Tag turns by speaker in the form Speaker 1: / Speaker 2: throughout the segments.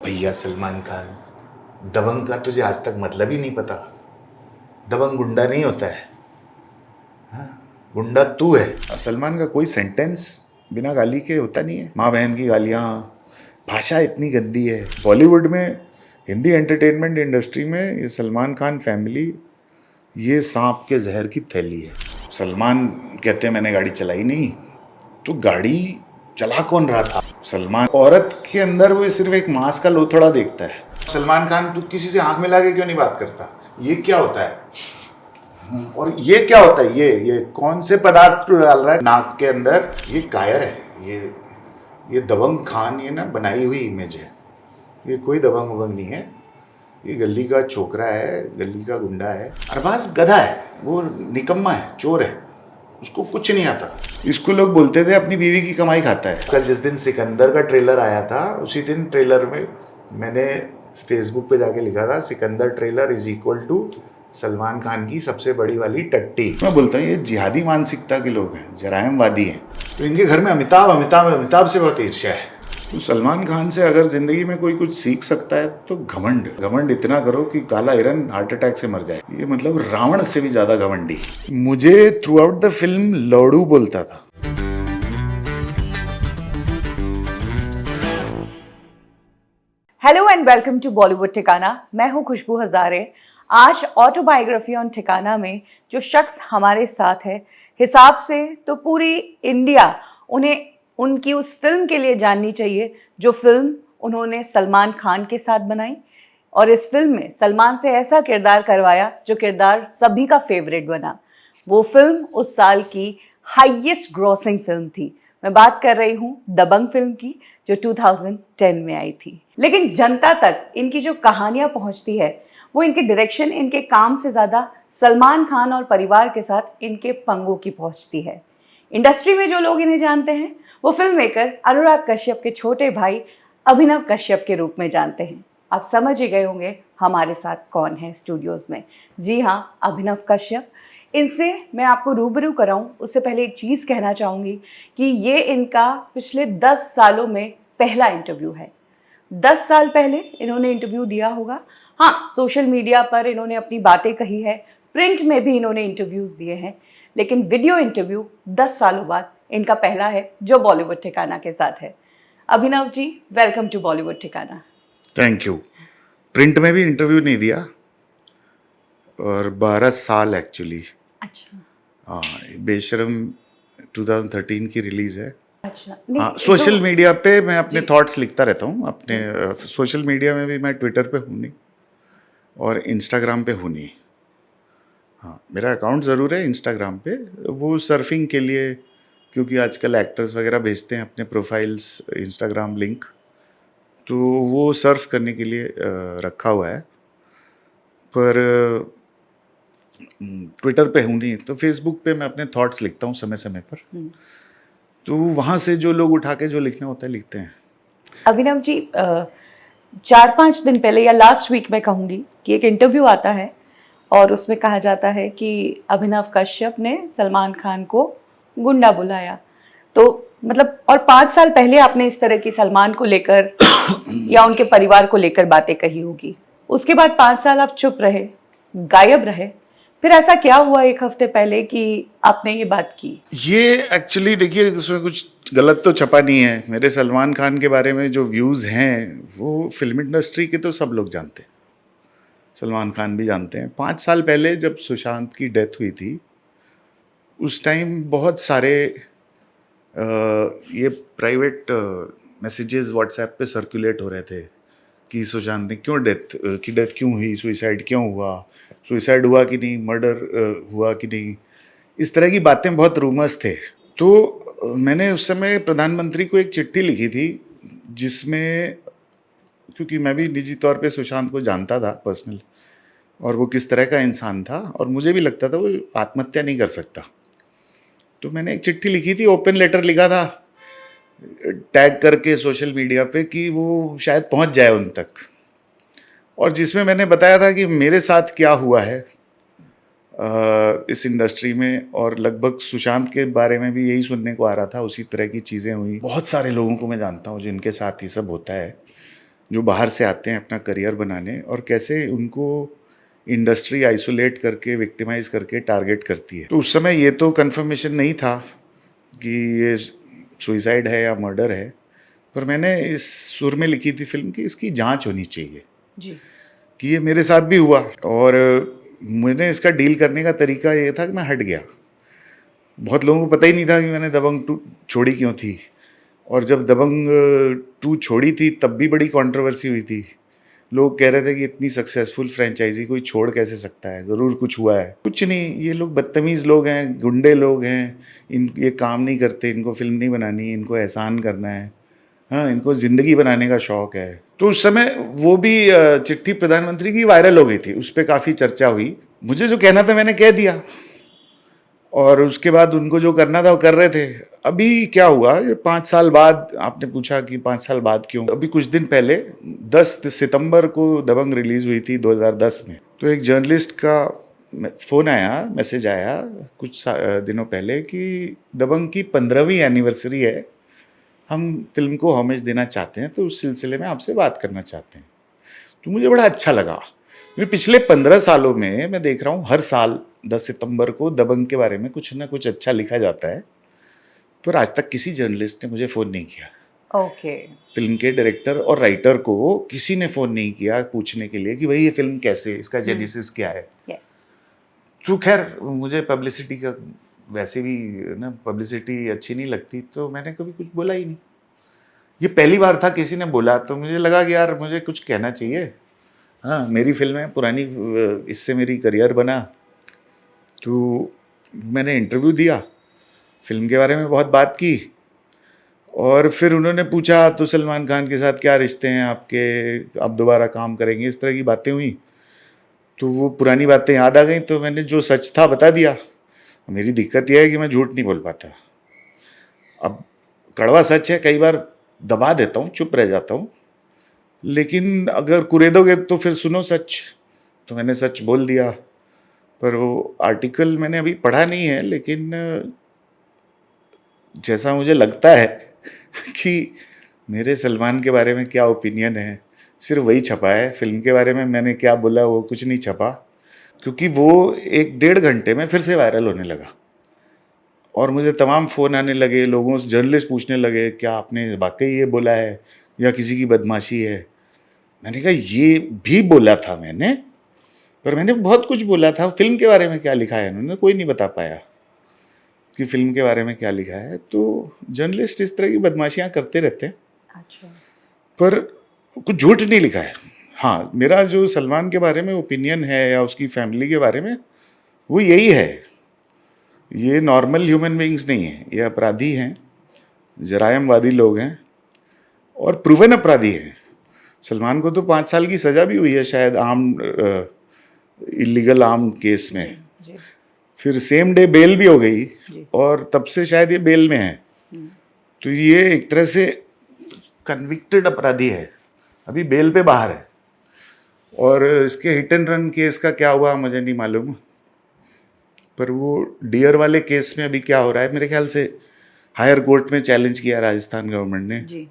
Speaker 1: भैया सलमान खान, दबंग का तुझे आज तक मतलब ही नहीं पता। दबंग गुंडा नहीं होता है, हाँ, गुंडा तू है। सलमान का कोई सेंटेंस बिना गाली के होता नहीं है। माँ बहन की गालियाँ, भाषा इतनी गंदी है। बॉलीवुड में, हिंदी एंटरटेनमेंट इंडस्ट्री में ये सलमान खान फैमिली ये सांप के जहर की थैली है। सलमान कहते हैं मैंने गाड़ी चलाई नहीं, तो गाड़ी चला कौन रहा था? सलमान औरत के अंदर वो सिर्फ एक मांस का लोथड़ा देखता है। सलमान खान तू किसी से आंख मिला के क्यों नहीं बात करता? ये क्या होता है? और ये क्या होता है? ये कौन से पदार्थ तू डाल रहा है नाक के अंदर? ये कायर है। ये दबंग खान, ये ना बनाई हुई इमेज है। ये कोई दबंग उबंग नहीं है। ये गली का छोकरा है, गली का गुंडा है। अरबाज गधा है, वो निकम्मा है, चोर है, उसको कुछ नहीं आता। इसको लोग बोलते थे अपनी बीवी की कमाई खाता है। कल जिस दिन सिकंदर का ट्रेलर आया था, उसी दिन ट्रेलर में मैंने फेसबुक पे जाके लिखा था, Sikandar trailer is equal to Salman Khan की सबसे बड़ी वाली टट्टी। मैं बोलता हूँ ये जिहादी मानसिकता के लोग हैं, जरायमवादी हैं। तो इनके घर में अमिताभ अमिताभ अमिताभ से बहुत ईर्ष्या है। तो सलमान खान से अगर जिंदगी में कोई कुछ सीख सकता है तो घमंड इतना करो कि काला हिरन हार्ट अटैक से मर जाए। ये मतलब रावण से भी ज्यादा घमंडी। मुझे थ्रू आउट द फिल्म लौड़ू बोलता था।
Speaker 2: Hello and welcome to Bollywood Thikana. मैं हूं खुशबू हजारे। आज ऑटोबायोग्राफी ऑन ठिकाना में जो शख्स हमारे साथ है, हिसाब से तो पूरी इंडिया उन्हें उनकी उस फिल्म के लिए जाननी चाहिए जो फिल्म उन्होंने सलमान खान के साथ बनाई। और इस फिल्म में सलमान से ऐसा किरदार करवाया जो किरदार सभी का फेवरेट बना। वो फिल्म उस साल की हाईएस्ट ग्रॉसिंग फिल्म थी। मैं बात कर रही हूँ दबंग फिल्म की, जो 2010 में आई थी। लेकिन जनता तक इनकी जो कहानियां पहुंचती है, वो इनके डायरेक्शन, इनके काम से ज़्यादा सलमान खान और परिवार के साथ इनके पंगों की पहुंचती है। इंडस्ट्री में जो लोग इन्हें जानते हैं, वो फिल्म मेकर अनुराग कश्यप के छोटे भाई अभिनव कश्यप के रूप में जानते हैं। आप समझ ही गए होंगे हमारे साथ कौन है स्टूडियोज़ में। जी हाँ, अभिनव कश्यप। इनसे मैं आपको रूबरू कराऊं उससे पहले एक चीज़ कहना चाहूँगी कि ये इनका पिछले 10 सालों में पहला इंटरव्यू है। 10 साल पहले इन्होंने इंटरव्यू दिया होगा। हाँ, सोशल मीडिया पर इन्होंने अपनी बातें कही है, प्रिंट में भी इन्होंने इंटरव्यूज़ दिए हैं, लेकिन वीडियो इंटरव्यू 10 सालों बाद इनका पहला है जो बॉलीवुड ठिकाना के साथ है। Abhinav ji, welcome to Bollywood ठिकाना।
Speaker 1: Thank you. प्रिंट में भी इंटरव्यू नहीं दिया और 12 साल एक्चुअली।
Speaker 2: अच्छा।
Speaker 1: हाँ, बेशरम 2013 की रिलीज है।
Speaker 2: अच्छा,
Speaker 1: हाँ,
Speaker 2: नहीं
Speaker 1: सोशल
Speaker 2: तो
Speaker 1: मीडिया पे मैं अपने
Speaker 2: जी।
Speaker 1: थॉट्स लिखता रहता हूँ। अपने सोशल मीडिया में भी मैं ट्विटर पे हूँ नहीं और इंस्टाग्राम पे हूँ नहीं। हाँ, मेरा अकाउंट ज़रूर है इंस्टाग्राम पे, वो सर्फिंग के लिए, क्योंकि आजकल एक्टर्स वगैरह भेजते हैं अपने प्रोफाइल्स इंस्टाग्राम लिंक, तो वो सर्फ करने के लिए रखा हुआ है। पर ट्विटर पे हूँ नहीं, तो फेसबुक पे मैं अपने थॉट्स लिखता हूँ समय समय पर। तो वहाँ से जो लोग उठा के जो लिखना होता है लिखते हैं।
Speaker 2: अभिनव जी, 4-5 दिन पहले या लास्ट वीक मैं कहूँगी कि एक इंटरव्यू आता है और उसमें कहा जाता है कि अभिनव कश्यप ने सलमान खान को गुंडा बुलाया। तो मतलब, और 5 साल पहले आपने इस तरह की सलमान को लेकर या उनके परिवार को लेकर बातें कही होगी। उसके बाद 5 साल आप चुप रहे, गायब रहे। फिर ऐसा क्या हुआ एक हफ्ते पहले कि आपने ये बात की?
Speaker 1: ये एक्चुअली देखिए, उसमें कुछ गलत तो छपा नहीं है। मेरे सलमान खान के बारे में जो व्यूज़ हैं वो फिल्म इंडस्ट्री के तो सब लोग जानते हैं, सलमान खान भी जानते हैं। 5 साल पहले जब सुशांत की डेथ हुई थी, उस टाइम बहुत सारे ये प्राइवेट मैसेजेस व्हाट्सएप पे सर्कुलेट हो रहे थे कि सुशांत ने क्यों डेथ क्यों हुई, सुइसाइड क्यों हुआ, सुइसाइड हुआ कि नहीं, मर्डर हुआ कि नहीं, इस तरह की बातें, बहुत रूमर्स थे। तो मैंने उस समय प्रधानमंत्री को एक चिट्ठी लिखी थी जिसमें, क्योंकि मैं भी निजी तौर पे सुशांत को जानता था पर्सनल, और वो किस तरह का इंसान था, और मुझे भी लगता था वो आत्महत्या नहीं कर सकता। तो मैंने एक चिट्ठी लिखी थी, ओपन लेटर लिखा था, टैग करके सोशल मीडिया पे कि वो शायद पहुंच जाए उन तक, और जिसमें मैंने बताया था कि मेरे साथ क्या हुआ है इस इंडस्ट्री में, और लगभग सुशांत के बारे में भी यही सुनने को आ रहा था, उसी तरह की चीज़ें हुई। बहुत सारे लोगों को मैं जानता हूँ जिनके साथ ये सब होता है, जो बाहर से आते हैं अपना करियर बनाने, और कैसे उनको इंडस्ट्री आइसोलेट करके, विक्टिमाइज करके टारगेट करती है। तो उस समय ये तो कंफर्मेशन नहीं था कि ये सुइसाइड है या मर्डर है, पर मैंने इस सुर में लिखी थी फिल्म कि इसकी जांच होनी चाहिए
Speaker 2: जी।
Speaker 1: कि ये मेरे साथ भी हुआ। और मैंने इसका डील करने का तरीका ये था कि मैं हट गया। बहुत लोगों को पता ही नहीं था कि मैंने दबंग 2 छोड़ी क्यों थी, और जब दबंग 2 छोड़ी थी तब भी बड़ी कंट्रोवर्सी हुई थी। लोग कह रहे थे कि इतनी सक्सेसफुल फ्रेंचाइजी कोई छोड़ कैसे सकता है, ज़रूर कुछ हुआ है। कुछ नहीं, ये लोग बदतमीज़ लोग हैं, गुंडे लोग हैं, ये काम नहीं करते, इनको फिल्म नहीं बनानी, इनको एहसान करना है, हाँ, इनको ज़िंदगी बनाने का शौक़ है। तो उस समय वो भी चिट्ठी प्रधानमंत्री की वायरल हो गई थी, उस पर काफ़ी चर्चा हुई। मुझे जो कहना था मैंने कह दिया, और उसके बाद उनको जो करना था वो कर रहे थे। अभी क्या हुआ, ये 5 साल बाद, आपने पूछा कि 5 साल बाद क्यों, अभी कुछ दिन पहले 10 सितंबर को दबंग रिलीज़ हुई थी 2010 में। तो एक जर्नलिस्ट का फ़ोन आया, मैसेज आया कुछ दिनों पहले कि दबंग की 15वीं एनिवर्सरी है, हम फिल्म को होमेज देना चाहते हैं, तो उस सिलसिले में आपसे बात करना चाहते हैं। तो मुझे बड़ा अच्छा लगा, क्योंकि पिछले 15 सालों में मैं देख रहा हूँ हर साल 10 सितंबर को दबंग के बारे में कुछ ना कुछ अच्छा लिखा जाता है, पर आज तक किसी जर्नलिस्ट ने मुझे फ़ोन नहीं किया।
Speaker 2: ओके।
Speaker 1: फिल्म के डायरेक्टर और राइटर को किसी ने फ़ोन नहीं किया पूछने के लिए कि भाई ये फिल्म कैसे, इसका जेनेसिस क्या है।
Speaker 2: यस।
Speaker 1: तो खैर, मुझे पब्लिसिटी का वैसे भी ना, पब्लिसिटी अच्छी नहीं लगती, तो मैंने कभी कुछ बोला ही नहीं। ये पहली बार था किसी ने बोला, तो मुझे लगा कि यार मुझे कुछ कहना चाहिए। हाँ, मेरी फिल्म है पुरानी, इससे मेरी करियर बना। तो मैंने इंटरव्यू दिया, फिल्म के बारे में बहुत बात की, और फिर उन्होंने पूछा तो सलमान खान के साथ क्या रिश्ते हैं आपके, आप दोबारा काम करेंगे, इस तरह की बातें हुई। तो वो पुरानी बातें याद आ गई, तो मैंने जो सच था बता दिया। मेरी दिक्कत यह है कि मैं झूठ नहीं बोल पाता। अब कड़वा सच है, कई बार दबा देता हूँ, चुप रह जाता हूँ, लेकिन अगर कुरेदोगे तो फिर सुनो सच। तो मैंने सच बोल दिया। पर वो आर्टिकल मैंने अभी पढ़ा नहीं है, लेकिन जैसा मुझे लगता है कि मेरे सलमान के बारे में क्या ओपिनियन है, सिर्फ वही छपा है। फिल्म के बारे में मैंने क्या बोला वो कुछ नहीं छपा, क्योंकि वो 1-1.5 घंटे में फिर से वायरल होने लगा, और मुझे तमाम फ़ोन आने लगे, लोगों से जर्नलिस्ट पूछने लगे क्या आपने वाकई ये बोला है या किसी की बदमाशी है। मैंने कहा ये भी बोला था मैंने, पर मैंने बहुत कुछ बोला था। फिल्म के बारे में क्या लिखा है इन्होंने, कोई नहीं बता पाया कि फिल्म के बारे में क्या लिखा है। तो जर्नलिस्ट इस तरह की बदमाशियाँ करते रहते हैं,
Speaker 2: अच्छा।
Speaker 1: पर कुछ झूठ नहीं लिखा है। हाँ, मेरा जो सलमान के बारे में ओपिनियन है या उसकी फैमिली के बारे में, वो यही है, ये नॉर्मल ह्यूमन बीइंग्स नहीं है, ये अपराधी हैं, जरायमवादी लोग हैं, और प्रूवन अपराधी हैं। सलमान को तो 5 साल की सज़ा भी हुई है शायद, इलीगल आर्म केस में।
Speaker 2: जी।
Speaker 1: फिर सेम डे बेल भी हो गई,
Speaker 2: जी।
Speaker 1: और तब से शायद ये बेल में है। तो ये एक तरह से कन्विक्टेड अपराधी है, अभी बेल पे बाहर है। और इसके हिट एंड रन केस का क्या हुआ मुझे नहीं मालूम, पर वो डियर वाले केस में अभी क्या हो रहा है, मेरे ख्याल से हायर कोर्ट में चैलेंज किया राजस्थान गवर्नमेंट ने,
Speaker 2: जी।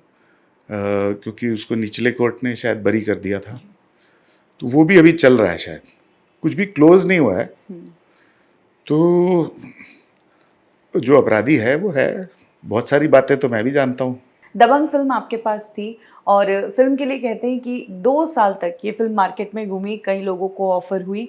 Speaker 1: क्योंकि उसको निचले कोर्ट ने शायद बरी कर दिया था। तो वो भी अभी चल रहा है, शायद कुछ भी क्लोज नहीं हुआ है। तो जो अपराधी है वो है, बहुत सारी बातें तो मैं भी जानता हूँ।
Speaker 2: दबंग फिल्म आपके पास थी, और फिल्म के लिए कहते हैं कि 2 साल तक ये फिल्म मार्केट में घूमी, कई लोगों को ऑफर हुई,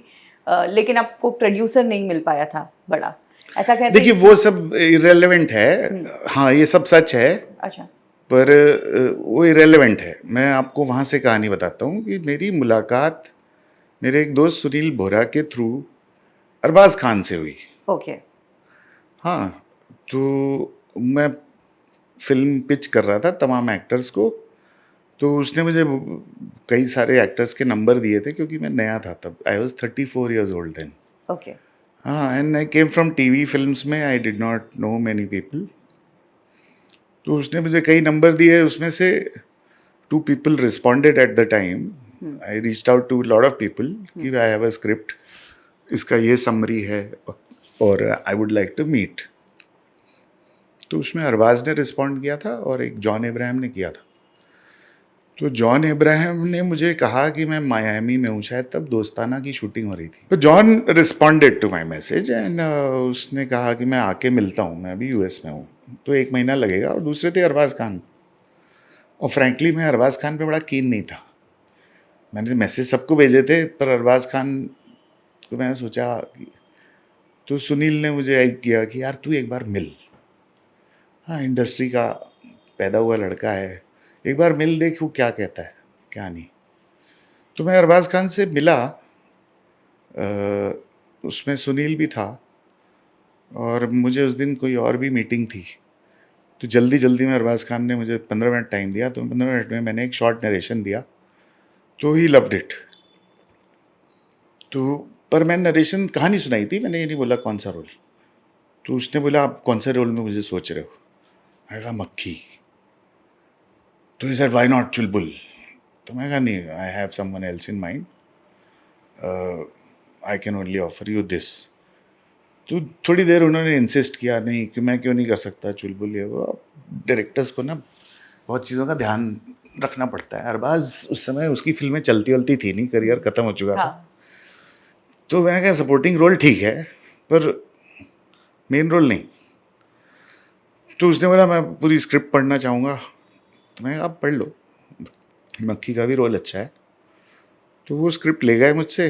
Speaker 2: लेकिन आपको प्रोड्यूसर नहीं मिल पाया था बड़ा, ऐसा कहते
Speaker 1: देखिए
Speaker 2: हैं।
Speaker 1: वो सब इरेलेवेंट है। हाँ, ये सब सच है,
Speaker 2: अच्छा।
Speaker 1: पर वो इरेलेवेंट है। मैं आपको वहाँ से कहानी बताता हूँ कि मेरी मुलाकात मेरे एक दोस्त सुनील बोरा के थ्रू अरबाज खान से हुई।
Speaker 2: ओके।
Speaker 1: हाँ, तो मैं फिल्म पिच कर रहा था तमाम एक्टर्स को, तो उसने मुझे कई सारे एक्टर्स के नंबर दिए थे, क्योंकि मैं नया था तब। I was 34 years old then.
Speaker 2: Okay.
Speaker 1: हाँ, and I came from TV films में, I did not know many people. तो उसने मुझे कई नंबर दिए, उसमें से 2 people responded at the time. I reached out to a lot of people कि I have a script, इसका ये समरी है, और I would like to meet. तो उसमें अरबाज ने रिस्पॉन्ड किया था और एक जॉन इब्राहिम ने किया था। तो जॉन इब्राहिम ने मुझे कहा कि मैं मायामी में हूँ, शायद तब दोस्ताना की शूटिंग हो रही थी। तो John responded to my message and उसने कहा कि मैं आके मिलता हूँ, मैं अभी यूएस में हूँ, तो 1 महीना लगेगा। और दूसरे थे अरबाज खान, और फ्रैंकली मैं अरबाज खान पे बड़ा कीन नहीं था। मैंने मैसेज सबको भेजे थे, पर अरबाज खान को मैंने सोचा कि, तो सुनील ने मुझे एक किया कि यार तू एक बार मिल, हाँ इंडस्ट्री का पैदा हुआ लड़का है, एक बार मिल, देख वो क्या कहता है क्या नहीं। तो मैं अरबाज खान से मिला, उसमें सुनील भी था, और मुझे उस दिन कोई और भी मीटिंग थी। तो जल्दी जल्दी में अरबाज खान ने मुझे 15 मिनट टाइम दिया, तो 15 मिनट में मैंने एक शॉर्ट नरेशन दिया, तो ही लव्ड इट। तो पर मैं नरेशन कहानी सुनाई थी, मैंने ये नहीं बोला कौन सा रोल। तो उसने बोला आप कौन से रोल में मुझे सोच रहे हो? मैं कहा मक्खी। तो ही सेड व्हाई नॉट चुलबुल? तो मैं कहा नहीं, I have someone else in mind, I can only offer you this. तो थोड़ी देर उन्होंने इंसिस्ट किया, नहीं कि मैं क्यों नहीं कर सकता चुलबुल, ये वो। डायरेक्टर्स को ना बहुत चीज़ों का ध्यान रखना पड़ता है। अरबाज उस समय उसकी फिल्में चलती वलती थी नहीं, करियर खत्म हो चुका था। तो मैंने कहा सपोर्टिंग रोल ठीक है, पर मेन रोल नहीं। तो उसने बोला मैं पूरी स्क्रिप्ट पढ़ना चाहूँगा। तो मैं आप पढ़ लो, मक्खी का भी रोल अच्छा है। तो वो स्क्रिप्ट ले गए मुझसे,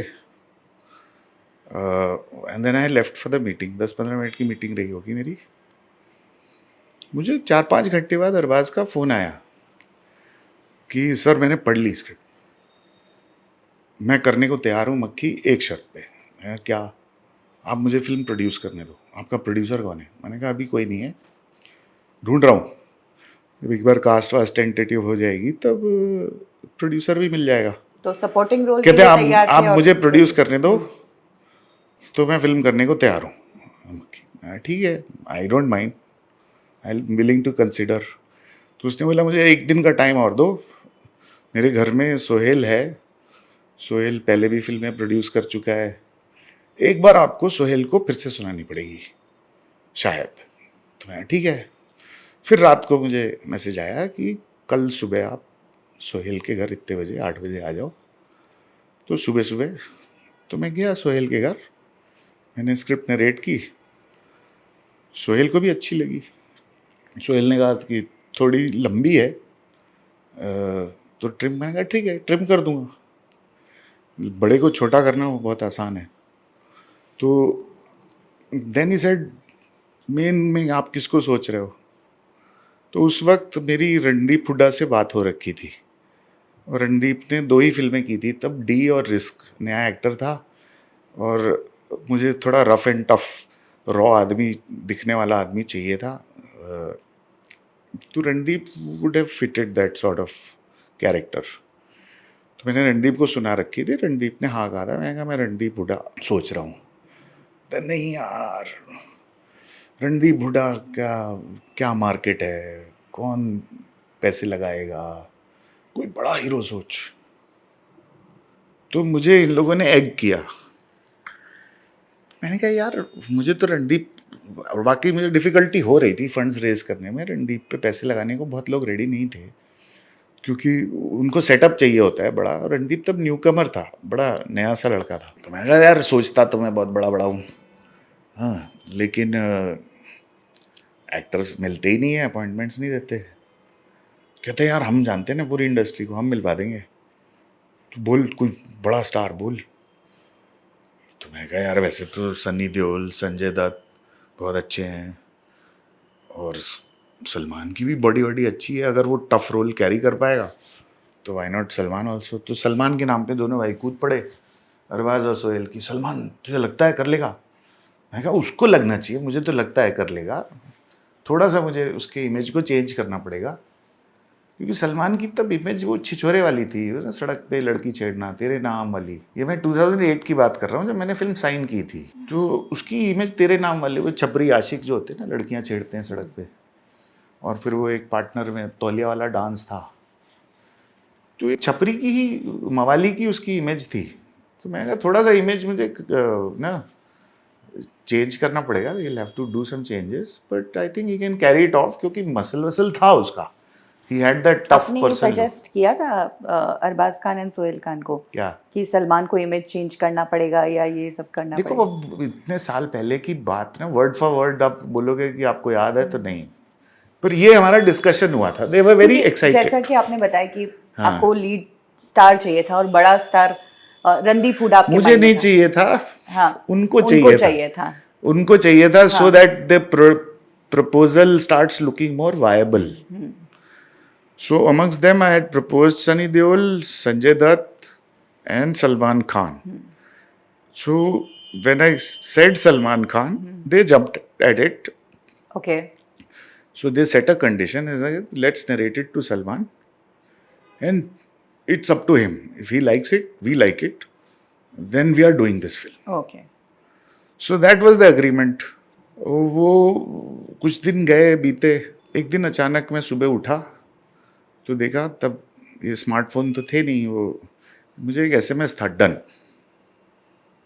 Speaker 1: and then I left for the meeting. 10-15 minute की मीटिंग रही होगी मेरी। मुझे 4-5 घंटे बाद अरबाज का फ़ोन आया कि सर मैंने पढ़ ली स्क्रिप्ट, मैं करने को तैयार हूँ मक्खी, एक शर्त पे। मैं क्या? आप मुझे फिल्म प्रोड्यूस करने दो। आपका प्रोड्यूसर कौन है? मैंने कहा अभी कोई नहीं है, ढूंढ रहा हूँ। जब एक बार कास्ट वास्ट टेंटेटिव हो जाएगी तब प्रोड्यूसर भी मिल जाएगा।
Speaker 2: तो सपोर्टिंग रोल
Speaker 1: कहते
Speaker 2: के लिए
Speaker 1: आप
Speaker 2: तैयार थे
Speaker 1: आप
Speaker 2: और
Speaker 1: मुझे प्रोड्यूस करने दो, तो मैं फिल्म करने को तैयार हूँ। ठीक है, I don't mind, I am willing to consider. तो उसने बोला मुझे 1 दिन का टाइम और दो, मेरे घर में सोहेल है, सोहेल पहले भी फिल्में प्रोड्यूस कर चुका है, एक बार आपको सोहेल को फिर से सुनानी पड़ेगी शायद। तो मैं ठीक है। फिर रात को मुझे मैसेज आया कि कल सुबह आप सोहेल के घर इतने बजे, 8 बजे आ जाओ। तो सुबह सुबह तो मैं गया सोहेल के घर, मैंने स्क्रिप्ट नरेट की, सोहेल को भी अच्छी लगी। सोहेल ने कहा कि थोड़ी लंबी है, तो ट्रिम, मैंने कहा ठीक है ट्रिम कर दूंगा, बड़े को छोटा करना वो बहुत आसान है। तो देन ही सेड मेन में आप किसको सोच रहे हो? तो उस वक्त मेरी रणदीप हुड्डा से बात हो रखी थी, और रणदीप ने 2 ही फिल्में की थी तब, डी और रिस्क। नया एक्टर था और मुझे थोड़ा रफ एंड टफ रॉ आदमी, दिखने वाला आदमी चाहिए था। तो Randeep would have fitted that sort of character. तो मैंने रणदीप को सुना रखी थी, रणदीप ने हाँ कहा था। मैंने कहा मैं रणदीप हुड्डा सोच रहा हूँ। तो नहीं यार, रणदीप हुड्डा क्या क्या मार्केट है, कौन पैसे लगाएगा, कोई बड़ा हीरो सोच। तो मुझे इन लोगों ने एग किया। मैंने कहा यार मुझे तो रणदीप, और वाकई मुझे डिफ़िकल्टी हो रही थी फंड्स रेज करने में, रणदीप पे पैसे लगाने को बहुत लोग रेडी नहीं थे, क्योंकि उनको सेटअप चाहिए होता है बड़ा। रणदीप तब न्यूकमर था, बड़ा नया सा लड़का था। तो मैंने कहा यार सोचता तो मैं बहुत बड़ा बड़ा हूँ, हाँ, लेकिन एक्टर्स मिलते ही नहीं है, अपॉइंटमेंट्स नहीं देते। कहते यार हम जानते हैं ना पूरी इंडस्ट्री को, हम मिलवा देंगे, तो बोल कोई बड़ा स्टार बोल। तो मैं कहा यार वैसे तो सनी देओल, संजय दत्त बहुत अच्छे हैं, और सलमान की भी बॉडी वॉडी अच्छी है, अगर वो टफ रोल कैरी कर पाएगा तो वाई नॉट सलमान ऑल्सो। तो सलमान के नाम पे दोनों भाई कूद पड़े, अरबाज और सोहेल की। सलमान तुझे लगता है कर लेगा? मैं कहा उसको लगना चाहिए, मुझे तो लगता है कर लेगा, थोड़ा सा मुझे उसके इमेज को चेंज करना पड़ेगा, क्योंकि सलमान की तब इमेज वो छिछोरे वाली थी, वो ना सड़क पे लड़की छेड़ना, तेरे नाम वाली। ये मैं 2008 की बात कर रहा हूँ जब मैंने फिल्म साइन की थी। तो उसकी इमेज तेरे नाम वाली, वो छपरी आशिक जो होते हैं ना, लड़कियाँ छेड़ते हैं सड़क पे, और फिर वो एक पार्टनर में तौलिया वाला डांस था, तो एक छपरी की ही, मवाली की उसकी इमेज थी। तो मैंने कहा थोड़ा सा इमेज मुझे ना चेंज करना पड़ेगा, you have to do some changes, but I think he can carry it off, क्योंकि मसल वसल था उसका, ही हैड दैट टफ
Speaker 2: आपने ये
Speaker 1: पर्सन।
Speaker 2: सजेस्ट किया था अरबाज खान एंड सोहेल खान को
Speaker 1: क्या?
Speaker 2: कि सलमान को इमेज चेंज करना पड़ेगा या ये सब करना
Speaker 1: देखो
Speaker 2: पड़ेगा?
Speaker 1: अब इतने साल पहले की बात ना, वर्ड फॉर वर्ड आप बोलोगे कि आपको याद है तो नहीं, पर ये हमारा डिस्कशन हुआ था। दे वर वेरी
Speaker 2: क्योंकि
Speaker 1: एक्साइटेड।
Speaker 2: जैसा कि आपने बताया कि
Speaker 1: हाँ।
Speaker 2: आपको लीड स्टार चाहिए था और बड़ा स्टार रणदीप हुड्डा आपके
Speaker 1: मुझे
Speaker 2: माइंड में
Speaker 1: नहीं
Speaker 2: था।
Speaker 1: चाहिए था,
Speaker 2: हाँ,
Speaker 1: उनको चाहिए था। उनको चाहिए था सो
Speaker 2: हाँ।
Speaker 1: That the proposal starts looking more viable. So amongst them, I had proposed Sunny Deol, Sanjay Dutt, and Salman Khan. So when I said Salman Khan, they jumped at it.
Speaker 2: Okay,
Speaker 1: So they set a condition: is like, let's narrate it to Salman, and it's up to him. If he likes it, we like it. Then we are doing this film.
Speaker 2: Okay,
Speaker 1: So that was the agreement. वो कुछ दिन गए बीते, एक दिन अचानक मैं सुबह उठा तो देखा, तब ये स्मार्टफोन तो थे नहीं, वो मुझे एक एसएमएस था, डन,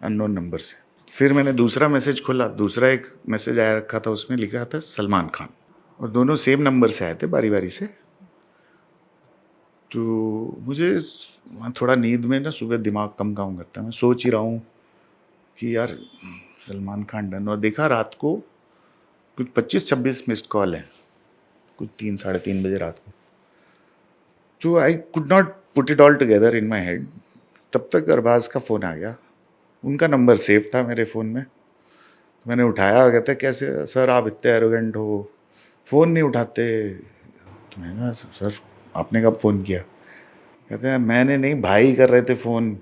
Speaker 1: अननोन नंबर से। फिर मैंने दूसरा मैसेज खोला, दूसरा एक मैसेज आया रखा था, उसमें लिखा था सलमान खान, और दोनों सेम नंबर से आए थे, बारी बारी से। तो मुझे थोड़ा नींद में ना सुबह दिमाग कम काम करता है, मैं सोच ही रहा हूँ कि यार सलमान खान डन, और देखा रात को कुछ 25-26 मिस्ड कॉल हैं, कुछ 3-3:30 बजे रात को। तो I could not put it all together in my head. तब तक अरबाज का फ़ोन आ गया, उनका नंबर सेव था मेरे फ़ोन में। मैंने उठाया, कहते कैसे सर आप इतने एरोगेंट हो, फ़ोन नहीं उठाते। तो मैंने कहा सर आपने कब फ़ोन किया? कहते हैं मैंने नहीं, भाई कर रहे थे फ़ोन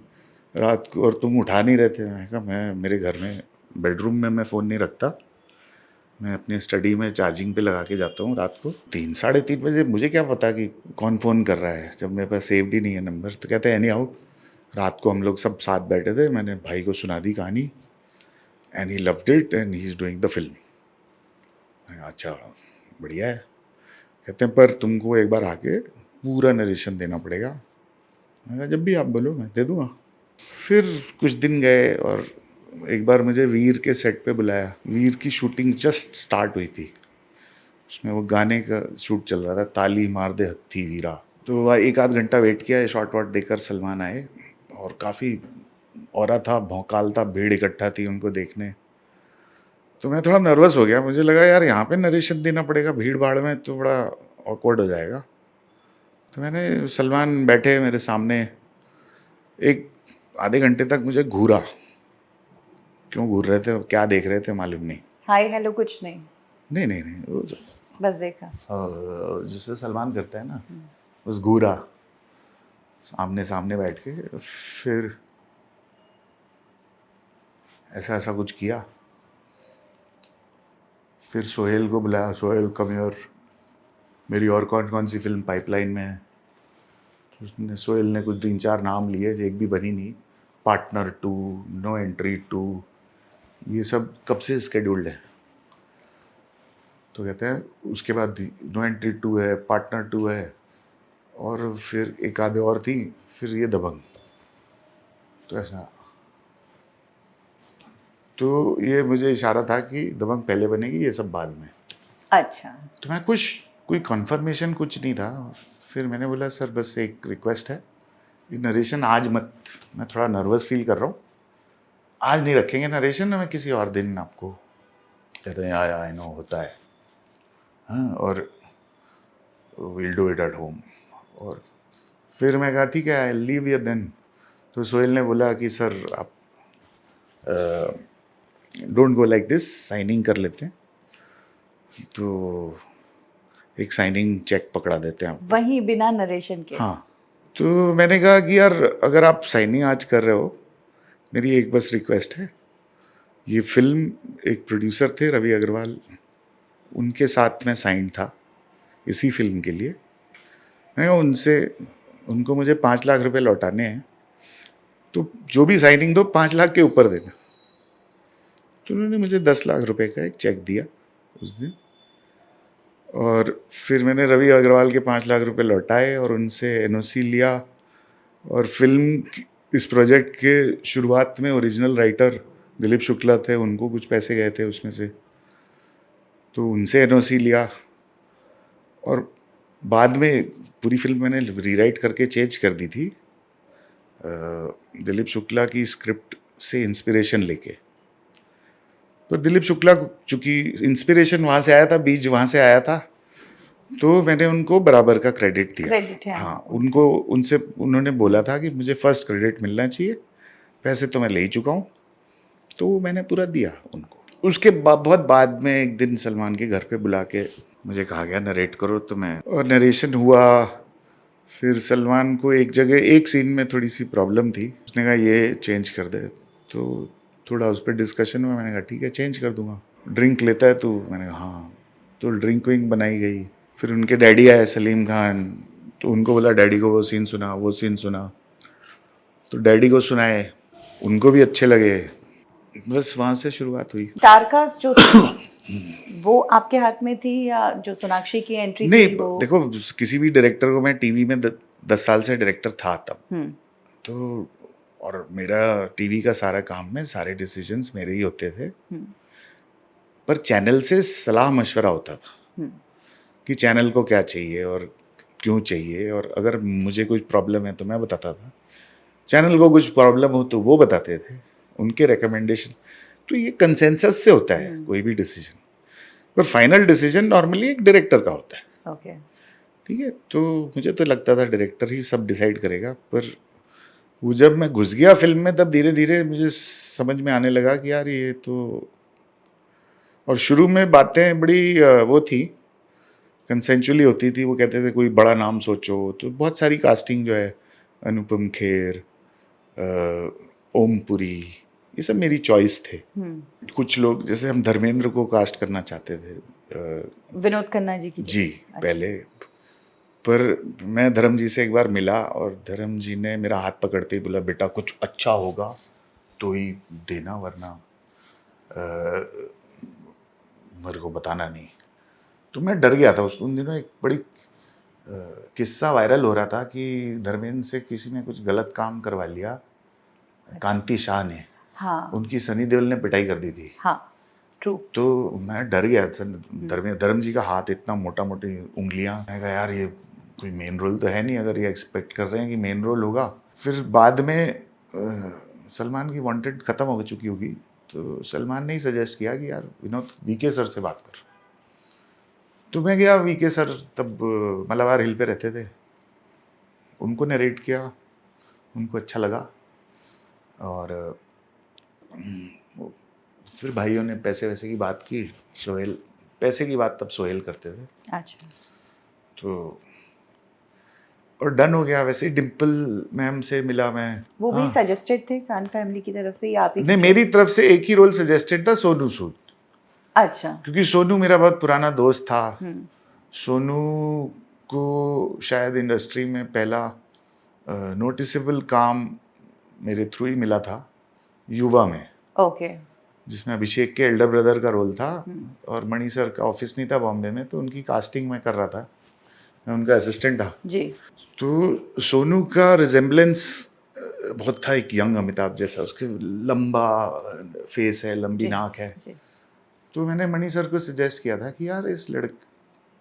Speaker 1: रात को और तुम उठा नहीं रहे थे। मैंने कहा मैं मेरे घर में बेडरूम में मैं फ़ोन नहीं रखता, मैं अपनी स्टडी में चार्जिंग पे लगा के जाता हूँ रात को 3-3:30 बजे। मुझे क्या पता कि कौन फ़ोन कर रहा है जब मेरे पास सेव्ड ही नहीं है नंबर। तो कहते हैं एनी हाउ, रात को हम लोग सब साथ बैठे थे, मैंने भाई को सुना दी कहानी, and he loved it and he is doing the film. अच्छा बढ़िया है। कहते हैं पर तुमको एक बार आके पूरा नरेशन देना पड़ेगा। मैंने कहा जब भी आप बोलो मैं दे दूँगा। फिर कुछ दिन गए और एक बार मुझे वीर के सेट पे बुलाया। वीर की शूटिंग जस्ट स्टार्ट हुई थी, उसमें वो गाने का शूट चल रहा था, ताली मार दे हत्थी वीरा। तो 1-8 घंटा वेट किया, शॉट वॉट देकर सलमान आए, और काफ़ी औरा था, भौकाल था, भीड़ इकट्ठा थी उनको देखने। तो मैं थोड़ा नर्वस हो गया, मुझे लगा यार यहाँ पे नरेशन देना पड़ेगा, भीड़ भाड़ में तो बड़ा ऑकवर्ड हो जाएगा। तो मैंने, सलमान बैठे मेरे सामने, एक आधे घंटे तक मुझे घूरा। क्यों घूर रहे थे, क्या देख रहे थे मालूम नहीं।
Speaker 2: हाय हेलो कुछ नहीं,
Speaker 1: नहीं वो
Speaker 2: बस देखा
Speaker 1: जिससे सलमान करता है ना, बस घूरा आमने सामने बैठ के। फिर ऐसा ऐसा कुछ किया। फिर सोहेल को बुलाया, सोहेल कम हियर, मेरी और कौन कौन सी फिल्म पाइपलाइन में है। उसने, सोहेल ने कुछ 3-4 नाम लिए, एक भी बनी नहीं। पार्टनर 2, नो एंट्री 2, ये सब कब से स्केड्यूल्ड है। तो कहते हैं उसके बाद नो एंट्री 2 है, पार्टनर 2 है, और फिर एक आधे और थी, फिर ये दबंग। तो ऐसा, तो ये मुझे इशारा था कि दबंग पहले बनेगी, ये सब बाद में।
Speaker 2: अच्छा,
Speaker 1: तो मैं खुश, कोई कन्फर्मेशन कुछ नहीं था। फिर मैंने बोला सर बस एक रिक्वेस्ट है, ये नरेशन आज मत, मैं थोड़ा नर्वस फील कर रहा हूँ, आज नहीं रखेंगे नरेशन, मैं किसी और दिन आपको। कहते हैं आई नो, होता है, हाँ, और will do it at home. और फिर मैं कहा ठीक है, आई लीव यू देन। तो सोहेल ने बोला कि सर आप don't go like this, signing कर लेते हैं। तो एक साइनिंग चेक पकड़ा देते हैं आपको,
Speaker 2: वहीं बिना नरेशन के।
Speaker 1: हाँ। तो मैंने कहा कि यार अगर आप साइनिंग आज कर रहे हो, मेरी एक बस रिक्वेस्ट है, ये फिल्म एक प्रोड्यूसर थे रवि अग्रवाल, उनके साथ मैं साइन था इसी फिल्म के लिए। मैं उनसे, उनको मुझे 5 लाख रुपए लौटाने हैं, तो जो भी साइनिंग दो 5 लाख के ऊपर देना। तो उन्होंने मुझे 10 लाख रुपए का एक चेक दिया उस दिन, और फिर मैंने रवि अग्रवाल के 5 लाख रुपए लौटाए और उनसे एनओसी लिया। और फिल्म, इस प्रोजेक्ट के शुरुआत में ओरिजिनल राइटर दिलीप शुक्ला थे, उनको कुछ पैसे गए थे उसमें से, तो उनसे एनओसी लिया। और बाद में पूरी फिल्म मैंने रीराइट करके चेंज कर दी थी, दिलीप शुक्ला की स्क्रिप्ट से इंस्पिरेशन लेके। तो दिलीप शुक्ला चूंकि इंस्पिरेशन वहाँ से आया था, बीज वहाँ से आया था, तो मैंने उनको बराबर का क्रेडिट दिया।
Speaker 2: क्रेडिट है
Speaker 1: हाँ, उनको उनसे उन्होंने बोला था कि मुझे फर्स्ट क्रेडिट मिलना चाहिए, पैसे तो मैं ले ही चुका हूँ, तो मैंने पूरा दिया उनको। उसके बहुत बाद में एक दिन सलमान के घर पे बुला के मुझे कहा गया नरेट करो, तो मैं और नरेशन हुआ। फिर सलमान को एक जगह एक सीन में थोड़ी सी प्रॉब्लम थी, उसने कहा ये चेंज कर दे, तो थोड़ा उस पर डिस्कशन हुआ, मैंने कहा ठीक है चेंज कर दूंगा। ड्रिंक लेता है तू? मैंने कहा हाँ। तो ड्रिंक विंक बनाई गई। फिर उनके डैडी आए सलीम खान, तो उनको बोला डैडी को वो सीन सुना, वो सीन सुना, तो डैडी को सुनाए, उनको भी अच्छे लगे। बस वहाँ से शुरुआत हुई।
Speaker 2: स्टारकास्ट जो थी वो आपके हाथ में थी या जो सोनाक्षी की एंट्री
Speaker 1: नहीं,
Speaker 2: थी वो?
Speaker 1: देखो किसी भी डायरेक्टर को, मैं टीवी में 10 साल से डायरेक्टर था तब, तो और मेरा टीवी का सारा काम में सारे डिसीजंस मेरे ही होते थे, पर चैनल से सलाह मशवरा होता था कि चैनल को क्या चाहिए और क्यों चाहिए, और अगर मुझे कुछ प्रॉब्लम है तो मैं बताता था, चैनल को कुछ प्रॉब्लम हो तो वो बताते थे, उनके रिकमेंडेशन। तो ये कंसेंसस से होता है कोई भी डिसीजन, पर फाइनल डिसीजन नॉर्मली एक डायरेक्टर का होता है।
Speaker 2: ओके।
Speaker 1: ठीक है, तो मुझे तो लगता था डायरेक्टर ही सब डिसाइड करेगा, पर वो जब मैं घुस गया फिल्म में तब धीरे धीरे मुझे समझ में आने लगा कि यार ये तो, और शुरू में बातें बड़ी वो थी, कंसेंचुअली होती थी। वो कहते थे कोई बड़ा नाम सोचो, तो बहुत सारी कास्टिंग जो है, अनुपम खेर, ओम पुरी, ये सब मेरी चॉइस थे। कुछ लोग जैसे हम धर्मेंद्र को कास्ट करना चाहते थे,
Speaker 2: विनोद खन्ना जी की
Speaker 1: जी पहले, पर मैं धर्म जी से एक बार मिला और धर्म जी ने मेरा हाथ पकड़ते ही बोला बेटा कुछ अच्छा होगा तो ही देना, वरना मेरे को बताना नहीं। तो मैं डर गया था उन दिनों। एक बड़ी किस्सा वायरल हो रहा था कि धर्मेंद्र से किसी ने कुछ गलत काम करवा लिया, कांति शाह ने।
Speaker 2: हाँ।
Speaker 1: उनकी सनी देओल ने पिटाई कर दी थी।
Speaker 2: हाँ, ट्रू।
Speaker 1: तो मैं डर गया। धर्म जी का हाथ इतना मोटा, मोटी उंगलियां, मैं कहा यार ये कोई मेन रोल तो है नहीं, अगर ये एक्सपेक्ट कर रहे हैं कि मेन रोल होगा। फिर बाद में सलमान की वांटेड खत्म हो चुकी होगी, तो सलमान ने ही सजेस्ट किया कि यार विनोद वीके सर से बात कर। तो मैं गया, वीके सर तब मलाबार हिल पे रहते थे, उनको नरेट किया, उनको अच्छा लगा, और फिर भाइयों ने पैसे वैसे की बात की, सोहेल, पैसे की बात तब सोहेल करते थे।
Speaker 2: अच्छा।
Speaker 1: तो और डन हो गया। वैसे डिम्पल मैम से मिला मैं।
Speaker 2: वो भी सजेस्टेड थे खान फैमिली की तरफ से या आप ही?
Speaker 1: नहीं, मेरी तरफ से एक ही रोल सजेस्टेड था, सोनू सूद।
Speaker 2: अच्छा।
Speaker 1: क्योंकि सोनू मेरा बहुत पुराना दोस्त था। सोनू को शायद इंडस्ट्री में पहला नोटिसेबल काम मेरे थ्रू ही मिला था, युवा में।
Speaker 2: ओके।
Speaker 1: जिसमें अभिषेक के एल्डर ब्रदर का रोल था, और मणि सर का ऑफिस नहीं था बॉम्बे में, तो उनकी कास्टिंग मैं कर रहा था, मैं उनका असिस्टेंट था
Speaker 2: जी।
Speaker 1: तो सोनू का रिजेम्बलेंस बहुत था, एक यंग अमिताभ जैसा, उसके लंबा फेस है, लंबी नाक है। तो मैंने मणि सर को सजेस्ट किया था कि यार इस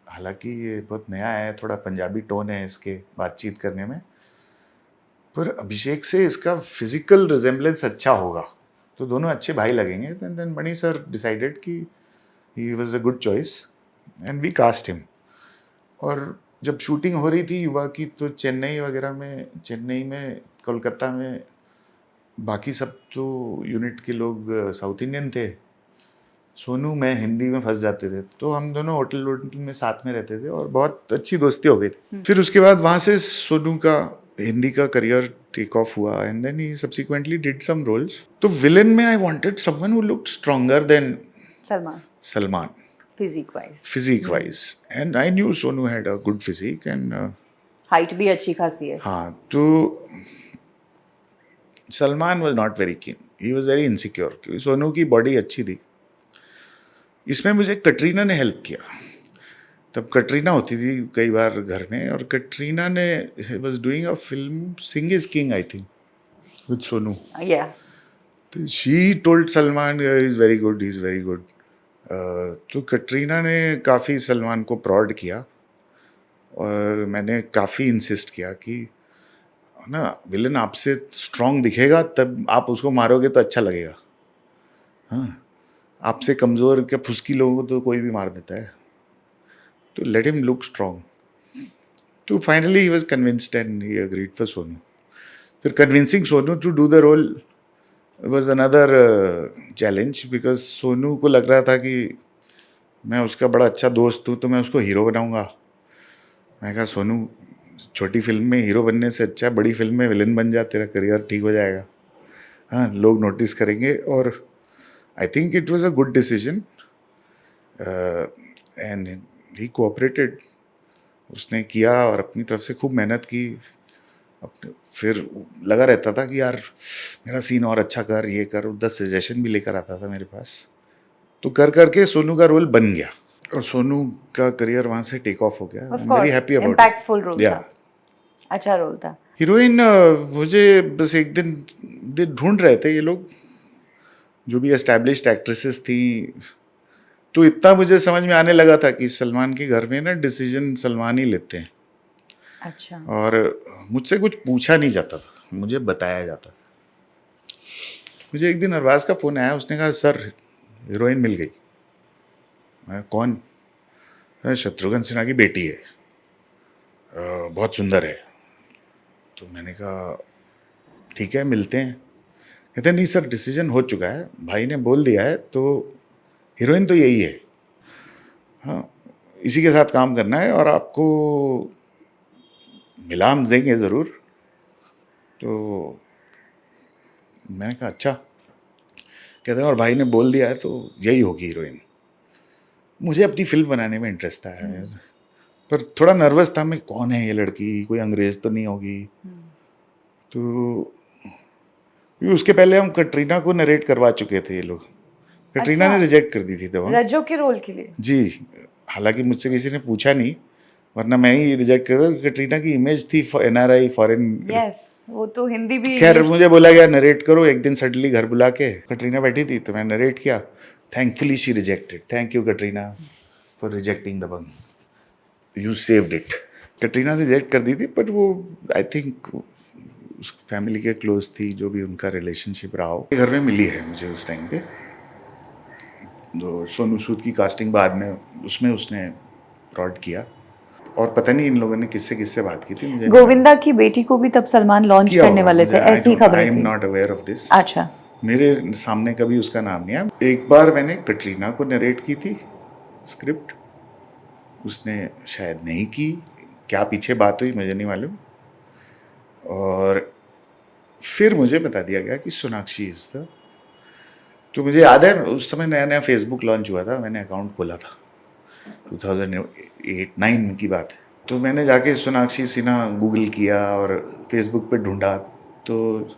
Speaker 1: हालांकि ये बहुत नया है, थोड़ा पंजाबी टोन है इसके बातचीत करने में, पर अभिषेक से इसका फिजिकल रिजेम्बलेंस अच्छा होगा, तो दोनों अच्छे भाई लगेंगे। देन मणि सर डिसाइडेड कि he was a good choice and we cast him. और जब शूटिंग हो रही थी युवा की, तो चेन्नई में, कोलकाता में बाकी सब तो यूनिट के लोग साउथ इंडियन थे, सोनू मैं हिंदी में फंस जाते थे, तो हम दोनों होटल में साथ में रहते थे और बहुत अच्छी दोस्ती हो गई थी। फिर उसके बाद वहाँ से सोनू का हिंदी का करियर टेक ऑफ हुआ, and then he subsequently did some roles. तो विलेन में I wanted someone who looked stronger than Salman physique wise, and I knew Sonu had a good physique, and
Speaker 2: height भी अच्छी खासी है।
Speaker 1: हाँ, तो Salman was not very keen, he was very insecure, क्योंकि सोनू की बॉडी अच्छी थी। इसमें मुझे कटरीना ने हेल्प किया। तब कटरीना होती थी कई बार घर में, और कटरीना ने was doing a film Sing is King, I think, with Sonu.
Speaker 2: Yeah.
Speaker 1: तो she told Salman he's very good. तो कटरीना ने काफ़ी सलमान को प्रॉड किया, और मैंने काफ़ी इंसिस्ट किया कि ना विलन आपसे स्ट्रांग दिखेगा तब आप उसको मारोगे तो अच्छा लगेगा। हाँ, आपसे कमज़ोर क्या फुसकी लोगों को तो कोई भी मार देता है, तो लेट हिम लुक स्ट्रांग। तो finally he was convinced and he agreed for Sonu. फिर convincing Sonu to do the role was another challenge, because Sonu को लग रहा था कि मैं उसका बड़ा अच्छा दोस्त हूँ तो मैं उसको हीरो बनाऊंगा। मैं कहा सोनू, छोटी फिल्म में हीरो बनने से अच्छा है बड़ी फिल्म में विलन बन जा, तेरा करियर ठीक हो जाएगा। हाँ, लोग नोटिस करेंगे। और I think it was a good decision and he cooperated. उसने किया और अपनी तरफ से खूब मेहनत की। अपने फिर लगा रहता था कि यार मेरा सीन और अच्छा कर, ये कर, उधर सजेशन भी लेकर आता था मेरे पास। तो कर करके सोनू का रोल बन गया और सोनू का करियर वहाँ से टेक ऑफ हो गया।
Speaker 2: Of
Speaker 1: I am very
Speaker 2: course
Speaker 1: happy about
Speaker 2: impactful role
Speaker 1: it. या
Speaker 2: था, अच्छा रोल था।
Speaker 1: हीरोइन मुझे बस एक दिन ढूंढ रहे थे ये लोग, जो भी एस्टैब्लिश्ड एक्ट्रेसेस थी। तो इतना मुझे समझ में आने लगा था कि सलमान के घर में ना डिसीजन सलमान ही लेते हैं।
Speaker 2: अच्छा।
Speaker 1: और मुझसे कुछ पूछा नहीं जाता था, मुझे बताया जाता था। मुझे एक दिन अरबाज का फ़ोन आया, उसने कहा सर हीरोइन मिल गई। मैं कौन? शत्रुघ्न सिन्हा की बेटी है, बहुत सुंदर है। तो मैंने कहा ठीक है मिलते हैं। कहते नहीं सर डिसीजन हो चुका है, भाई ने बोल दिया है, तो हीरोइन तो यही है। हाँ, इसी के साथ काम करना है और आपको मिला हम देंगे ज़रूर। तो मैंने कहा अच्छा। कहते हैं और भाई ने बोल दिया है तो यही होगी हीरोइन। मुझे अपनी फिल्म बनाने में इंटरेस्ट था, पर थोड़ा नर्वस था मैं, कौन है ये लड़की, कोई अंग्रेज तो नहीं होगी। तो क्योंकि उसके पहले हम कटरीना को नरेट करवा चुके थे ये लोग। कटरीना
Speaker 2: अच्छा।
Speaker 1: ने रिजेक्ट कर दी थी तब हम।
Speaker 2: रज्जो के रोल के लिए?
Speaker 1: जी, हालांकि मुझसे किसी ने पूछा नहीं, वरना मैं ही रिजेक्ट कर दूँ। कटरीना की इमेज थी NRI फॉरेन।
Speaker 2: यस, वो तो हिंदी भी
Speaker 1: खैर
Speaker 2: यूज।
Speaker 1: मुझे बोला गया नरेट करो, एक दिन सडनली घर बुला के कटरीना बैठी थी तो मैं नरेट किया। Thankfully she rejected. Thank you Katrina for rejecting Dabangg, you saved it. Katrina reject कर दी थी, बट वो आई थिंक उस फैमिली के क्लोज थी, जो भी उनका रिलेशनशिप रहा हो। घर में मिली है मुझे उस टाइम पे। तो सोनू सूद की कास्टिंग बाद में उसमें उसने प्रॉड किया, और पता नहीं इन लोगों ने किससे किससे बात की थी, मुझे नहीं
Speaker 2: गोविंदा की बेटी को भी तब सलमान लॉन्च
Speaker 1: किया
Speaker 2: करने
Speaker 1: होगा
Speaker 2: वाले
Speaker 1: मुझे।
Speaker 2: थे, ऐसी ही
Speaker 1: आई
Speaker 2: खबरें
Speaker 1: एम
Speaker 2: थी।
Speaker 1: Not aware of this.
Speaker 2: अच्छा।
Speaker 1: मेरे सामने कभी उसका नाम नहीं आया। एक बार मैंने कटरीना को नरेट की थी स्क्रिप्ट, उसने शायद नहीं की, क्या पीछे बात हुई मुझे नहीं मालूम। और फिर मुझे बता दिया गया कि सोनाक्षी इज द। तो मुझे याद है उस समय नया नया फेसबुक लॉन्च हुआ था, मैंने अकाउंट खोला था, 2008-9 की बात है। तो मैंने जाके सोनाक्षी सिन्हा गूगल किया और फेसबुक पे ढूंढा, तो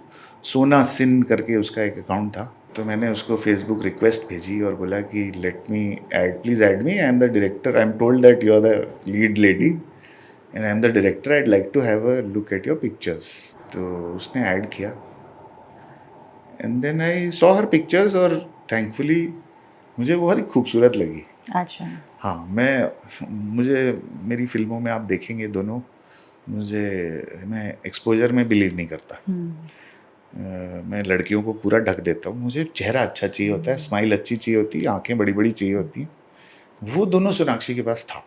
Speaker 1: सोना सिन करके उसका एक अकाउंट था। तो मैंने उसको फेसबुक रिक्वेस्ट भेजी और बोला कि let me add, please add me, I am the director, I am told that you are the lead lady and I am the director, I like to have a look at your pictures. तो उसने add किया and then I saw her pictures, और thankfully मुझे बहुत ही खूबसूरत लगी।
Speaker 2: अच्छा।
Speaker 1: हाँ, मुझे मेरी फिल्मों में आप देखेंगे दोनों, मैं एक्सपोजर में बिलीव नहीं करता। मैं लड़कियों को पूरा ढक देता हूँ। मुझे चेहरा अच्छा चाहिए होता है, स्माइल अच्छी चाहिए होती है, आंखें बड़ी बड़ी चाहिए होती हैं। वो दोनों सोनाक्षी के पास था।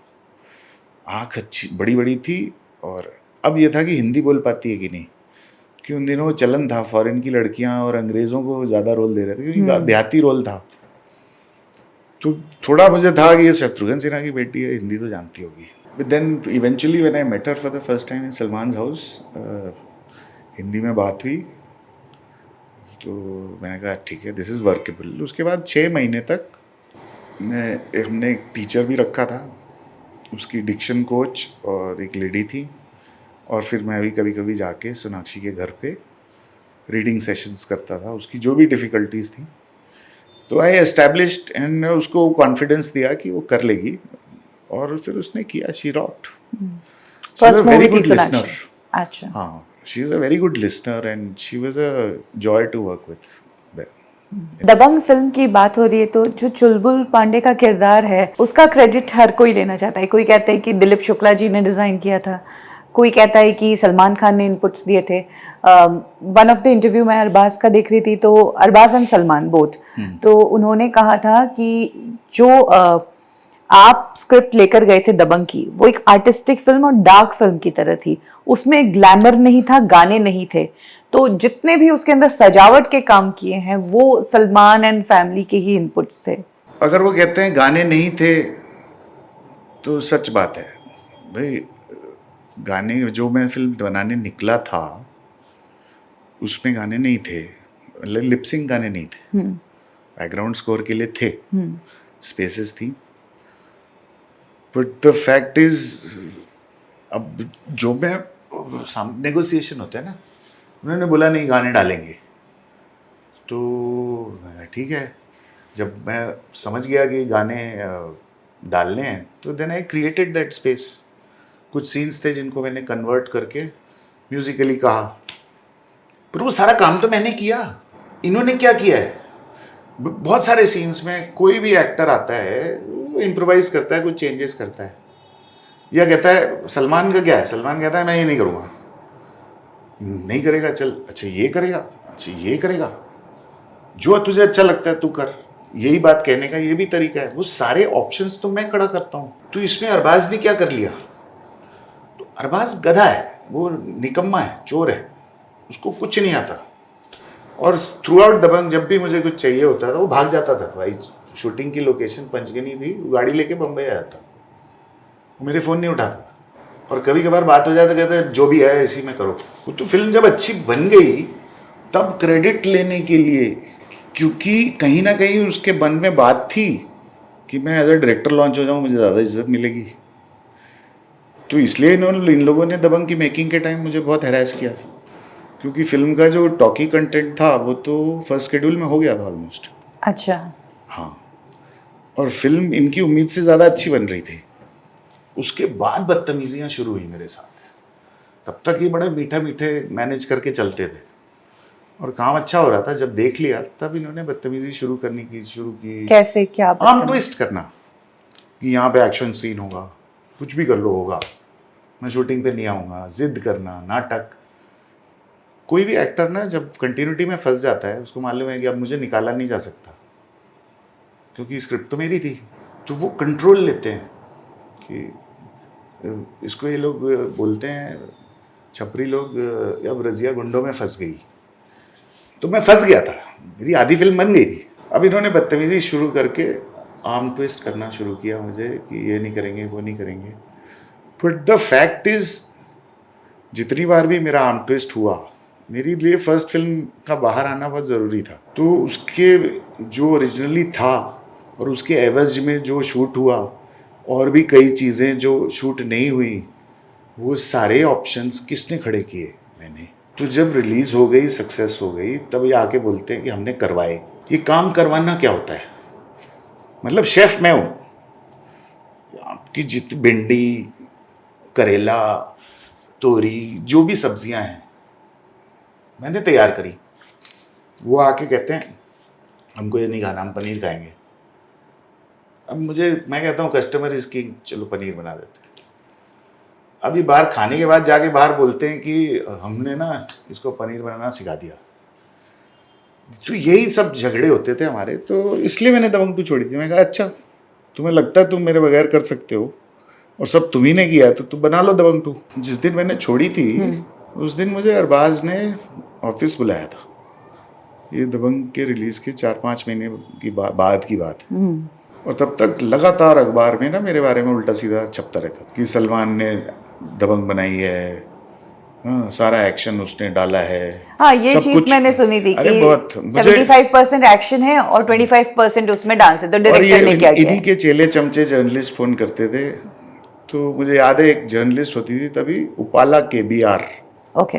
Speaker 1: आँख अच्छी बड़ी बड़ी थी, और अब ये था कि हिंदी बोल पाती है कि नहीं, कि उन दिनों चलन था फॉरेन की लड़कियां और अंग्रेज़ों को ज़्यादा रोल दे रहे थे, क्योंकि देहाती रोल था। तो थोड़ा मुझे था कि ये शत्रुघ्न सिन्हा की बेटी है, हिंदी तो जानती होगी। But then eventually when I met her for the first time in Salman's house, Hindi में बात हुई, तो मैंने कहा ठीक है, दिस इज़ वर्केबल। उसके बाद 6 महीने तक हमने एक टीचर भी रखा था, उसकी डिक्शन कोच और एक लेडी थी, और फिर मैं भी कभी कभी जाके सोनाक्षी के घर पे रीडिंग सेशंस करता था, उसकी जो भी डिफ़िकल्टीज़ थी। तो आई एस्टैब्लिश्ड एंड उसको कॉन्फिडेंस दिया कि वो कर लेगी, और फिर उसने किया। She rocked. She was a very good listener.
Speaker 2: अच्छा।
Speaker 1: हाँ, she is a very good listener and she was a joy to work with.
Speaker 2: Dabangg film की बात हो रही है तो जो चुलबुल पांडे का किरदार है उसका क्रेडिट हर कोई लेना चाहता है। कोई कहता है कि दिलीप शुक्ला जी ने डिज़ाइन किया था, कोई कहता है कि सलमान खान ने इनपुट्स दिए थे। वन ऑफ द इंटरव्यू मैं अरबाज का देख रही थी तो अरबाज एंड सलमान बोथ, तो उन्होंने कहा था कि जो आप स्क्रिप्ट लेकर गए थे दबंग की, वो एक आर्टिस्टिक फिल्म और डार्क फिल्म की तरह थी। उसमें ग्लैमर नहीं था, गाने नहीं थे, तो जितने भी उसके अंदर सजावट के काम किए हैं वो सलमान एंड फैमिली के ही इनपुट्स थे।
Speaker 1: अगर वो कहते हैं गाने नहीं थे तो सच बात है भाई। गाने जो मैं फिल्म बनाने निकला था उसमें गाने नहीं थे, लिपसिंग गाने नहीं थे, बैकग्राउंड स्कोर के लिए थे, स्पेसेस थी। बट द फैक्ट इज, अब जो मैं नेगोशिएशन होता है ना, उन्होंने बोला नहीं गाने डालेंगे, तो ठीक है। जब मैं समझ गया कि गाने डालने हैं तो then I created that space. कुछ सीन्स थे जिनको मैंने कन्वर्ट करके म्यूजिकली कहा, पर वो सारा काम तो मैंने किया। इन्होंने क्या किया है, बहुत सारे सीन्स में कोई भी एक्टर आता है इम्प्रोवाइज करता है, कुछ चेंजेस करता है, या कहता है सलमान का क्या है, सलमान कहता है मैं ये नहीं करूँगा, नहीं करेगा, चल अच्छा ये करेगा, अच्छा ये करेगा, जो तुझे अच्छा लगता है तू कर। यही बात कहने का ये भी तरीका है। वो सारे ऑप्शंस तो मैं खड़ा करता हूँ। तो इसमें अरबाज ने क्या कर लिया, तो अरबाज गधा है, वो निकम्मा है, चोर है, उसको कुछ नहीं आता। और थ्रू आउट दबंग जब भी मुझे कुछ चाहिए होता था वो भाग जाता था भाई। शूटिंग की लोकेशन पंचगनी थी, वो गाड़ी लेके बम्बई आया था, वो मेरे फ़ोन नहीं उठाता। और कभी कभार बात हो जाए तो कहते जो भी है इसी में करो। तो फिल्म जब अच्छी बन गई तब क्रेडिट लेने के लिए, क्योंकि कहीं ना कहीं उसके मन में बात थी कि मैं एज अ डायरेक्टर लॉन्च हो जाऊँ, मुझे ज़्यादा इज्जत मिलेगी। तो इसलिए इन लोगों ने दबंग की मेकिंग के टाइम मुझे बहुत हैरास किया, क्योंकि फिल्म का जो टॉकी कंटेंट था वो तो फर्स्ट शेड्यूल में हो गया था ऑलमोस्ट।
Speaker 2: अच्छा।
Speaker 1: हाँ, और फिल्म इनकी उम्मीद से ज़्यादा अच्छी बन रही थी। उसके बाद बदतमीजियाँ शुरू हुई मेरे साथ। तब तक ये बड़े मीठे मीठे मैनेज करके चलते थे और काम अच्छा हो रहा था। जब देख लिया तब इन्होंने बदतमीजी शुरू की।
Speaker 2: कैसे, क्या
Speaker 1: आम ट्विस्ट करना कि यहाँ पे एक्शन सीन होगा, कुछ भी कर लो होगा, मैं शूटिंग पे नहीं आऊँगा, जिद करना, नाटक। कोई भी एक्टर ना जब कंटिन्यूटी में फंस जाता है उसको मालूम है कि अब मुझे निकाला नहीं जा सकता, क्योंकि स्क्रिप्ट तो मेरी थी। तो वो कंट्रोल लेते हैं कि इसको ये लोग बोलते हैं छपरी लोग, अब रजिया गुंडों में फंस गई। तो मैं फंस गया था, मेरी आधी फिल्म बन गई थी। अब इन्होंने बदतमीजी शुरू करके आर्म ट्विस्ट करना शुरू किया मुझे कि ये नहीं करेंगे, वो नहीं करेंगे। बट द फैक्ट इज, जितनी बार भी मेरा आर्म ट्विस्ट हुआ, मेरे लिए फर्स्ट फिल्म का बाहर आना बहुत ज़रूरी था। तो उसके जो ओरिजिनली था और उसके एवज में जो शूट हुआ और भी कई चीज़ें जो शूट नहीं हुई, वो सारे ऑप्शंस किसने खड़े किए? मैंने। तो जब रिलीज़ हो गई, सक्सेस हो गई, तब ये आके बोलते हैं कि हमने करवाए। ये काम करवाना क्या होता है? मतलब शेफ़ मैं हूँ, आपकी जितनी भिंडी, करेला, तोरी, जो भी सब्जियां हैं मैंने तैयार करी। वो आके कहते हैं हमको ये नहीं खाना, हम पनीर खाएंगे। अब मैं कहता हूँ कस्टमर इज किंग, चलो पनीर बना देते हैं। अभी बाहर खाने के बाद जाके बाहर बोलते हैं कि हमने ना इसको पनीर बनाना सिखा दिया। तो यही सब झगड़े होते थे हमारे। तो इसलिए मैंने दबंग 2 छोड़ी थी। मैं कहा अच्छा, तुम्हें लगता है तुम मेरे बगैर कर सकते हो और सब तुम्ही ने किया, तो तुम बना लो दबंग 2। जिस दिन मैंने छोड़ी थी उस दिन मुझे अरबाज ने ऑफिस बुलाया था। ये दबंग के रिलीज़ के 4-5 महीने की बाद की बात है। और तब तक लगातार अखबार में ना मेरे बारे में उल्टा सीधा छपता रहता कि सलमान ने दबंग बनाई है, हाँ, सारा एक्शन उसने डाला है।
Speaker 2: हाँ, ये चीज मैंने सुनी थी कि
Speaker 1: बहुत
Speaker 2: 75% एक्शन है और 25% उसमें डांस है। तो डायरेक्टर ने क्या किया?
Speaker 1: इन्हीं के चेले चमचे जर्नलिस्ट फोन करते थे। तो मुझे याद है एक जर्नलिस्ट होती थी तभी, उपाला KBR।
Speaker 2: ओके।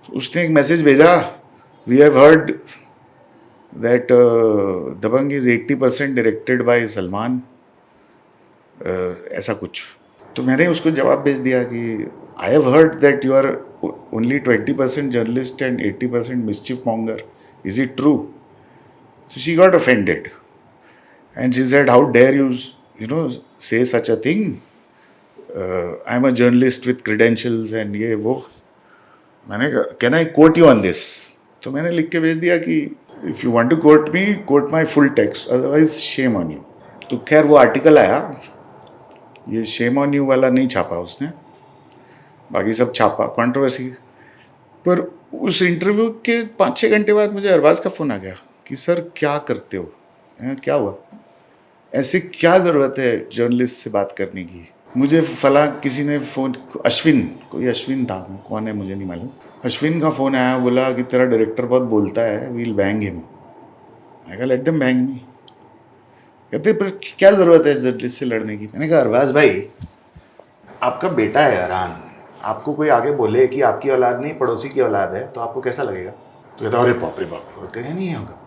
Speaker 1: उसने एक मैसेज भेजा, we have heard that Dabangg is 80% directed by Salman, ऐसा कुछ। तो मैंने उसको जवाब भेज दिया कि I have heard that you are only 20% journalist and 80% mischief monger, is it true? So she got offended. And she said, how dare you, say such a thing? I'm a journalist with credentials and ये वो. मैंने कहा, can I quote you on this? तो मैंने लिख के भेज दिया कि if you want to quote me, quote my full text, otherwise shame on you. तो खैर वो आर्टिकल आया, ये shame on you वाला नहीं छापा उसने, बाकी सब छापा, कंट्रोवर्सी. पर उस इंटरव्यू के 5-6 घंटे बाद मुझे अरबाज का फ़ोन आ गया कि सर क्या करते हो, क्या हुआ, ऐसे क्या ज़रूरत है जर्नलिस्ट से बात करने की. मुझे फला किसी ने फ़ोन, अश्विन, कोई अश्विन था, कौन है मुझे नहीं मालूम, अश्विन का फ़ोन आया, बोला कि तेरा डायरेक्टर बहुत बोलता है, वील बैंग हिम. मैं कहा लेट देम बैंग मी. कहते पर क्या ज़रूरत है जर्नलिस्ट से लड़ने की. मैंने कहा अरबाज भाई, आपका बेटा है अरहान, आपको कोई आगे बोले कि आपकी औलाद नहीं पड़ोसी की औलाद है तो आपको कैसा लगेगा. तो कहता अरे बाप रे बाप, कहीं नहीं होगा.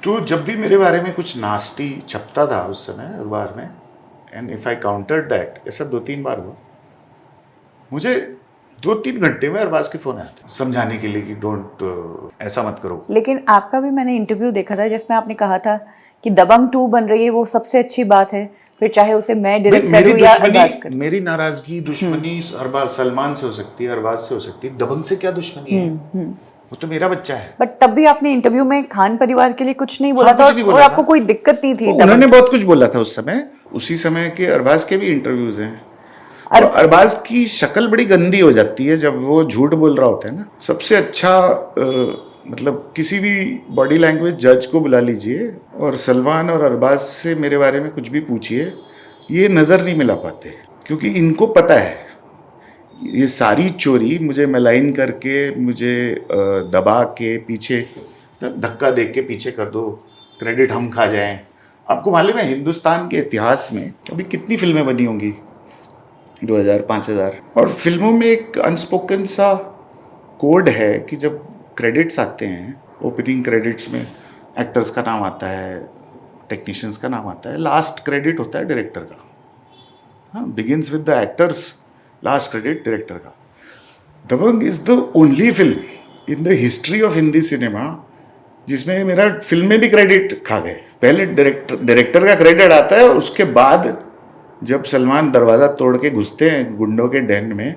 Speaker 1: तो जब भी मेरे बारे में कुछ नास्टी छपता था उस समय अखबार में, and if I countered that, ऐसा 2-3 बार हुआ, मुझे 2-3 घंटे में अरबाज के फ़ोन आए थे समझाने के लिए कि डोंट ऐसा मत करो.
Speaker 2: लेकिन आपका भी मैंने इंटरव्यू देखा था जिसमें आपने कहा था कि दबंग 2 बन रही है वो सबसे अच्छी बात है, फिर चाहे उसे मैं डायरेक्ट करूं या अरबाज करूं.
Speaker 1: मेरी नाराजगी, दुश्मनी अरबाज सलमान से हो सकती है, अरबाज से हो सकती है, दबंग से क्या दुश्मनी है, वो तो मेरा बच्चा है.
Speaker 2: बट तब भी आपने इंटरव्यू में खान परिवार के लिए कुछ नहीं बोला
Speaker 1: हाँ,
Speaker 2: था,
Speaker 1: कुछ नहीं
Speaker 2: और
Speaker 1: बोला
Speaker 2: आपको
Speaker 1: था.
Speaker 2: कोई दिक्कत नहीं थी.
Speaker 1: उन्होंने बहुत कुछ बोला था उस समय. उसी समय के अरबाज के भी इंटरव्यूज हैं. और अरबाज की शक्ल बड़ी गंदी हो जाती है जब वो झूठ बोल रहा होता है ना. सबसे अच्छा मतलब किसी भी बॉडी लैंग्वेज जज को बुला लीजिए और सलमान और अरबाज से मेरे बारे में कुछ भी पूछिए, ये नज़र नहीं मिला पाते, क्योंकि इनको पता है ये सारी चोरी मुझे मलाइन करके, मुझे दबा के पीछे धक्का दे के पीछे कर दो, क्रेडिट हम खा जाएं. आपको मालूम है हिंदुस्तान के इतिहास में अभी कितनी फिल्में बनी होंगी, 2000-5000. और फिल्मों में एक अनस्पोकन सा कोड है कि जब क्रेडिट्स आते हैं, ओपनिंग क्रेडिट्स में एक्टर्स का नाम आता है, टेक्नीशियंस का नाम आता है, लास्ट क्रेडिट होता है डायरेक्टर का. हाँ, begins with the actors, last credit director का. Dabangg is the only film in the history of Hindi cinema जिसमें मेरा फिल्म में भी क्रेडिट खा गए. पहले डायरेक्टर का क्रेडिट आता है, उसके बाद जब सलमान दरवाज़ा तोड़ के घुसते हैं गुंडों के डेन में,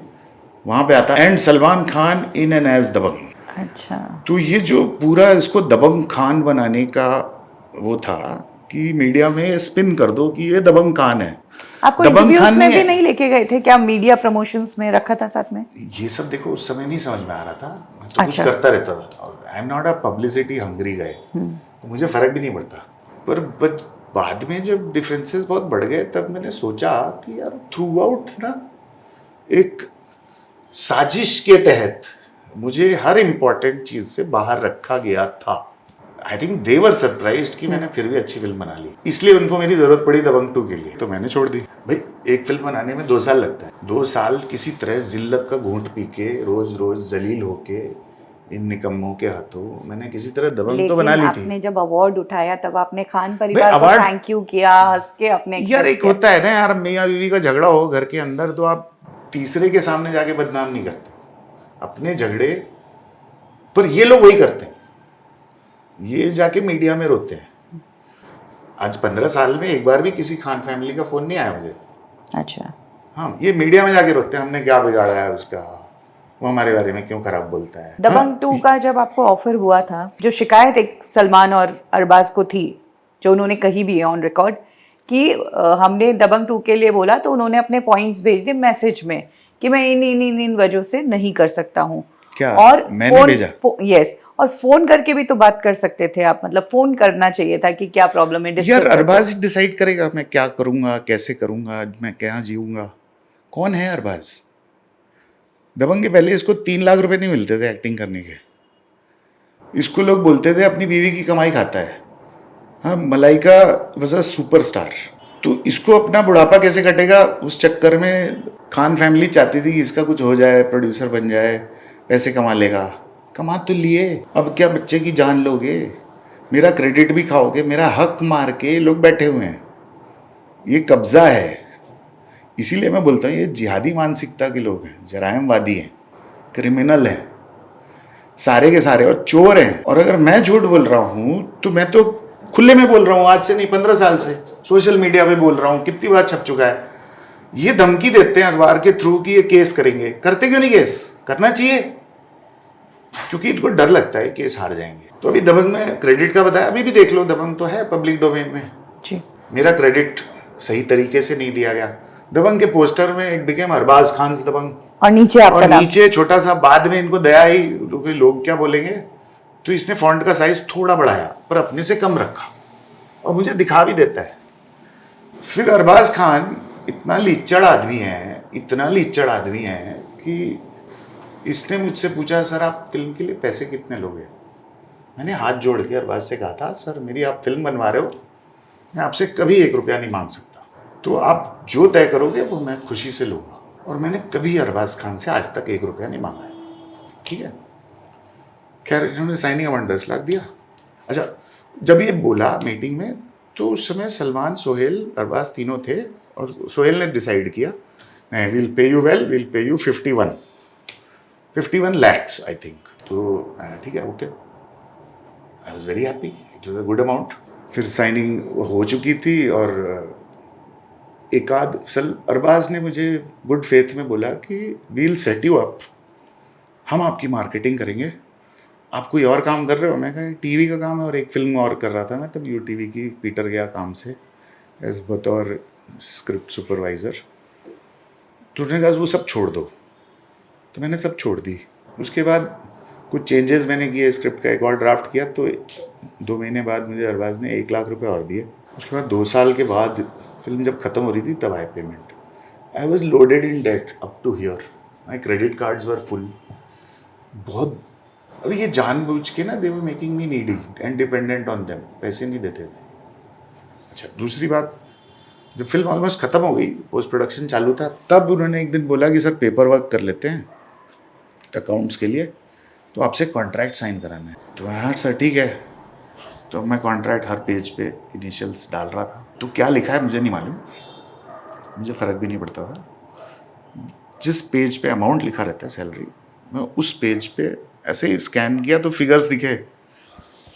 Speaker 1: वहाँ पे आता है and Salman Khan in an as Dabangg.
Speaker 2: अच्छा.
Speaker 1: तो ये जो पूरा इसको दबंग खान बनाने का वो था कि मीडिया में स्पिन कर दो कि ये दबंग खान है.
Speaker 2: आपको इंटरव्यूज में भी नहीं लेके गए थे क्या, मीडिया प्रमोशंस में रखा था साथ में?
Speaker 1: ये सब देखो उस समय नहीं समझ में आ रहा था, मैं तो कुछ करता रहता था. और I am not a publicity hungry guy, तो मुझे फर्क भी नहीं पड़ता. पर बाद में जब डिफरेंसेस बहुत बढ़ गए तब मैंने सोचा कि यार थ्रू आउट ना एक साजिश के तहत मुझे हर इम्पोर्टेंट चीज़ से बाहर रखा गया था. I think they were surprised कि मैंने फिर भी अच्छी फिल्म बना ली. इसलिए उनको मेरी ज़रूरत पड़ी दबंग 2 के लिए, तो मैंने छोड़ दी. भाई एक फिल्म बनाने में 2 साल लगता है. 2 साल किसी तरह जिल्लत का घूंट पी के, रोज़ रोज़ जलील होके इन निकम्मों के हाथों मैंने किसी तरह दबंग तो बना ली थी.
Speaker 2: आपने जब अवार्ड उठाया तब आपने खान परिवार को थैंक यू किया, हंस के अपने.
Speaker 1: यार एक होता है ना यार, मियाँ बीवी का झगड़ा हो घर के अंदर तो आप तीसरे के सामने जाके बदनाम नहीं करते अपने झगड़े. पर ये लोग वही करते हैं, ये जाके मीडिया में रोते हैं. आज 15 साल में एक बार भी किसी खान फैमिली का फोन नहीं आया मुझे.
Speaker 2: अच्छा.
Speaker 1: हाँ, ये मीडिया में जाके रोते हैं हमने क्या बिगाड़ा है उसका, वो हमारे बारे में क्यों खराब बोलता है.
Speaker 2: दबंग 2 का जब आपको ऑफर हुआ था, जो शिकायत एक सलमान और अरबाज को थी, जो उन्होंने कही भी है ऑन रिकॉर्ड कि हमने दबंग 2 के लिए बोला तो उन्होंने अपने पॉइंट्स भेज दिए मैसेज में कि मैं इन वजह से नहीं कर सकता हूँ.
Speaker 1: क्या
Speaker 2: और
Speaker 1: मैंने भेजा?
Speaker 2: यस, और फोन करके भी तो बात कर सकते थे आप, मतलब फोन करना चाहिए था कि क्या प्रॉब्लम है.
Speaker 1: यार अरबाज डिसाइड करेगा मैं क्या करूंगा, कैसे करूंगा, मैं क्या जीऊंगा. कौन है अरबाज? दबंग के पहले इसको 3 लाख रुपए नहीं मिलते थे एक्टिंग करने के. इसको लोग बोलते थे अपनी बीवी की कमाई खाता है. हाँ, मलाइका वाज अ सुपरस्टार. तो इसको अपना बुढ़ापा कैसे कटेगा उस चक्कर में खान फैमिली चाहती थी कि इसका कुछ हो जाए, प्रोड्यूसर बन जाए, पैसे कमा लेगा. कमा तो लिए, अब क्या बच्चे की जान लोगे, मेरा क्रेडिट भी खाओगे, मेरा हक मार के लोग बैठे हुए हैं. ये कब्जा है. इसीलिए मैं बोलता हूँ ये जिहादी मानसिकता के लोग हैं, जरायमवादी हैं, क्रिमिनल हैं, सारे के सारे, और चोर हैं. और अगर मैं झूठ बोल रहा हूँ तो मैं तो खुले में बोल रहा हूँ, आज से नहीं 15 साल से सोशल मीडिया पे बोल रहा हूँ, कितनी बार छप चुका है। ये धमकी देते हैं अखबार के थ्रू कि ये केस करेंगे, करते क्यों नहीं केस? करना चाहिए, क्योंकि इनको डर लगता है केस हार जाएंगे। तो अभी दबंग में क्रेडिट का बताया, अभी भी देख लो, दबंग तो है पब्लिक डोमेन में
Speaker 2: जी।
Speaker 1: मेरा क्रेडिट सही तरीके से नहीं दिया गया। दबंग के पोस्टर में इट बिकेम अरबाज खान दबंग,
Speaker 2: और नीचे आपका
Speaker 1: और
Speaker 2: नाम।
Speaker 1: नीचे छोटा सा, बाद में इनको दया आई क्योंकि लोग क्या बोलेंगे, तो इसने फॉन्ट का साइज थोड़ा बढ़ाया पर अपने से कम रखा और मुझे दिखा भी देता है। फिर अरबाज खान इतना लीचड़ आदमी है, इतना लीचड़ आदमी है कि इसने मुझसे पूछा, सर आप फिल्म के लिए पैसे कितने लोगे? मैंने हाथ जोड़ के अरबाज से कहा था, सर मेरी आप फिल्म बनवा रहे हो, मैं आपसे कभी 1 रुपया नहीं मांग सकता, तो आप जो तय करोगे वो मैं खुशी से लूँगा। और मैंने कभी अरबाज खान से आज तक 1 रुपया नहीं मांगा है, ठीक है। खैर इन्होंने साइनिंग अमाउंट 10 लाख दिया। अच्छा, जब ये बोला मीटिंग में, तो उस समय सलमान, सोहेल, अरबाज तीनों थे और सोहेल ने डिसाइड किया, नहीं, will pay you well, will pay you 51 lakhs I think. तो ठीक है, okay, I was very happy, it was a good amount. फिर साइनिंग हो चुकी थी और एक आध अरबाज ने मुझे गुड फेथ में बोला कि वील सेट यू अप, हम आपकी मार्केटिंग करेंगे, आप कोई और काम कर रहे हो? मैं कहा टीवी का काम है और एक फिल्म और कर रहा था मैं तब यूटीवी की, पीटर गया काम से एज बतौर स्क्रिप्ट सुपरवाइज़र। तो उन्होंने कहा वो सब छोड़ दो, तो मैंने सब छोड़ दी। उसके बाद कुछ चेंजेस मैंने किए, स्क्रिप्ट का एक और ड्राफ्ट किया, तो 2 महीने बाद मुझे अरबाज ने 1 लाख रुपए और दिए। उसके बाद 2 साल के बाद फिल्म जब ख़त्म हो रही थी तब आए payment. I was loaded in debt up to here, my credit cards were full. बहुत, और ये जानबूझ के ना, they were making me needy and dependent on them, पैसे नहीं देते थे। अच्छा, दूसरी बात, जब फिल्म ऑलमोस्ट ख़त्म हो गई, पोस्ट प्रोडक्शन चालू था, तब उन्होंने एक दिन बोला कि सर पेपर वर्क कर लेते हैं अकाउंट्स के लिए, तो आपसे कॉन्ट्रैक्ट साइन कराना है। तो हाँ सर ठीक है। तो मैं कॉन्ट्रैक्ट हर पेज पे इनिशियल्स डाल रहा था, तो क्या लिखा है मुझे नहीं मालूम, मुझे फ़र्क भी नहीं पड़ता था। जिस पेज पे अमाउंट लिखा रहता है सैलरी, मैं उस पेज पे ऐसे ही स्कैन किया तो फिगर्स दिखे,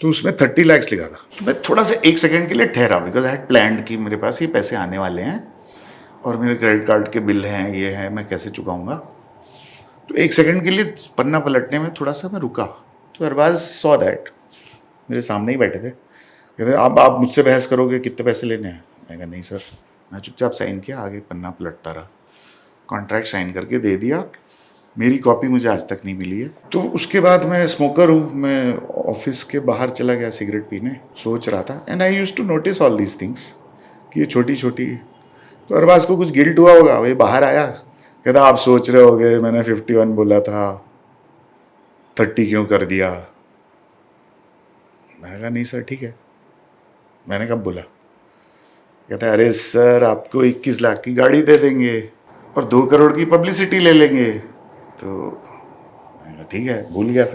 Speaker 1: तो उसमें 30 lakhs लिखा था। तो मैं थोड़ा सा 1 सेकेंड के लिए ठहरा, बिकॉज आई हैड प्लान्ड कि मेरे पास ये पैसे आने वाले हैं और मेरे क्रेडिट कार्ड के बिल हैं, ये है, मैं कैसे चुकाऊंगा। तो 1 सेकेंड के लिए पन्ना पलटने में थोड़ा सा मैं रुका, तो अरबाज सॉ दैट, मेरे सामने ही बैठे थे, कहते अब आप मुझसे बहस करोगे, कितने पैसे लेने हैं? मैं कहा नहीं सर। मैं चुपचाप साइन किया, आगे पन्ना पलटता रहा, कॉन्ट्रैक्ट साइन करके दे दिया। मेरी कॉपी मुझे आज तक नहीं मिली है। तो उसके बाद मैं स्मोकर हूँ, मैं ऑफिस के बाहर चला गया सिगरेट पीने, सोच रहा था, and I used to notice all these things कि ये छोटी छोटी। तो अरबाज को कुछ गिल्ट हुआ होगा, वही बाहर आया, कहता आप सोच रहे होगे मैंने 51 बोला था, 30 क्यों कर दिया? मैंने कहा नहीं सर ठीक है। मैंने कब बोला? कहता है अरे सर आपको 21 लाख की गाड़ी दे देंगे और 2 करोड़ की पब्लिसिटी ले लेंगे। तो मैंने कहा ठीक है, भूल गया।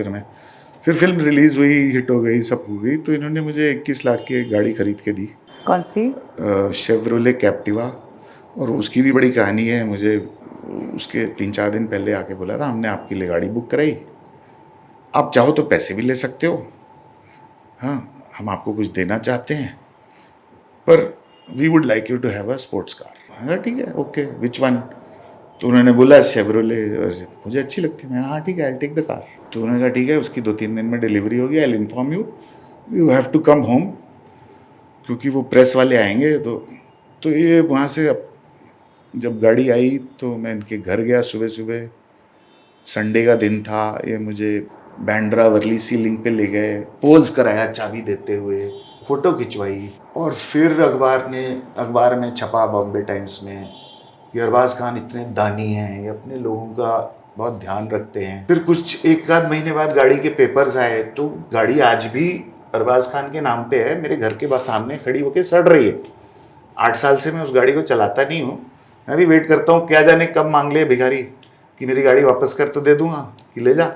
Speaker 1: फिर फिल्म रिलीज़ हुई, हिट हो गई, सब हो गई, तो इन्होंने मुझे 21 लाख की एक गाड़ी खरीद के दी।
Speaker 2: कौन सी?
Speaker 1: Chevrolet Captiva. और उसकी भी बड़ी कहानी है। मुझे उसके 3-4 दिन पहले आके बोला था हमने आपके लिए गाड़ी बुक कराई, आप चाहो तो पैसे भी ले सकते हो, हाँ हम आपको कुछ देना चाहते हैं, पर we would like you to have a sports car. हाँ ठीक है, ओके, विच वन? तो उन्होंने बोला शेवरोले, मुझे अच्छी लगती है। मैं हाँ ठीक है, आई टेक द कार। तो उन्होंने कहा ठीक है, उसकी 2-3 दिन में डिलीवरी होगी, I inform you, you have to come home, क्योंकि वो प्रेस वाले आएंगे। तो ये वहाँ से जब गाड़ी आई तो मैं इनके घर गया सुबह सुबह, संडे का दिन था, ये मुझे बैंड्रा वर्ली सीलिंग पे ले गए, पोज कराया चाबी देते हुए, फ़ोटो खिंचवाई, और फिर अखबार में छपा बॉम्बे टाइम्स में कि अरबाज खान इतने दानी हैं, ये अपने लोगों का बहुत ध्यान रखते हैं। फिर कुछ 1-आध महीने बाद गाड़ी के पेपर्स आए, तो गाड़ी आज भी अरबाज खान के नाम पे है, मेरे घर के बस सामने खड़ी होकर सड़ रही है। 8 साल से मैं उस गाड़ी को चलाता नहीं हूँ, मैं भी वेट करता हूँ क्या जाने कब मांग ले भिखारी कि मेरी गाड़ी वापस कर, तो दे दूंगा कि ले जा।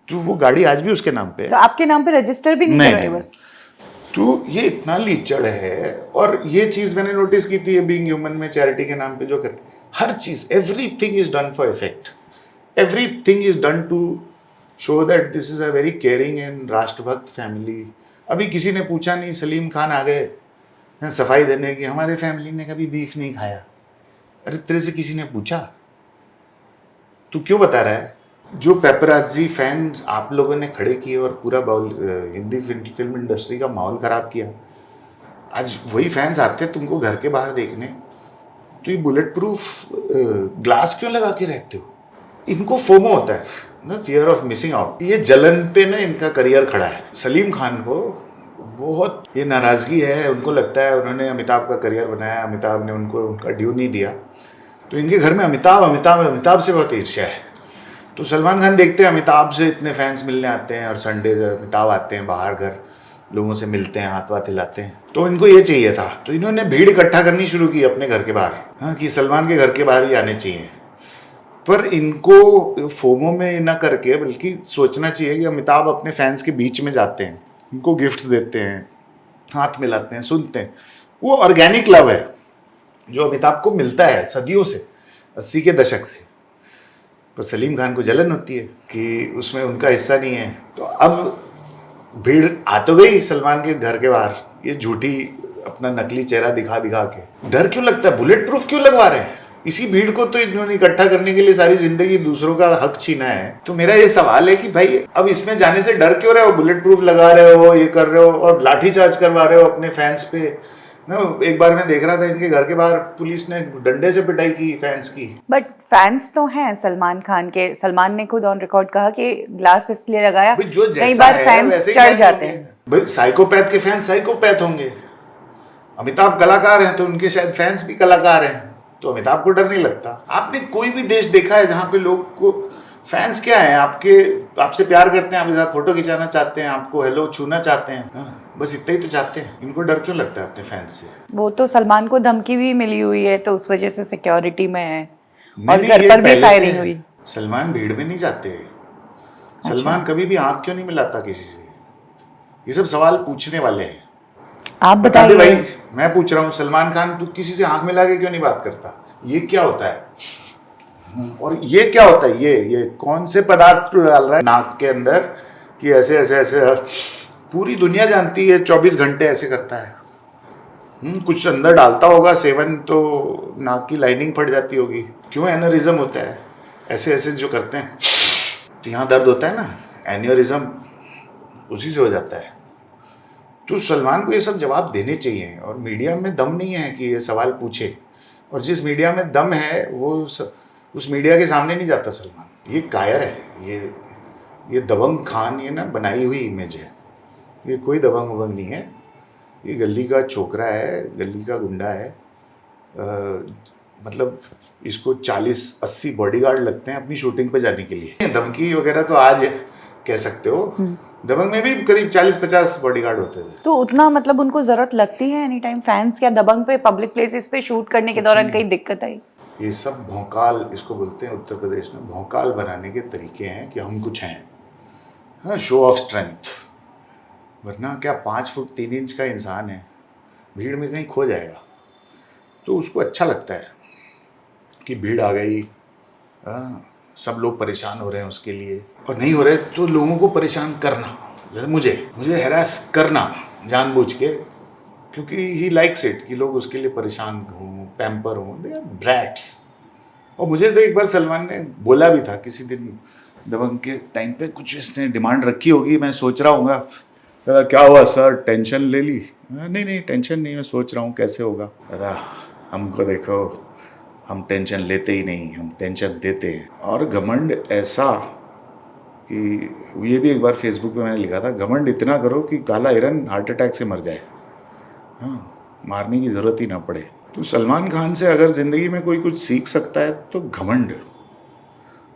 Speaker 1: तो वो गाड़ी आज भी उसके नाम पे है।
Speaker 2: तो आपके नाम पे रजिस्टर भी नहीं करवाई बस?
Speaker 1: तो ये इतना लीचड़ है। और ये चीज़ मैंने नोटिस की थी बीइंग ह्यूमन में, चैरिटी के नाम पे जो करते, हर चीज़, everything is done for effect, everything is done to show that this is a very caring and राष्ट्रभक्त फैमिली, अभी किसी ने पूछा नहीं, सलीम खान आ गए सफाई देने की, हमारे फैमिली ने कभी बीफ नहीं खाया। अरे तेरे से किसी ने पूछा? तू क्यों बता रहा है? जो पेपराजी फैंस आप लोगों ने खड़े किए और पूरा हिंदी फिल्म इंडस्ट्री का माहौल खराब किया, आज वही फैंस आते हैं तुमको घर के बाहर देखने, तो ये बुलेट प्रूफ ग्लास क्यों लगा के रहते हो? इनको फोमो होता है ना, फियर ऑफ मिसिंग आउट। ये जलन पे ना इनका करियर खड़ा है। सलीम खान को बहुत ये नाराज़गी है, उनको लगता है उन्होंने अमिताभ का करियर बनाया, अमिताभ ने उनको उनका ड्यू नहीं दिया, तो इनके घर में अमिताभ से बहुत ईर्ष्या है। तो सलमान खान देखते हैं अमिताभ से इतने फैंस मिलने आते हैं, और संडे अमिताभ आते हैं बाहर घर, लोगों से मिलते हैं, हाथ वाथ हिलाते हैं, तो इनको ये चाहिए था। तो इन्होंने भीड़ इकट्ठा करनी शुरू की अपने घर के बाहर, हाँ, कि सलमान के घर के बाहर ही आने चाहिए। पर इनको फोमो में ना करके बल्कि सोचना चाहिए कि अमिताभ अपने फैंस के बीच में जाते हैं, उनको गिफ्ट्स देते हैं, हाथ मिलाते हैं, सुनते हैं। वो ऑर्गेनिक लव है जो अमिताभ को मिलता है सदियों से, 80 के दशक से। पर सलीम खान को जलन होती है कि उसमें उनका हिस्सा नहीं है। तो अब भीड़ आ तो गई सलमान के घर के बाहर, ये झूठी अपना नकली चेहरा दिखा दिखा के। डर क्यों लगता है? बुलेट प्रूफ क्यों लगवा रहे हैं? इसी भीड़ को तो इन्होंने इकट्ठा करने के लिए सारी जिंदगी दूसरों का हक छीना है। तो मेरा ये सवाल है कि भाई अब इसमें जाने से डर क्यों रहे हो? बुलेट प्रूफ लगा रहे हो, ये कर रहे हो, और लाठी चार्ज करवा रहे हो अपने फैंस पे ना। एक बार मैं देख रहा था इनके घर के बाहर पुलिस ने डंडे से पिटाई की फैंस की।
Speaker 2: बट फैंस तो हैं सलमान खान के। सलमान ने खुद ऑन रिकॉर्ड कहा कि ग्लास इसलिए लगाया,
Speaker 1: जो
Speaker 2: कई बार फैंस चढ़ जाते हैं।
Speaker 1: भाई साइकोपैथ के फैंस साइकोपैथ होंगे, अमिताभ कलाकार हैं तो उनके शायद फैंस भी कलाकार हैं, तो अमिताभ को डर नहीं लगता। आपने कोई भी देश देखा है जहां पे लोग को फैंस क्या है, आपसे प्यार करते हैं, आपके साथ फोटो खिंचाना चाहते हैं, आपको हेलो छूना चाहते हैं, हाँ, बस इतना ही तो चाहते हैं। इनको डर क्यों लगता है अपने फैंस से? वो
Speaker 2: तो सलमान को धमकी भी मिली हुई है, तो उस वजह से सिक्योरिटी में है, और घर पर भी फायरिंग हुई।
Speaker 1: सलमान भीड़ में नहीं जाते। सलमान कभी भी आंख क्यों नहीं मिलाता किसी से? ये सब सवाल पूछने वाले हैं,
Speaker 2: आप बता दे
Speaker 1: भाई। मैं पूछ रहा हूँ, सलमान खान तू किसी से आंख मिला के क्यों नहीं बात करता? ये क्या होता है? और ये क्या होता है? ये कौन से पदार्थ तू डाल रहा है नाक के अंदर कि ऐसे ऐसे ऐसे? पूरी दुनिया जानती है 24 घंटे ऐसे करता है। कुछ अंदर डालता होगा सेवन, तो नाक की लाइनिंग फट जाती होगी। क्यों? एनोरिज्म होता है, ऐसे ऐसे जो करते हैं तो यहाँ दर्द होता है ना, एन्योरिज्म उसी से हो जाता है। तो सलमान को ये सब जवाब देने चाहिए, और मीडिया में दम नहीं है कि ये सवाल पूछे, और जिस मीडिया में दम है वो उस मीडिया के सामने नहीं जाता सलमान। ये कायर है, ये दबंग खान, ये ना बनाई हुई इमेज है। ये कोई दबंग उबंग नहीं है, ये गली का छोकरा है, गली का गुंडा है। मतलब इसको 40-80 बॉडीगार्ड लगते हैं अपनी शूटिंग पे जाने के लिए। धमकी वगैरह तो आज कह सकते हो, दबंग में भी करीब 40-50 बॉडीगार्ड होते थे।
Speaker 2: तो उतना मतलब उनको जरूरत लगती है एनी टाइम फैंस? क्या दबंग पे पब्लिक प्लेसेस पे शूट करने के दौरान कहीं दिक्कत आई?
Speaker 1: ये सब भौकाल, इसको बोलते हैं उत्तर प्रदेश में, भौकाल बनाने के तरीके हैं कि हम कुछ हैं, हाँ, शो ऑफ स्ट्रेंथ। वरना क्या 5 फुट 3 इंच का इंसान है, भीड़ में कहीं खो जाएगा। तो उसको अच्छा लगता है कि भीड़ आ गई, सब लोग परेशान हो रहे हैं उसके लिए, और नहीं हो रहे तो लोगों को परेशान करना, जैसे मुझे हैरास करना जानबूझ के, क्योंकि ही लाइक्स इट कि लोग उसके लिए परेशान हों, पैम्पर हों, दे आर ब्रैट्स। और मुझे तो एक बार सलमान ने बोला भी था किसी दिन, दबंग के टाइम पे कुछ इसने डिमांड रखी होगी, मैं सोच रहा हूँ। क्या हुआ सर, टेंशन ले ली? नहीं टेंशन नहीं, मैं सोच रहा हूँ कैसे होगा। दादा हमको देखो, हम टेंशन लेते ही नहीं, हम टेंशन देते हैं। और घमंड ऐसा कि ये भी एक बार फेसबुक पे मैंने लिखा था, घमंड इतना करो कि काला हिरन हार्ट अटैक से मर जाए, हाँ, मारने की ज़रूरत ही ना पड़े। तो सलमान खान से अगर ज़िंदगी में कोई कुछ सीख सकता है तो घमंड।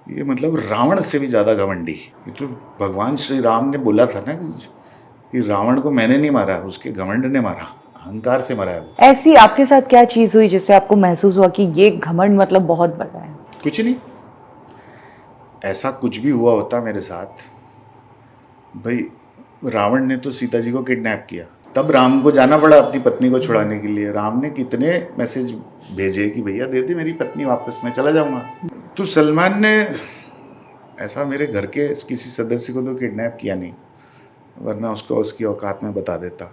Speaker 1: ये मतलब रावण से भी ज़्यादा घमंडी। ये तो भगवान श्री राम ने बोला था ना कि रावण को मैंने नहीं मारा, उसके घमंड ने मारा, अहंकार से मरा है वो।
Speaker 2: ऐसी आपके साथ क्या चीज़ हुई जिससे आपको महसूस हुआ कि ये घमंड मतलब बहुत बड़ा है?
Speaker 1: कुछ नहीं, ऐसा कुछ भी हुआ होता मेरे साथ, भाई रावण ने तो सीता जी को किडनैप किया, तब राम को जाना पड़ा अपनी पत्नी को छुड़ाने के लिए। राम ने कितने मैसेज भेजे कि भैया दे दे मेरी पत्नी वापस, मैं चला जाऊंगा। तो सलमान ने ऐसा मेरे घर के किसी सदस्य को तो किडनैप किया नहीं, वरना उसको उसकी औकात में बता देता।